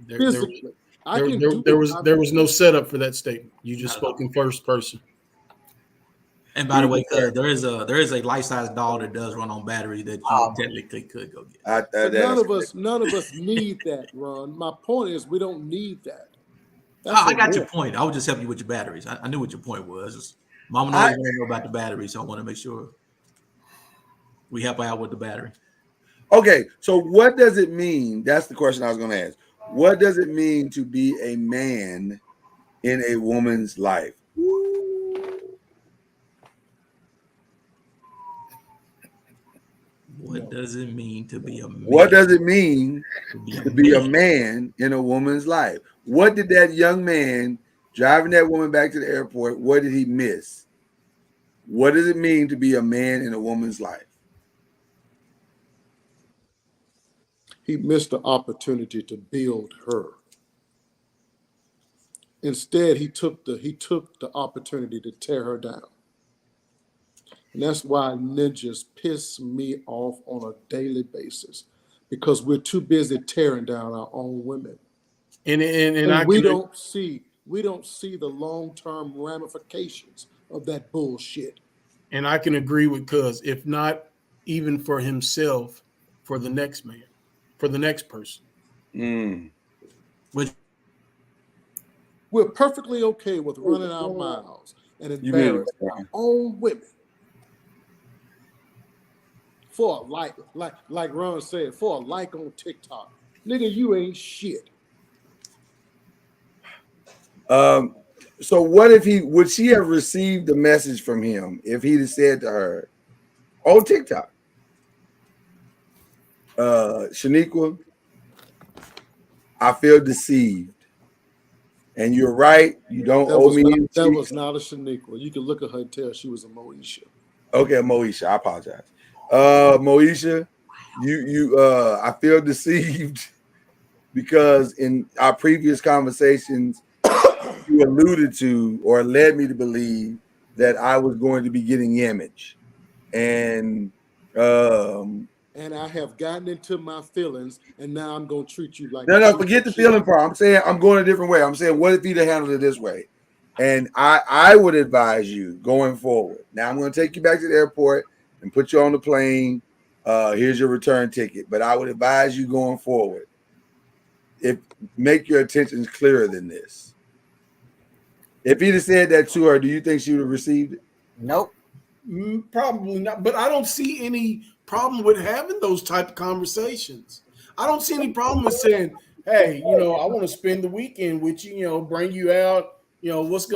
Speaker 7: physically.
Speaker 10: There was no setup for that statement. You just spoke in first person.
Speaker 5: And by the way, there is a life-size doll that does run on battery that you technically could go get.
Speaker 7: None of us need that, Ron. My point is we don't need that.
Speaker 5: I got your point. I was just helping you with your batteries. I knew what your point was. Mama knows you know about the battery, so I want to make sure we help out with the battery.
Speaker 2: Okay, so what does it mean? That's the question I was going to ask. What does it mean to be a man in a woman's life?
Speaker 5: What does it mean to be a man?
Speaker 2: What does it mean to be a man in a woman's life? What did that young man driving that woman back to the airport, what did he miss? What does it mean to be a man in a woman's life?
Speaker 7: He missed the opportunity to build her. Instead, he took the opportunity to tear her down. And that's why ninjas piss me off on a daily basis, because we're too busy tearing down our own women. And we don't see the long-term ramifications of that bullshit.
Speaker 10: And I can agree with Cuz, if not even for himself, for the next man, for the next person.
Speaker 7: We're perfectly okay with running our mouths and embarrassing our own women for a like Ron said, for a like on TikTok. Nigga, you ain't shit.
Speaker 2: So what if would she have received the message from him if he'd have said to her on TikTok, Shaniqua, I feel deceived. And you're right, you don't owe me.
Speaker 7: That was not a Shaniqua. You can look at her and tell she was a Moesha.
Speaker 2: Okay, Moesha, I apologize. Moesha, you I feel deceived because in our previous conversations you alluded to or led me to believe that I was going to be getting image. And
Speaker 7: I have gotten into my feelings, and now I'm gonna treat you like
Speaker 2: no, forget the feeling part. I'm saying I'm going a different way. I'm saying, what if he'd have handled it this way? And I would advise you going forward. Now I'm going to take you back to the airport and put you on the plane. Here's your return ticket. But I would advise you going forward, make your intentions clearer than this. If he'd have said that to her, do you think she would have received it?
Speaker 6: Nope.
Speaker 10: Probably not. But I don't see any problem with having those type of conversations. I don't see any problem with saying, hey, I want to spend the weekend with you, bring you out, what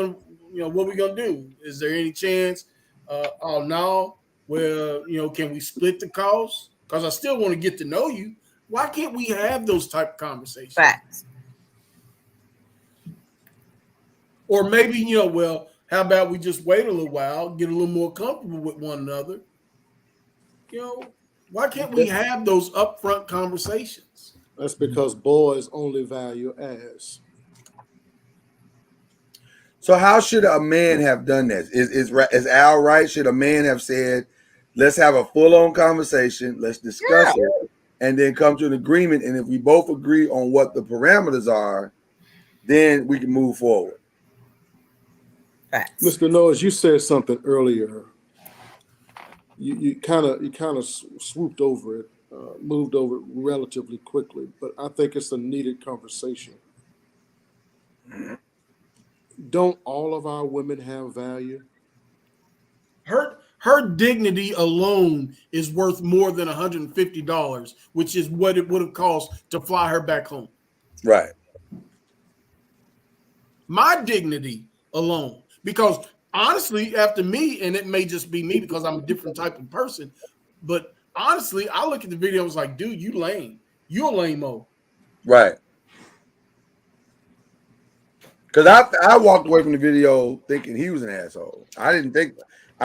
Speaker 10: we gonna do? Is there any chance? Oh no, well, can we split the cost? Because I still want to get to know you. Why can't we have those type of conversations?
Speaker 6: Facts.
Speaker 10: Or maybe, well, how about we just wait a little while, get a little more comfortable with one another? Why can't we have those upfront conversations?
Speaker 7: That's because boys only value ass.
Speaker 2: So how should a man have done this? Is Al right? Should a man have said, let's have a full-on conversation, let's discuss it, and then come to an agreement, and if we both agree on what the parameters are, then we can move forward?
Speaker 6: Facts.
Speaker 7: Mr. Noise, you said something earlier. You kind of swooped over it, moved over it relatively quickly, but I think it's a needed conversation. Don't all of our women have value?
Speaker 10: Her dignity alone is worth more than $150, which is what it would have cost to fly her back home.
Speaker 2: Right.
Speaker 10: My dignity alone, because honestly, after me, and it may just be me because I'm a different type of person, but honestly, I look at the video and was like, dude, you lame. You're a lame-o.
Speaker 2: Right. Because I walked away from the video thinking he was an asshole. I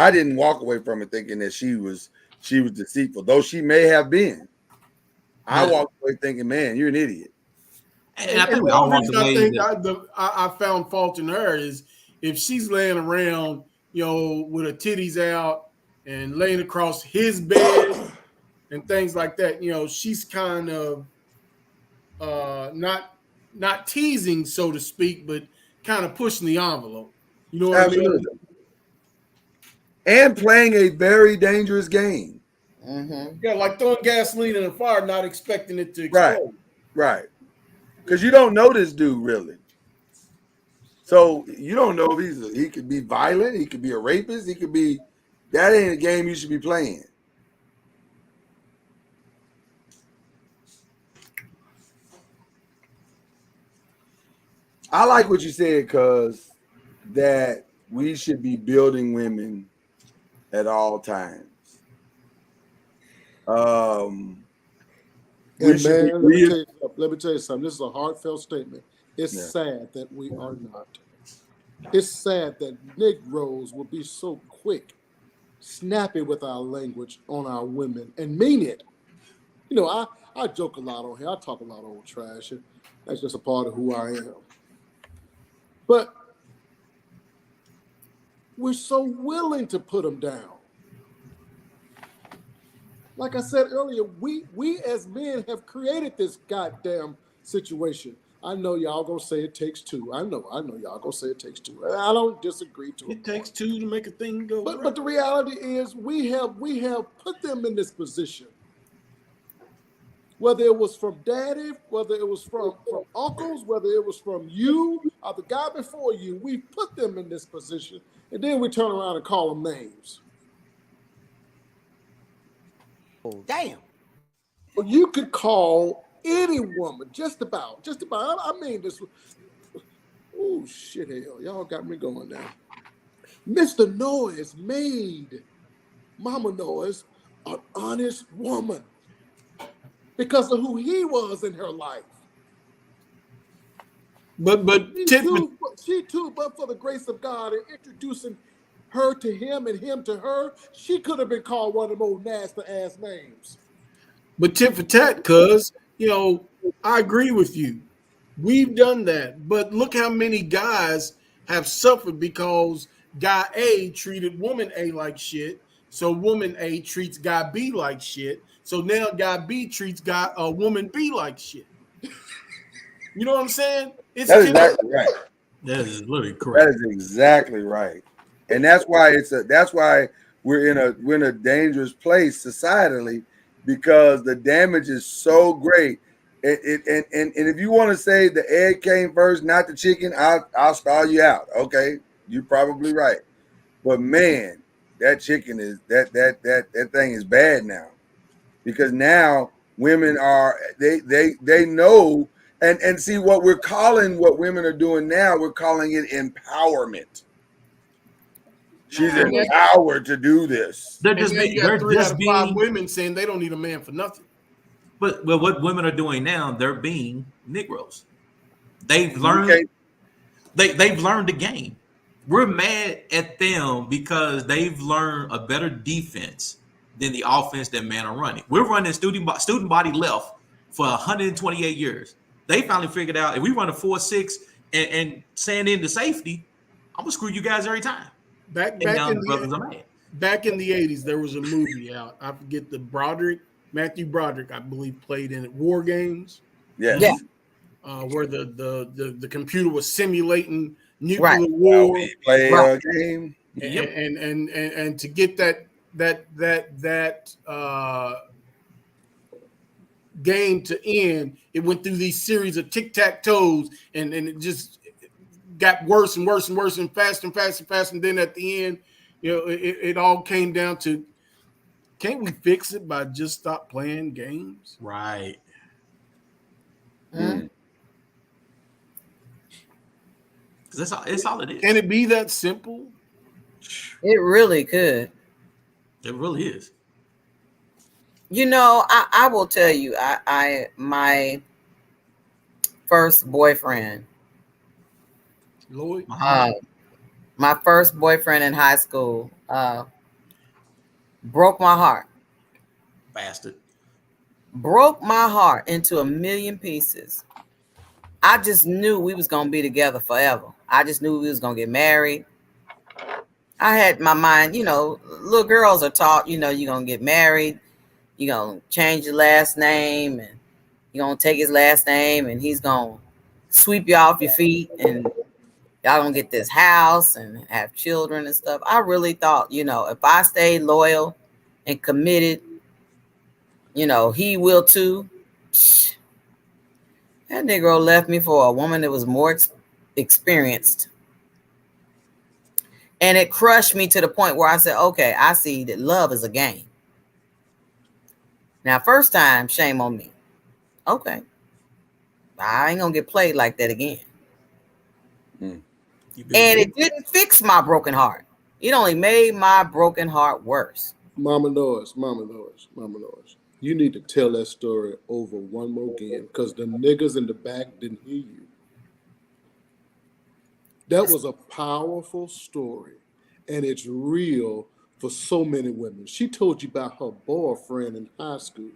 Speaker 2: didn't walk away from it thinking that she was deceitful, though she may have been. I walked away thinking, man, you're an idiot.
Speaker 5: And I think we all want
Speaker 10: I found fault in her is if she's laying around, with her titties out and laying across his bed and things like that, she's kind of not teasing, so to speak, but kind of pushing the envelope. You know what Absolutely. I mean?
Speaker 2: And playing a very dangerous game.
Speaker 6: Mm-hmm.
Speaker 10: Yeah, like throwing gasoline in a fire, not expecting it to explode.
Speaker 2: Right. Because you don't know this dude really. So you don't know if he could be violent, he could be a rapist, that ain't a game you should be playing. I like what you said, cuz that we should be building women at all times.
Speaker 7: Let me tell you something. This is a heartfelt statement. It's sad that we are not. It's sad that Negroes will be so quick, snappy with our language on our women and mean it. I joke a lot on here. I talk a lot of old trash. That's just a part of who I am. But we're so willing to put them down. like I said earlier, we as men have created this goddamn situation. I know y'all gonna say it takes two. I know y'all gonna say it takes two. I don't disagree to it.
Speaker 10: It takes two to make a thing go.
Speaker 7: But the reality is we have put them in this position. Whether it was from daddy, whether it was from uncles, whether it was from you or the guy before you, we put them in this position, and then we turn around and call them names.
Speaker 11: Oh, damn.
Speaker 7: Well, you could call any woman, just about. I mean this. Oh shit, hell, y'all got me going now. Mr. Noiz made Mama Noiz an honest woman because of who he was in her life.
Speaker 10: But
Speaker 7: she too, but for the grace of God and introducing her to him and him to her, she could have been called one of them old nasty ass names.
Speaker 10: But tit for tat, cuz, I agree with you. We've done that. But look how many guys have suffered because guy A treated woman A like shit. So woman A treats guy B like shit. So now guy B treats woman B like shit. You know what I'm saying?
Speaker 2: That's exactly right.
Speaker 5: That is literally correct.
Speaker 2: That is exactly right. And that's why we're in a dangerous place societally, because the damage is so great. And if you want to say the egg came first, not the chicken, I'll stall you out. Okay, you're probably right. But man, that chicken is that thing is bad now, because now women are they know and see what women are doing now. We're calling it empowerment. She's empowered to do this.
Speaker 10: They're just being 5 women saying they don't need a man for nothing.
Speaker 5: But what women are doing now, they're being Negroes. They've learned. They've learned the game. We're mad at them because they've learned a better defense than the offense that men are running. We're running student body left for 128 years. They finally figured out if we run a 4-6 and sand into safety, I'm gonna screw you guys every time.
Speaker 10: Back in the 80s, there was a movie out. I forget Matthew Broderick, I believe, played in it. War Games.
Speaker 2: Yes.
Speaker 10: Yeah. Where the computer was simulating nuclear war.
Speaker 2: Play a game.
Speaker 10: And to get that game to end, it went through these series of tic-tac-toes, and it just got worse and worse and worse and faster and faster and faster. And then at the end, it all came down to, can't we fix it by just stop playing games?
Speaker 5: Right.
Speaker 10: Mm.
Speaker 5: That's all it is.
Speaker 10: Can it be that simple?
Speaker 6: It really could.
Speaker 5: It really is.
Speaker 6: I will tell you, my first boyfriend,
Speaker 10: Lloyd,
Speaker 6: my first boyfriend in high school, broke my heart.
Speaker 5: Bastard.
Speaker 6: Broke my heart into a million pieces. I just knew we was gonna be together forever. I just knew we was gonna get married. I had my mind, little girls are taught, you're gonna get married, you're gonna change your last name, and you're gonna take his last name, and he's gonna sweep you off your feet, and y'all gonna get this house and have children and stuff. I really thought, if I stayed loyal and committed, he will too. That Negro left me for a woman that was more experienced. And it crushed me to the point where I said, okay, I see that love is a game. Now, first time, shame on me. Okay. I ain't going to get played like that again. And it didn't fix my broken heart. It only made my broken heart worse.
Speaker 7: Mama Noiz. You need to tell that story over one more again, because the niggas in the back didn't hear you. That was a powerful story, and it's real for so many women. She told you about her boyfriend in high school.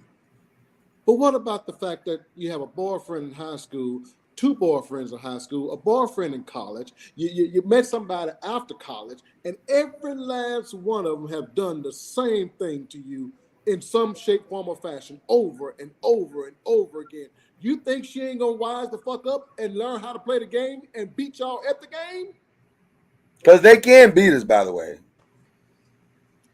Speaker 7: But what about the fact that you have a boyfriend in high school, 2 boyfriends in high school, a boyfriend in college, you met somebody after college, and every last one of them have done the same thing to you in some shape, form, or fashion over and over and over again. You think she ain't gonna wise the fuck up and learn how to play the game and beat y'all at the game?
Speaker 2: Because they can beat us, by the way.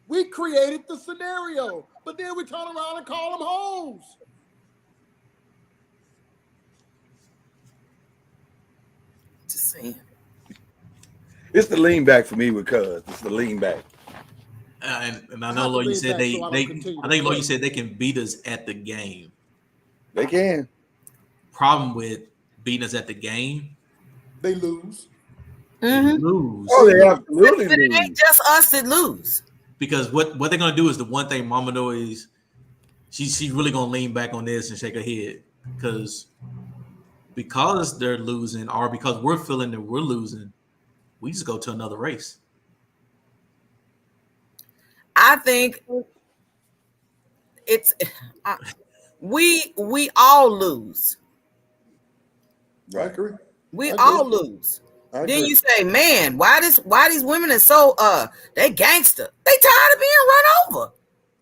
Speaker 7: We created the scenario, but then we turn around and call them hoes.
Speaker 6: Just saying.
Speaker 2: It's the lean back for me with Cuz. It's the lean back.
Speaker 5: And I know, Lord, you said I think, Lord, you said they can beat us at the game.
Speaker 2: They can.
Speaker 5: Problem with beating us at the game,
Speaker 7: they lose.
Speaker 6: Mm-hmm.
Speaker 5: Lose.
Speaker 2: Oh, they absolutely
Speaker 6: but it ain't just us that lose.
Speaker 5: Because what they're gonna do is the one thing Mama Noise, she's really gonna lean back on this and shake her head because they're losing or because we're feeling that we're losing, we just go to another race.
Speaker 6: I think it's we all lose.
Speaker 2: Right.
Speaker 7: I agree.
Speaker 6: We all lose.
Speaker 2: I
Speaker 6: Then
Speaker 2: agree.
Speaker 6: you say, man, why these women are so they gangster. They tired of being run over.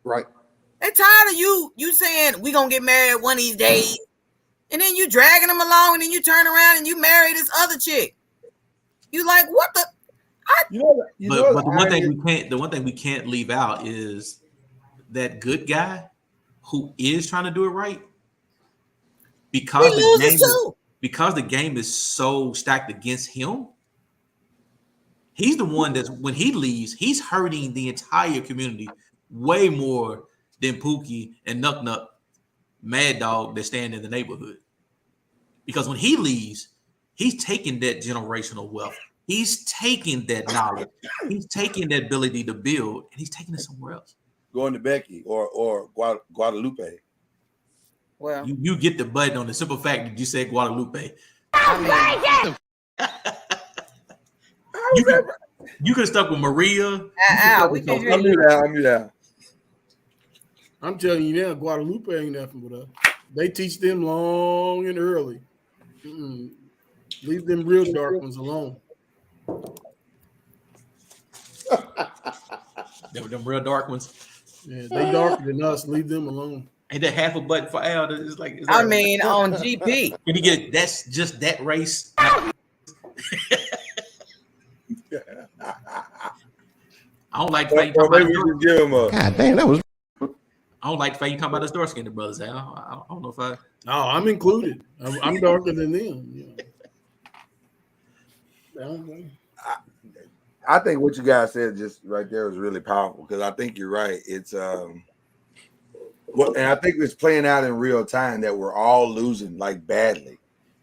Speaker 7: Right.
Speaker 6: They tired of you saying we gonna get married one of these days, and then you dragging them along, and then you turn around and you marry this other chick. You like what the?
Speaker 5: But the one thing we can't leave out is that good guy who is trying to do it right because the game is so stacked against him. He's the one that's when he leaves, he's hurting the entire community way more than Pookie and Nuck Nuck, Mad Dog that stand in the neighborhood. Because when he leaves, he's taking that generational wealth. He's taking that knowledge. He's taking that ability to build, and he's taking it somewhere else.
Speaker 2: Going to Becky or Guadalupe.
Speaker 6: Well,
Speaker 5: you get the button on the simple fact that you said Guadalupe. You could have stuck with Maria.
Speaker 2: I'm you down.
Speaker 10: I'm telling you now, Guadalupe ain't nothing but us. They teach them long and early. Leave them real dark ones alone.
Speaker 5: Them real dark ones.
Speaker 10: Yeah, they darker than us. Leave them alone.
Speaker 5: And that half a button for Al is like.
Speaker 6: I mean, on GP.
Speaker 5: Can you get that's just that race? I don't like the fact you talking about
Speaker 3: God damn, that was.
Speaker 5: I don't like the fact you talking about us dark skinned brothers, Al. I don't know if I.
Speaker 10: Oh, I'm included. I'm darker than them. Yeah.
Speaker 2: I think what you guys said just right there was really powerful because I think you're right. It's and I think it's playing out in real time that we're all losing like badly.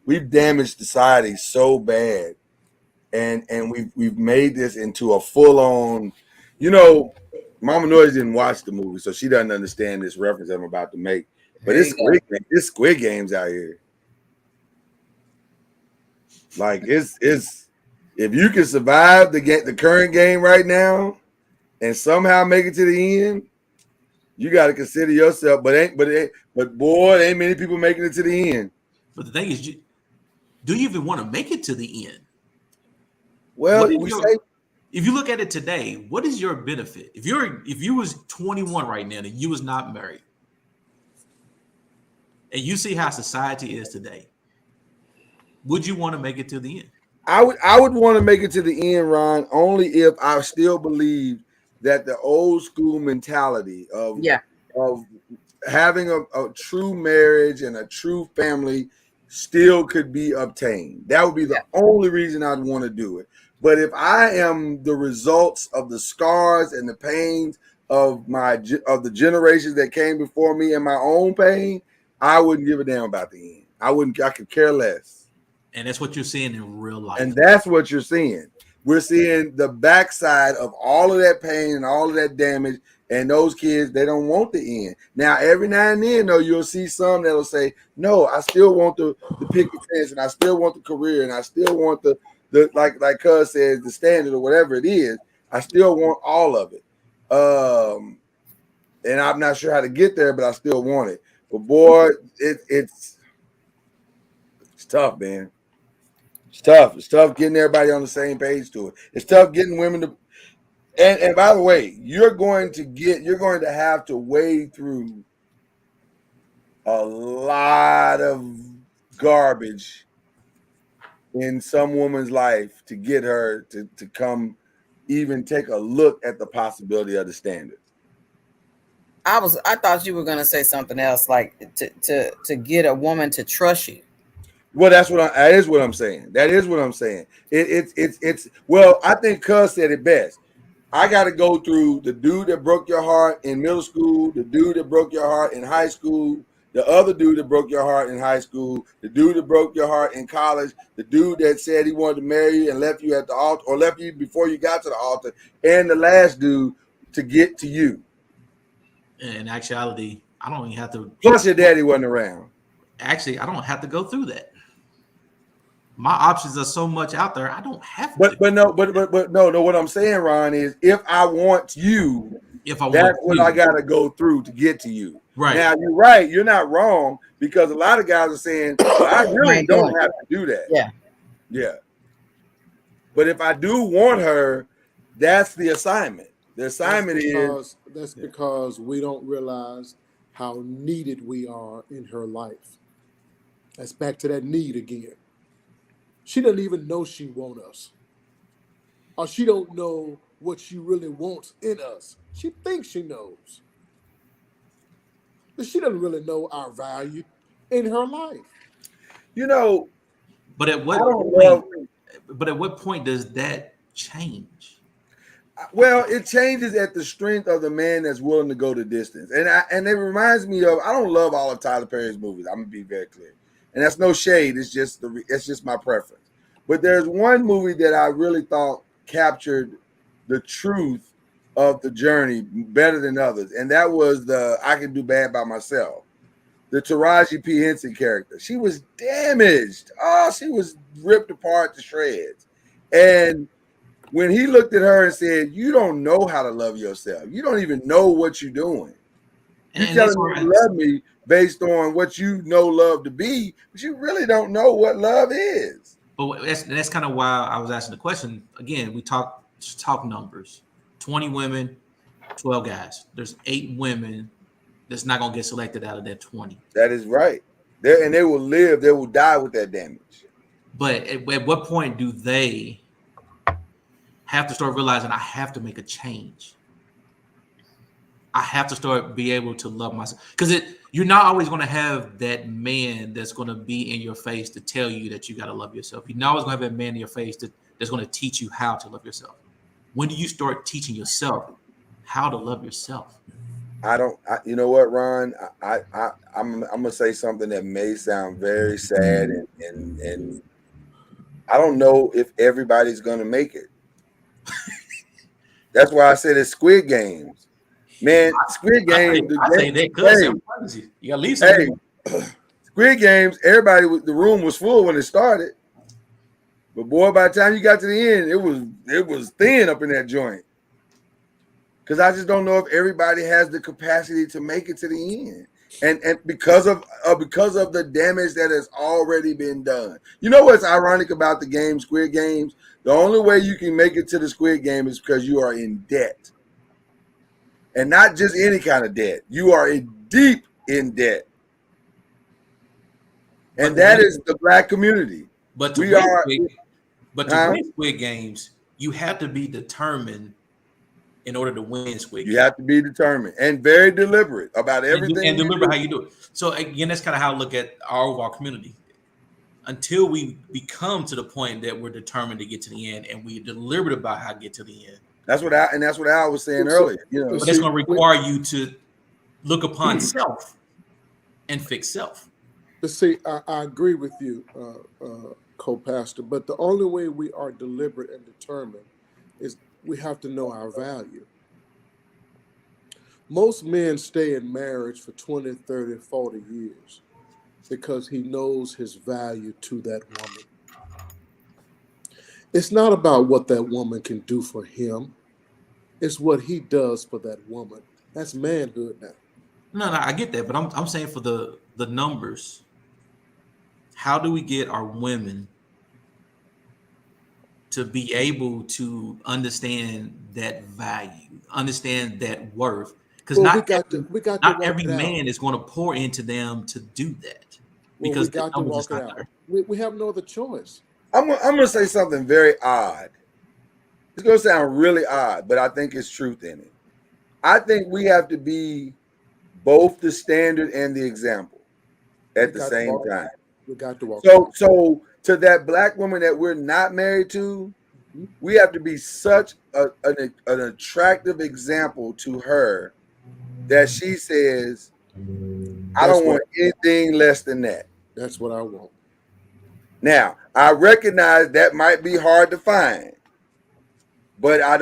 Speaker 2: We've damaged society so bad, and we've made this into a full on. Mama Noise didn't watch the movie, so she doesn't understand this reference I'm about to make. But it's Squid Games out here. Like it's if you can survive the current game right now and somehow make it to the end, you got to consider yourself. But boy, ain't many people making it to the end.
Speaker 5: But the thing is, do you even want to make it to the end?
Speaker 2: Well,
Speaker 5: if you look at it today, what is your benefit? If you was 21 right now and you was not married, and you see how society is today, would you want to make it to the end?
Speaker 2: I would want to make it to the end, Ron, only if I still believe that the old school mentality of having a true marriage and a true family still could be obtained. That would be the only reason I'd want to do it. But if I am the results of the scars and the pains of the generations that came before me and my own pain, I wouldn't give a damn about the end. I could care less.
Speaker 5: And that's what you're seeing in real life.
Speaker 2: And that's what you're seeing. We're seeing the backside of all of that pain and all of that damage. And those kids, they don't want the end. Now, every now and then, though, you'll see some that'll say, no, I still want the picket fence, and I still want the career, and I still want the like Cuz says, the standard or whatever it is. I still want all of it. And I'm not sure how to get there, but I still want it. But boy, it's tough, man. It's tough. It's tough getting everybody on the same page to it. It's tough getting women to. And by the way, you're going to have to wade through a lot of garbage in some woman's life to get her to come even take a look at the possibility of the standard.
Speaker 6: I thought you were gonna say something else, like to get a woman to trust you.
Speaker 2: Well, that is what I'm saying. That is what I'm saying. It's well, I think Cuz said it best. I got to go through the dude that broke your heart in middle school, the dude that broke your heart in high school, the other dude that broke your heart in high school, the dude that broke your heart in college, the dude that said he wanted to marry you and left you at the altar or left you before you got to the altar, and the last dude to get to you.
Speaker 5: In actuality, I don't even have to.
Speaker 2: Plus, your daddy wasn't around.
Speaker 5: Actually, I don't have to go through that. My options are so much out there. I don't have to.
Speaker 2: But no. What I'm saying, Ron, is if I want you, that's what I got to go through to get to you.
Speaker 5: Right
Speaker 2: now, you're right. You're not wrong, because a lot of guys are saying, well, I really don't have to do that. Yeah. But if I do want her, that's the assignment. The assignment
Speaker 7: that's because we don't realize how needed we are in her life. That's back to that need again. She doesn't even know she wants us, or she don't know what she really wants in us. She thinks she knows, but she doesn't really know our value in her life.
Speaker 5: But at what point does that change?
Speaker 2: Well, it changes at the strength of the man that's willing to go the distance. And it reminds me of, I don't love all of Tyler Perry's movies. I'm gonna be very clear. And that's no shade. It's just my preference. But there's one movie that I really thought captured the truth of the journey better than others, and that was the I Can Do Bad by Myself. The Taraji P. Henson character. She was damaged. Oh, she was ripped apart to shreds. And when he looked at her and said, "You don't know how to love yourself. You don't even know what you're doing. You're telling me you love me based on what you know love to be, but you really don't know what love is."
Speaker 5: But that's kind of why I was asking the question. Again, we talk numbers. 20 women, 12 guys. There's 8 women that's not going to get selected out of that 20.
Speaker 2: That is right. They will die with that damage.
Speaker 5: But at what point do they have to start realizing I have to make a change? I have to start be able to love myself, because you're not always going to have that man that's going to be in your face to tell you that you got to love yourself. You're not always going to have that man in your face that's going to teach you how to love yourself. When do you start teaching yourself how to love yourself?
Speaker 2: You know what, Ron? I'm gonna say something that may sound very sad, and I don't know if everybody's gonna make it. That's why I said it's Squid Games. Man, Squid Games.
Speaker 5: I say they could. You gotta leave something.
Speaker 2: Squid Games. The room was full when it started, but boy, by the time you got to the end, it was thin up in that joint. Because I just don't know if everybody has the capacity to make it to the end, and because of the damage that has already been done. You know what's ironic about the game Squid Games? The only way you can make it to the Squid Game is because you are in debt. And not just any kind of debt. You are deep in debt. And that is the Black community.
Speaker 5: But to win Squid Games, you have to be determined in order to win Squid Games.
Speaker 2: You have to be determined and very deliberate about everything.
Speaker 5: And deliberate how you do it. So again, that's kind of how I look at our overall community. Until we become to the point that we're determined to get to the end, and we're deliberate about how to get to the end.
Speaker 2: That's what Al was saying earlier.
Speaker 5: But that's going to require you to look upon self and fix self.
Speaker 7: But see, I agree with you, co-pastor. But the only way we are deliberate and determined is we have to know our value. Most men stay in marriage for 20, 30, 40 years because he knows his value to that woman. It's not about what that woman can do for him. It's what he does for that woman. That's manhood now.
Speaker 5: No, I get that, but I'm saying for the numbers, how do we get our women to be able to understand that value, understand that worth. Because
Speaker 7: Well,
Speaker 5: not every man is going to pour into them to do that.
Speaker 7: Well,
Speaker 5: Because
Speaker 7: we got to walk it out. We have no other choice.
Speaker 2: I'm going to say something very odd. It's going to sound really odd, but I think it's truth in it. I think we have to be both the standard and the example at the same time.
Speaker 7: We got to walk.
Speaker 2: So to that black woman that we're not married to, we have to be such an attractive example to her that she says, I don't want anything less than that.
Speaker 7: That's what I want.
Speaker 2: Now, I recognize that might be hard to find, but I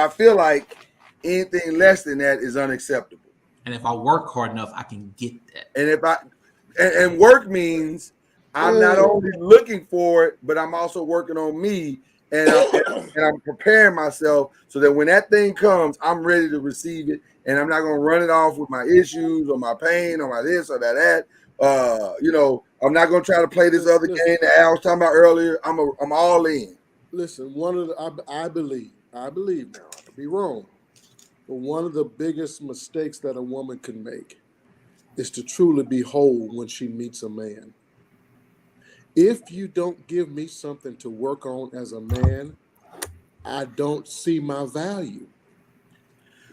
Speaker 2: feel like anything less than that is unacceptable.
Speaker 5: And if I work hard enough, I can get that.
Speaker 2: And work means I'm not only looking for it, but I'm also working on me, and I'm preparing myself so that when that thing comes, I'm ready to receive it, and I'm not going to run it off with my issues or my pain or my this or that. I'm not going to try to play this other game that Al was talking about earlier. I'm all in.
Speaker 7: Listen, I believe now, I could be wrong, but one of the biggest mistakes that a woman can make is to truly be whole when she meets a man. If you don't give me something to work on as a man, I don't see my value.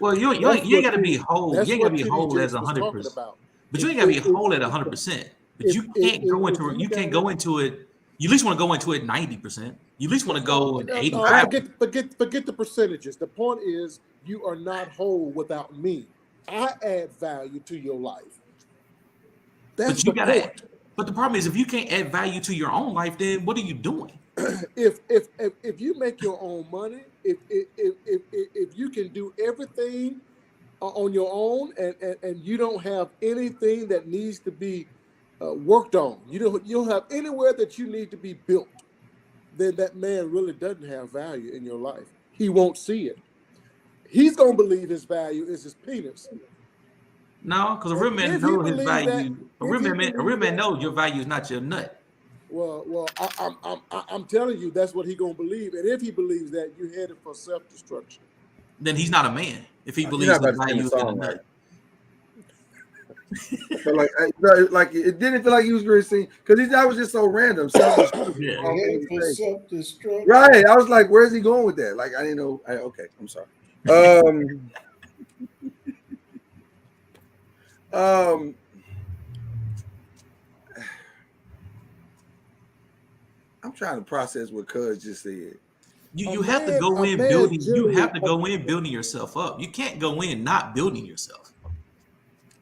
Speaker 5: Well, you ain't got to be whole. You ain't got to be whole as 100%. But you ain't got to be whole at 100%. But you can't go into it. You can't go into it. You at least want to go into it 90%. You at least want to go in 85%.
Speaker 7: Forget the percentages. The point is, you are not whole without me. I add value to your life. That's the point.
Speaker 5: But the problem is, if you can't add value to your own life, then what are you doing?
Speaker 7: If you make your own money, if you can do everything on your own, and you don't have anything that needs to be worked on, you don't have anywhere that you need to be built, then that man really doesn't have value in your life. He won't see it. He's gonna believe his value is his penis.
Speaker 5: No, because a real man knows his value. A real man knows your value is not your nut.
Speaker 7: Well, I'm telling you, that's what he's gonna believe. And if he believes that, you're headed for self-destruction.
Speaker 5: Then he's not a man. If he believes the value is in a nut.
Speaker 2: So like it didn't feel like he was very seen because that was just so random. Right. I was like, where's he going with that? Like, I didn't know. Okay, I'm sorry. I'm trying to process what Cuz just said.
Speaker 5: You have to go in building. You have to go in building yourself up. You can't go in not building yourself.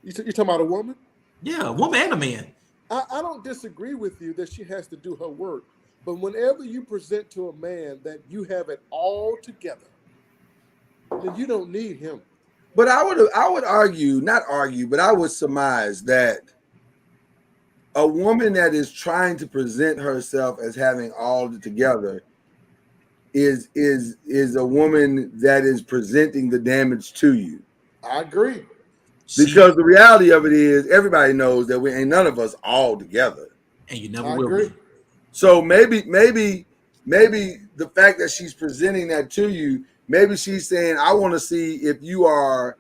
Speaker 7: You talking about a woman?
Speaker 5: Yeah, a woman and a man.
Speaker 7: I don't disagree with you that she has to do her work, but whenever you present to a man that you have it all together, then you don't need him.
Speaker 2: But I would argue, not argue, but I would surmise that a woman that is trying to present herself as having all together is a woman that is presenting the damage to you.
Speaker 7: I agree.
Speaker 2: Because the reality of it is everybody knows that we ain't none of us all together.
Speaker 5: And you never will be.
Speaker 2: So maybe the fact that she's presenting that to you, maybe she's saying, I want to see if you are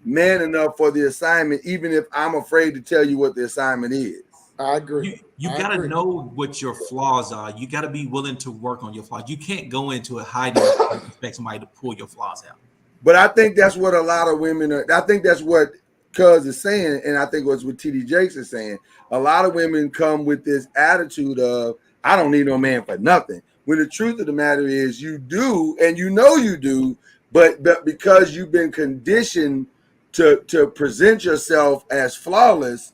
Speaker 2: man enough for the assignment, even if I'm afraid to tell you what the assignment is.
Speaker 7: I agree.
Speaker 5: You got to know what your flaws are. You got to be willing to work on your flaws. You can't go into it hiding and expect somebody to pull your flaws out.
Speaker 2: But I think that's what a lot of women are. I think that's what Cuz is saying, and I think what's what TD Jakes is saying. A lot of women come with this attitude of, I don't need no man for nothing. When the truth of the matter is you do, and you know you do, but because you've been conditioned to present yourself as flawless,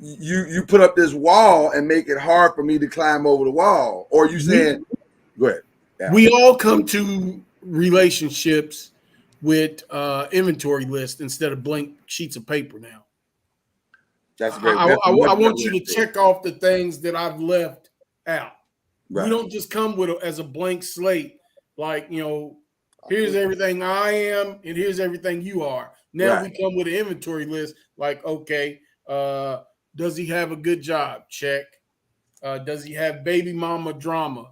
Speaker 2: you put up this wall and make it hard for me to climb over the wall. Or you saying, go ahead.
Speaker 10: Yeah. We all come to relationships with inventory lists instead of blank sheets of paper now.
Speaker 2: That's great.
Speaker 10: I want you to check off the things that I've left out. Right. We don't just come with as a blank slate, like, here's everything I am and here's everything you are. Now we come with an inventory list, like, okay, does he have a good job? Check. Does he have baby mama drama?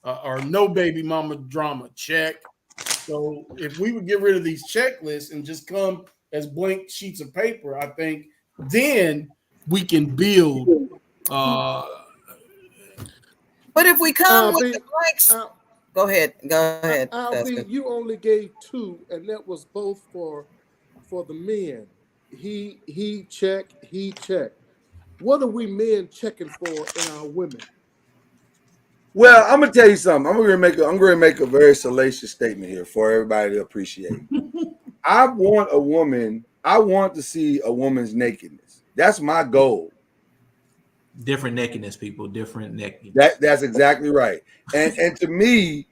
Speaker 10: or no baby mama drama, check. So if we would get rid of these checklists and just come as blank sheets of paper, I think then we can build.
Speaker 6: But if we come with the blanks, go ahead.
Speaker 7: Alvin, you only gave 2, and that was both for the men. He check. What are we men checking for in our women?
Speaker 2: Well, I'm gonna tell you something. I'm gonna make a very salacious statement here for everybody to appreciate. I want to see a woman's nakedness. That's my goal.
Speaker 5: Different nakedness, people. Different nakedness.
Speaker 2: That's exactly right. And to me,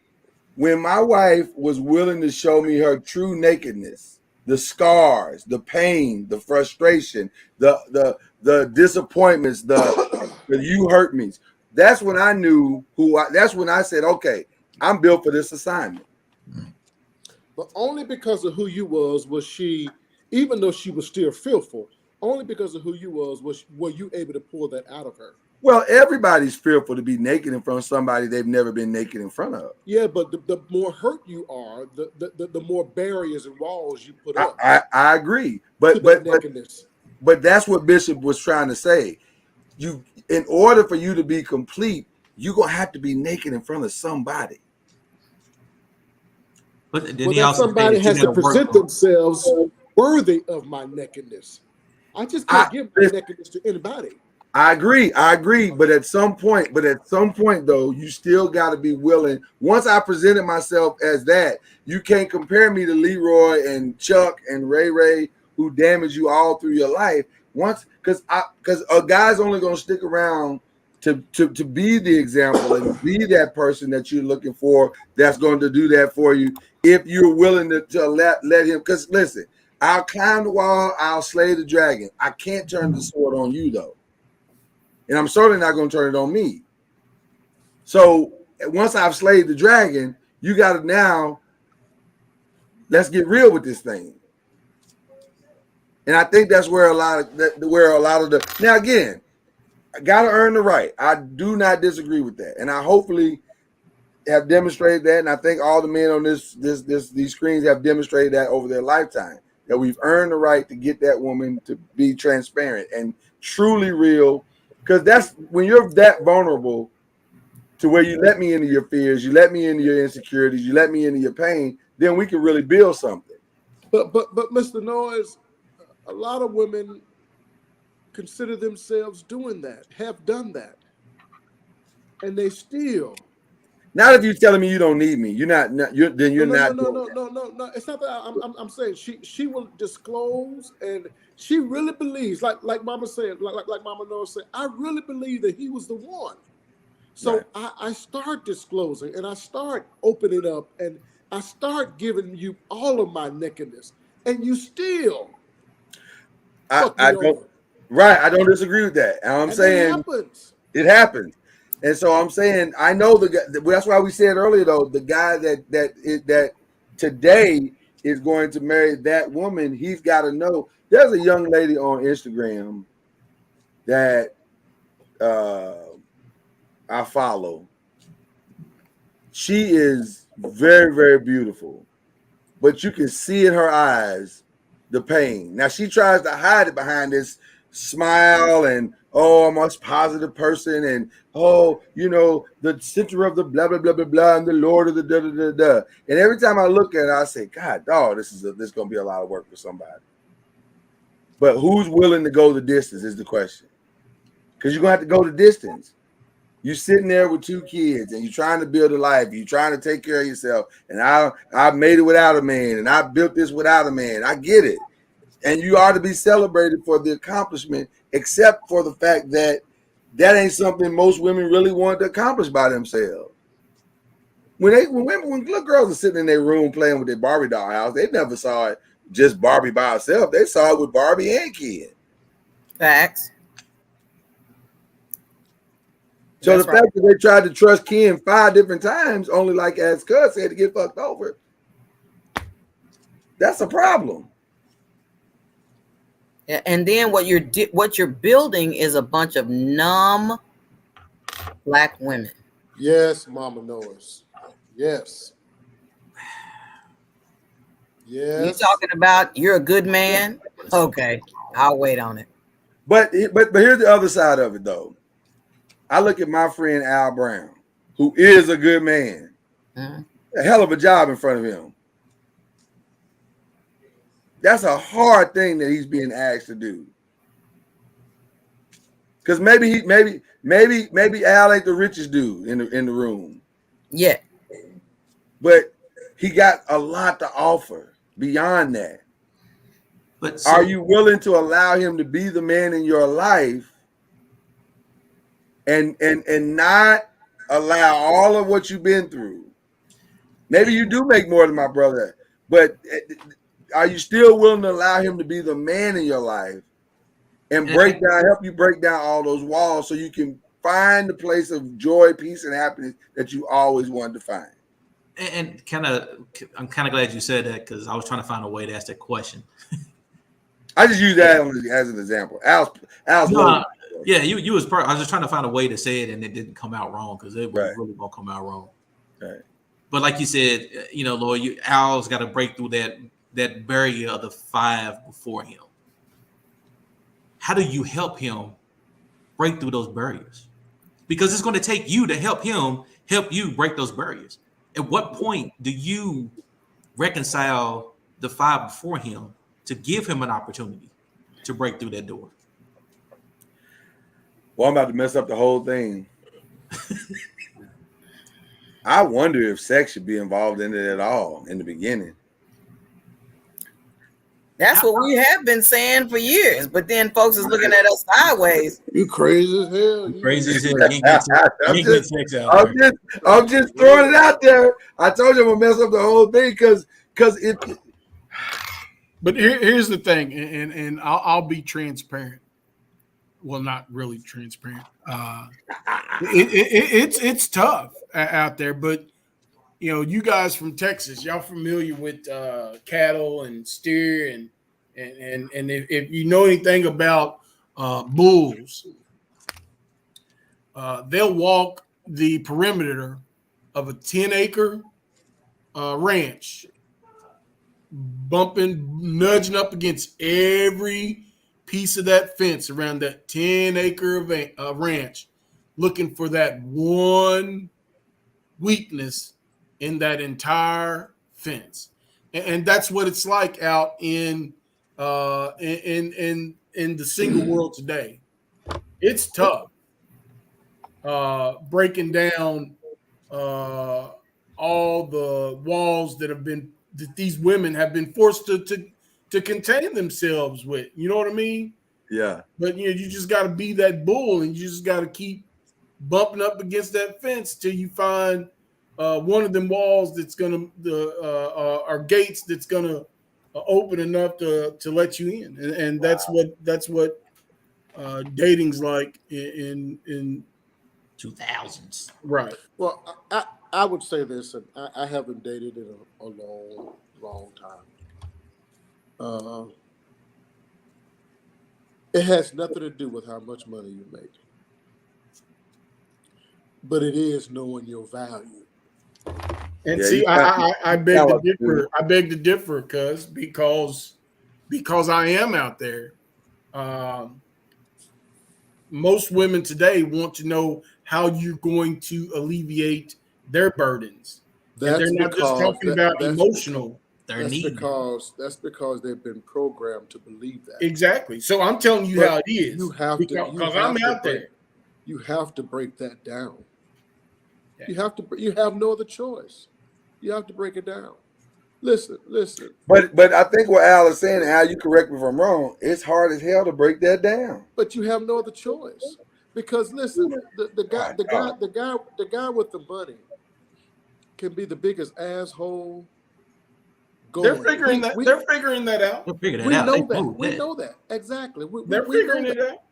Speaker 2: when my wife was willing to show me her true nakedness, the scars, the pain, the frustration, the disappointments, the you hurt me. That's when I knew that's when I said, okay, I'm built for this assignment.
Speaker 7: But only because of who you was she, even though she was still fearful, only because of who you were you able to pull that out of her?
Speaker 2: Well, everybody's fearful to be naked in front of somebody they've never been naked in front of.
Speaker 7: Yeah, but the more hurt you are, the more barriers and walls you put up.
Speaker 2: I agree, but that's what Bishop was trying to say. In order for you to be complete, you're gonna have to be naked in front of somebody.
Speaker 5: But
Speaker 7: then that somebody has to present themselves worthy of my nakedness. I just can't give my nakedness to anybody.
Speaker 2: I agree. But at some point though, you still got to be willing. Once I presented myself as that, you can't compare me to Leroy and Chuck and Ray, who damaged you all through your life. Because a guy's only going to stick around to be the example and be that person that you're looking for. That's going to do that for you if you're willing to let him. Because listen, I'll climb the wall, I'll slay the dragon. I can't turn the sword on you though. And I'm certainly not going to turn it on me. So once I've slayed the dragon, you got to now, let's get real with this thing. And I think that's where a lot of the now again, I got to earn the right. I do not disagree with that, and I hopefully have demonstrated that. And I think all the men on these screens have demonstrated that over their lifetime, that we've earned the right to get that woman to be transparent and truly real. Because that's when you're that vulnerable to where you let me into your fears, you let me into your insecurities, you let me into your pain, then we can really build something.
Speaker 7: But Mr. Noise, a lot of women consider themselves doing that, have done that, and they still.
Speaker 2: Not if you're telling me you don't need me. You're not. No.
Speaker 7: It's not that. I'm saying she will disclose, and she really believes, like Mama said, like Mama Noah said, I really believe that he was the one. So right. I start disclosing, and I start opening up, and I start giving you all of my nakedness, and you still.
Speaker 2: I don't. Right, I don't disagree with that. And I'm saying it happens. And so I'm saying, I know the guy. That's why we said earlier, though, the guy that today is going to marry that woman, he's got to know. There's a young lady on Instagram that I follow. She is very, very beautiful, but you can see in her eyes the pain. Now she tries to hide it behind this smile and, oh, I'm a positive person, and oh, the center of the blah blah blah blah blah, and the Lord of the da da da da. And every time I look at it, I say, God, dog, this is gonna be a lot of work for somebody. But who's willing to go the distance is the question. Because you're gonna have to go the distance. You're sitting there with 2 kids, and you're trying to build a life. You're trying to take care of yourself. And I made it without a man, and I built this without a man. I get it. And you are to be celebrated for the accomplishment, except for the fact that ain't something most women really want to accomplish by themselves. When little girls are sitting in their room playing with their Barbie doll house, they never saw it just Barbie by herself. They saw it with Barbie and kid.
Speaker 6: Facts.
Speaker 2: So that's the fact that they tried to trust Ken 5 different times, only like as Cuz said, to get fucked over, that's a problem.
Speaker 6: Yeah, and then what you're building is a bunch of numb Black women.
Speaker 7: Yes, Mama Noise. Yes. Yes.
Speaker 6: You talking about you're a good man? Okay, I'll wait on it.
Speaker 2: But here's the other side of it, though. I look at my friend Al Brown, who is a good man. A hell of a job in front of him. That's a hard thing that he's being asked to do. Because maybe Al ain't the richest dude in the room.
Speaker 6: Yeah.
Speaker 2: But he got a lot to offer beyond that.
Speaker 5: But
Speaker 2: are you willing to allow him to be the man in your life and not allow all of what you've been through? Maybe you do make more than my brother, but are you still willing to allow him to be the man in your life and help you break down all those walls so you can find the place of joy, peace, and happiness that you always wanted to find?
Speaker 5: And I'm kind of glad you said that, because I was trying to find a way to ask that question.
Speaker 2: I just use that as an example. Al's
Speaker 5: yeah, you was. I was just trying to find a way to say it, and it didn't come out wrong, because it was really gonna come out wrong.
Speaker 2: Right.
Speaker 5: But like you said, Lloyd, Al's got to break through that barrier of the 5 before him. How do you help him break through those barriers? Because it's going to take you to help you break those barriers. At what point do you reconcile the 5 before him to give him an opportunity to break through that door?
Speaker 2: Well, I'm about to mess up the whole thing. I wonder if sex should be involved in it at all in the beginning.
Speaker 6: That's what we have been saying for years, but then folks is looking at us sideways.
Speaker 7: You crazy as hell.
Speaker 2: I'm just throwing it out there. I told you I'm gonna mess up the whole thing because it.
Speaker 10: But here's the thing, and I'll be transparent. Well, not really transparent. It's tough out there, but you guys from Texas, y'all familiar with cattle and steer, and if you know anything about bulls, they'll walk the perimeter of a 10-acre ranch, nudging up against every piece of that fence around that 10-acre ranch, looking for that one weakness in that entire fence. And that's what it's like out in the single world today. It's tough breaking down all the walls that these women have been forced to contain themselves with. You know what I mean?
Speaker 2: Yeah.
Speaker 10: But you just got to be that bull, and you just got to keep bumping up against that fence till you find one of them walls that's gonna or gates that's gonna open enough to let you in, and that's what dating's like in
Speaker 5: 2000s.
Speaker 10: Right.
Speaker 7: Well, I would say this, and I haven't dated in a long time. It has nothing to do with how much money you make, but it is knowing your value.
Speaker 10: And see, I beg to differ. I beg to differ, because I am out there. Most women today want to know how you're going to alleviate their burdens. They're not just talking about emotional.
Speaker 7: That's because they've been programmed to believe that.
Speaker 10: Exactly. So I'm telling you how it is.
Speaker 7: You have
Speaker 10: because I'm out there.
Speaker 7: You have to break that down. Yeah. You have no other choice. You have to break it down. Listen.
Speaker 2: But I think what Al is saying, and Al, you correct me if I'm wrong, it's hard as hell to break that down.
Speaker 7: But you have no other choice. Because listen, the guy with the money can be the biggest asshole going.
Speaker 10: They're figuring that out.
Speaker 5: We
Speaker 7: know that. Exactly.
Speaker 10: They're figuring it out.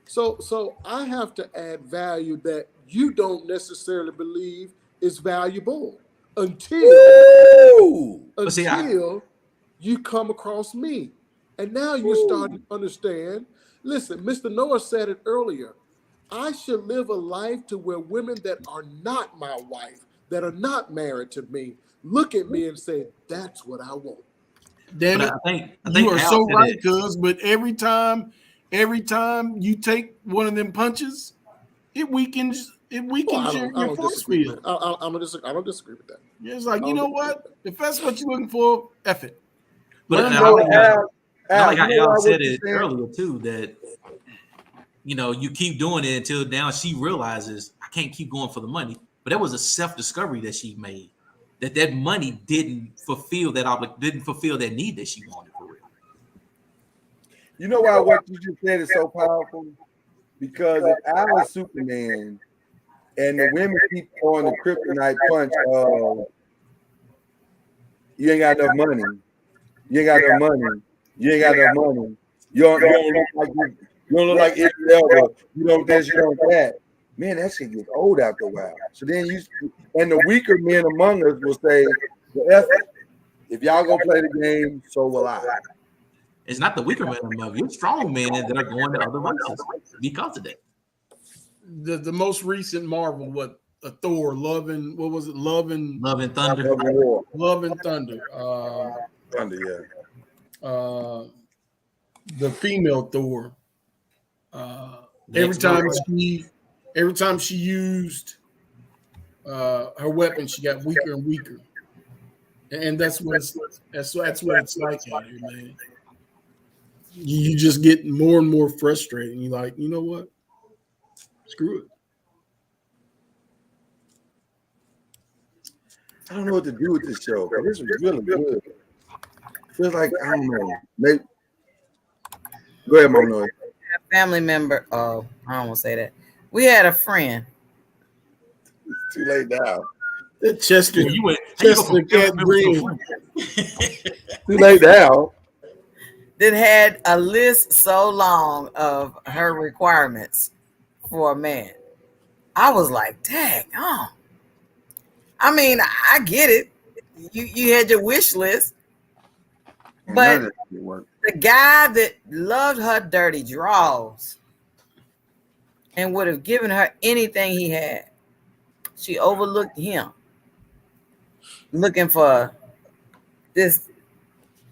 Speaker 7: So I have to add value that you don't necessarily believe is valuable until you come across me. And now you're starting to understand. Listen, Mr. Noah said it earlier. I should live a life to where women that are not my wife, that are not married to me, look at me and say, that's what I want.
Speaker 10: Damn it.
Speaker 5: I think
Speaker 10: you are
Speaker 5: Al
Speaker 10: so
Speaker 5: said
Speaker 10: right,
Speaker 5: it.
Speaker 10: cuz. But every time you take one of them punches, it weakens your force field.
Speaker 7: I don't disagree with that.
Speaker 10: Yeah, it's like, you know what? If that's what you're looking for, F it.
Speaker 5: But
Speaker 2: I like
Speaker 5: how Al said it
Speaker 2: saying?
Speaker 5: earlier too, that you keep doing it until now she realizes I can't keep going for the money. But that was a self-discovery that she made. That money didn't fulfill that need that she wanted for real.
Speaker 2: You know why what you just said is so powerful? Because if I was Superman and the women keep throwing the kryptonite punch of you ain't got enough money, you ain't got enough money, you ain't got enough money, you don't look like Israel, you don't this, you don't that. Man, that shit gets old after a while. So then and the weaker men among us will say, well, F it. If y'all gonna play the game, so will I.
Speaker 5: It's not the weaker men among you, it's strong men that are going to other races because of that.
Speaker 10: The most recent Marvel, Thor, Love and
Speaker 5: Thunder.
Speaker 10: Love and Thunder.
Speaker 2: Thunder, yeah.
Speaker 10: The female Thor. Every time she used her weapon, she got weaker and weaker, and that's what it's like out here, man. You just get more and more frustrated. And you're like, you know what? Screw it.
Speaker 2: I don't know what to do with this show. This is really good. Feels like I don't know. Maybe. Go ahead, Mom Noise.
Speaker 6: Family member. Oh, I don't want to say that. We had a friend.
Speaker 2: It's too late now.
Speaker 10: That Chester
Speaker 5: Cat
Speaker 10: Green.
Speaker 2: Too late now.
Speaker 6: That had a list so long of her requirements for a man. I was like, dang, oh. I mean, I get it. You had your wish list. But the guy that loved her dirty draws and would have given her anything he had, she overlooked him looking for this.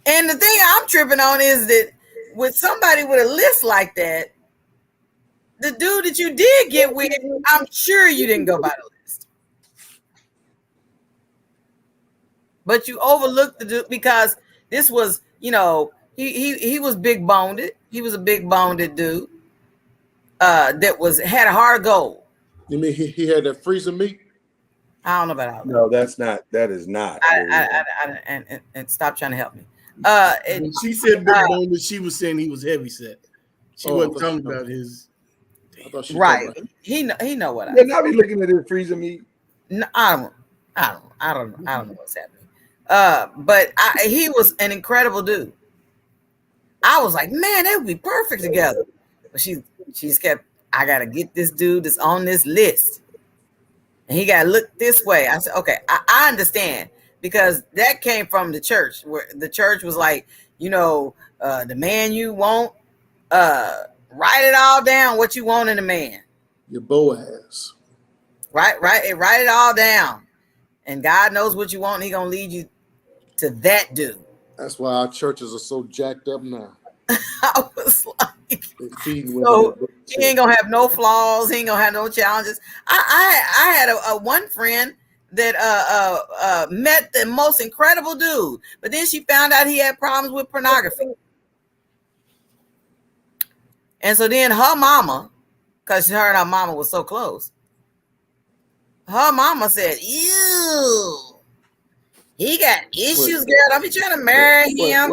Speaker 6: And the thing I'm tripping on is that with somebody with a list like that, the dude that you did get with, I'm sure you didn't go by the list. But you overlooked the dude because this was, he was big boned. He was a big boned dude that had a heart of gold.
Speaker 7: You mean he had that freezer meat?
Speaker 6: I don't know about all that.
Speaker 2: No, that is not.
Speaker 6: And stop trying to help me.
Speaker 10: When she said big bone, but she was saying he was heavy set. She wasn't talking about his.
Speaker 6: Right. He know what I.
Speaker 2: Yeah, now we looking at his freezer meat.
Speaker 6: No, I don't know what's happening. But he was an incredible dude. I was like, man, they would be perfect together. But she's kept. I gotta get this dude that's on this list, and he gotta look this way. I said, okay, I understand. Because that came from the church, where the church was like, the man you want, write it all down, what you want in a man.
Speaker 7: Your Boaz.
Speaker 6: Write it all down. And God knows what you want, and He gonna lead you to that dude.
Speaker 7: That's why our churches are so jacked up now.
Speaker 6: I was like,
Speaker 7: so
Speaker 6: he ain't gonna have no flaws, he ain't gonna have no challenges. I had a one friend that met the most incredible dude, but then she found out he had problems with pornography. And so then her mama, because her and her mama was so close, her mama said, ew, he got issues, girl. Don't be trying to marry him.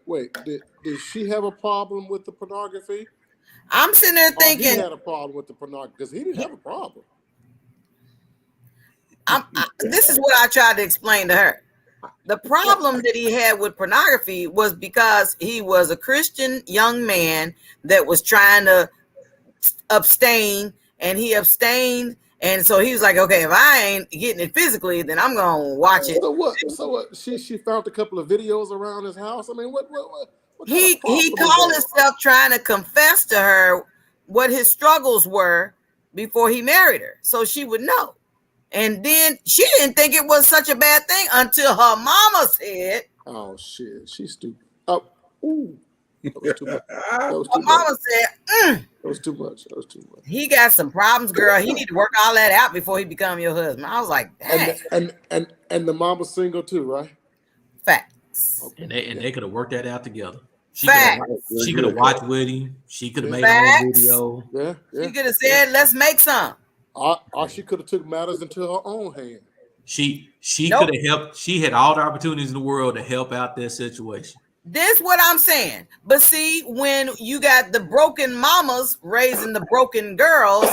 Speaker 7: Wait. Did she have a problem with the pornography?
Speaker 6: I'm sitting there thinking
Speaker 7: he had a problem with the pornography because he didn't have a problem.
Speaker 6: This is what I tried to explain to her. The problem that he had with pornography was because he was a Christian young man that was trying to abstain, and he abstained. And so he was like, okay, if I ain't getting it physically, then I'm going to watch it.
Speaker 7: So what? She found a couple of videos around his house. I mean, what
Speaker 6: he called himself trying to confess to her what his struggles were before he married her, so she would know. And then she didn't think it was such a bad thing until her mama said,
Speaker 7: "Oh shit, she's stupid." Oh, ooh, that was too much. That was
Speaker 6: her
Speaker 7: too
Speaker 6: mama
Speaker 7: much.
Speaker 6: said,
Speaker 7: That was too much. That was too much.
Speaker 6: he got some problems, girl. He need to work all that out before he become your husband. I was like, dang.
Speaker 7: And the mama's single too, right?
Speaker 6: Facts.
Speaker 7: Okay.
Speaker 5: And they could have worked that out together. She
Speaker 6: Facts.
Speaker 5: could have watched with him. She could have made her own video.
Speaker 7: Yeah.
Speaker 6: She could have said, let's make some.
Speaker 7: Or she could have took matters into her own hand.
Speaker 5: She could have helped. She had all the opportunities in the world to help out their situation.
Speaker 6: This what I'm saying. But see, when you got the broken mamas raising the broken girls,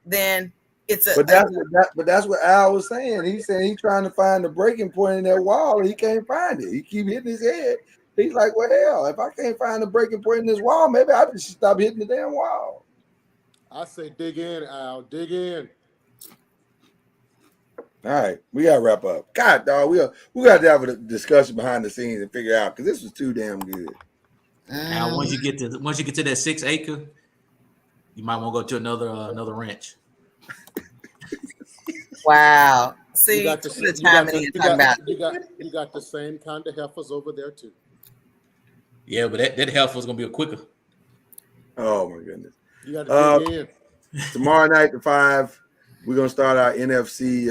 Speaker 6: then it's a.
Speaker 2: But that's what Al was saying. He's saying he's trying to find the breaking point in that wall, and he can't find it. He keep hitting his head. He's like, well, hell, if I can't find the breaking point in this wall, maybe I should stop hitting the damn wall.
Speaker 7: I say dig in, Al. Dig in.
Speaker 2: All right, we gotta wrap up. God, dog, we got to have a discussion behind the scenes and figure out, because this was too damn good.
Speaker 5: Now, once you get to that 6 acre, you might want to go to another ranch.
Speaker 6: Wow. See,
Speaker 7: You got the same kind of heifers over there too.
Speaker 5: Yeah, but that heifer's gonna be a quicker.
Speaker 2: Oh my goodness.
Speaker 7: You got to dig in.
Speaker 2: Tomorrow night at 5, we're gonna start our NFC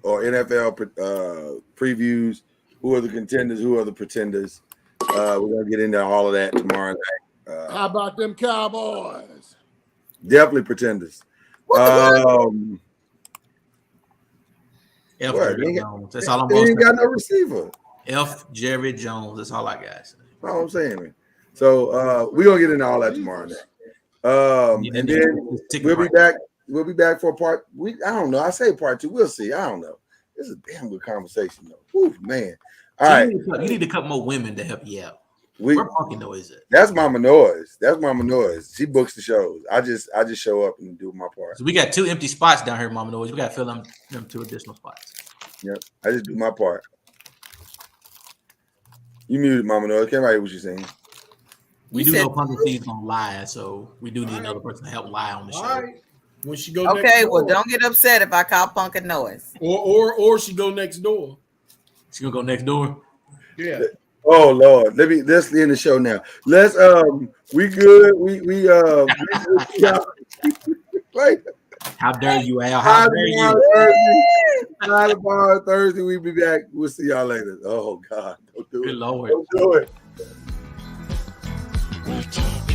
Speaker 2: or NFL previews. Who are the contenders? Who are the pretenders? We're gonna get into all of that tomorrow night.
Speaker 7: How about them Cowboys?
Speaker 2: Definitely pretenders.
Speaker 5: F.
Speaker 2: What?
Speaker 5: Jerry Jones. That's all I'm
Speaker 2: They
Speaker 5: going
Speaker 2: ain't
Speaker 5: to
Speaker 2: got no receiver.
Speaker 5: F. Jerry Jones. That's all I got.
Speaker 2: That's all I'm saying, man. So we're gonna get into all that tomorrow night. And then we'll be back. We'll be back for part. I don't know. I say part 2. We'll see. I don't know. This is a damn good conversation, though. Whew, man. All right.
Speaker 5: You need to cut more women to help you out. Where Talkin NOIZ at?
Speaker 2: That's Mama Noise. That's Mama Noise. She books the shows. I just show up and do my part.
Speaker 5: So we got 2 empty spots down here, Mama NOIZ. We got to fill them 2 additional spots.
Speaker 2: Yep. I just do my part. You muted Mama Noise. Can't hear what you're saying.
Speaker 5: We do know Punkin C's gonna lie, so we do need another person to help lie on the show.
Speaker 10: All right. When she go
Speaker 6: okay,
Speaker 10: next
Speaker 6: well,
Speaker 10: door.
Speaker 6: don't get upset if I call Punkin NOIZ.
Speaker 10: Or she go next door.
Speaker 5: She gonna go next door.
Speaker 10: Yeah.
Speaker 2: Oh Lord, let's end the show now. Let's we good. We
Speaker 5: How dare you, Al? How dare you?
Speaker 2: Thursday, we'll be back. We'll see y'all later. Oh God, don't do it.
Speaker 5: Good Lord.
Speaker 2: Don't do it.
Speaker 3: We're talking.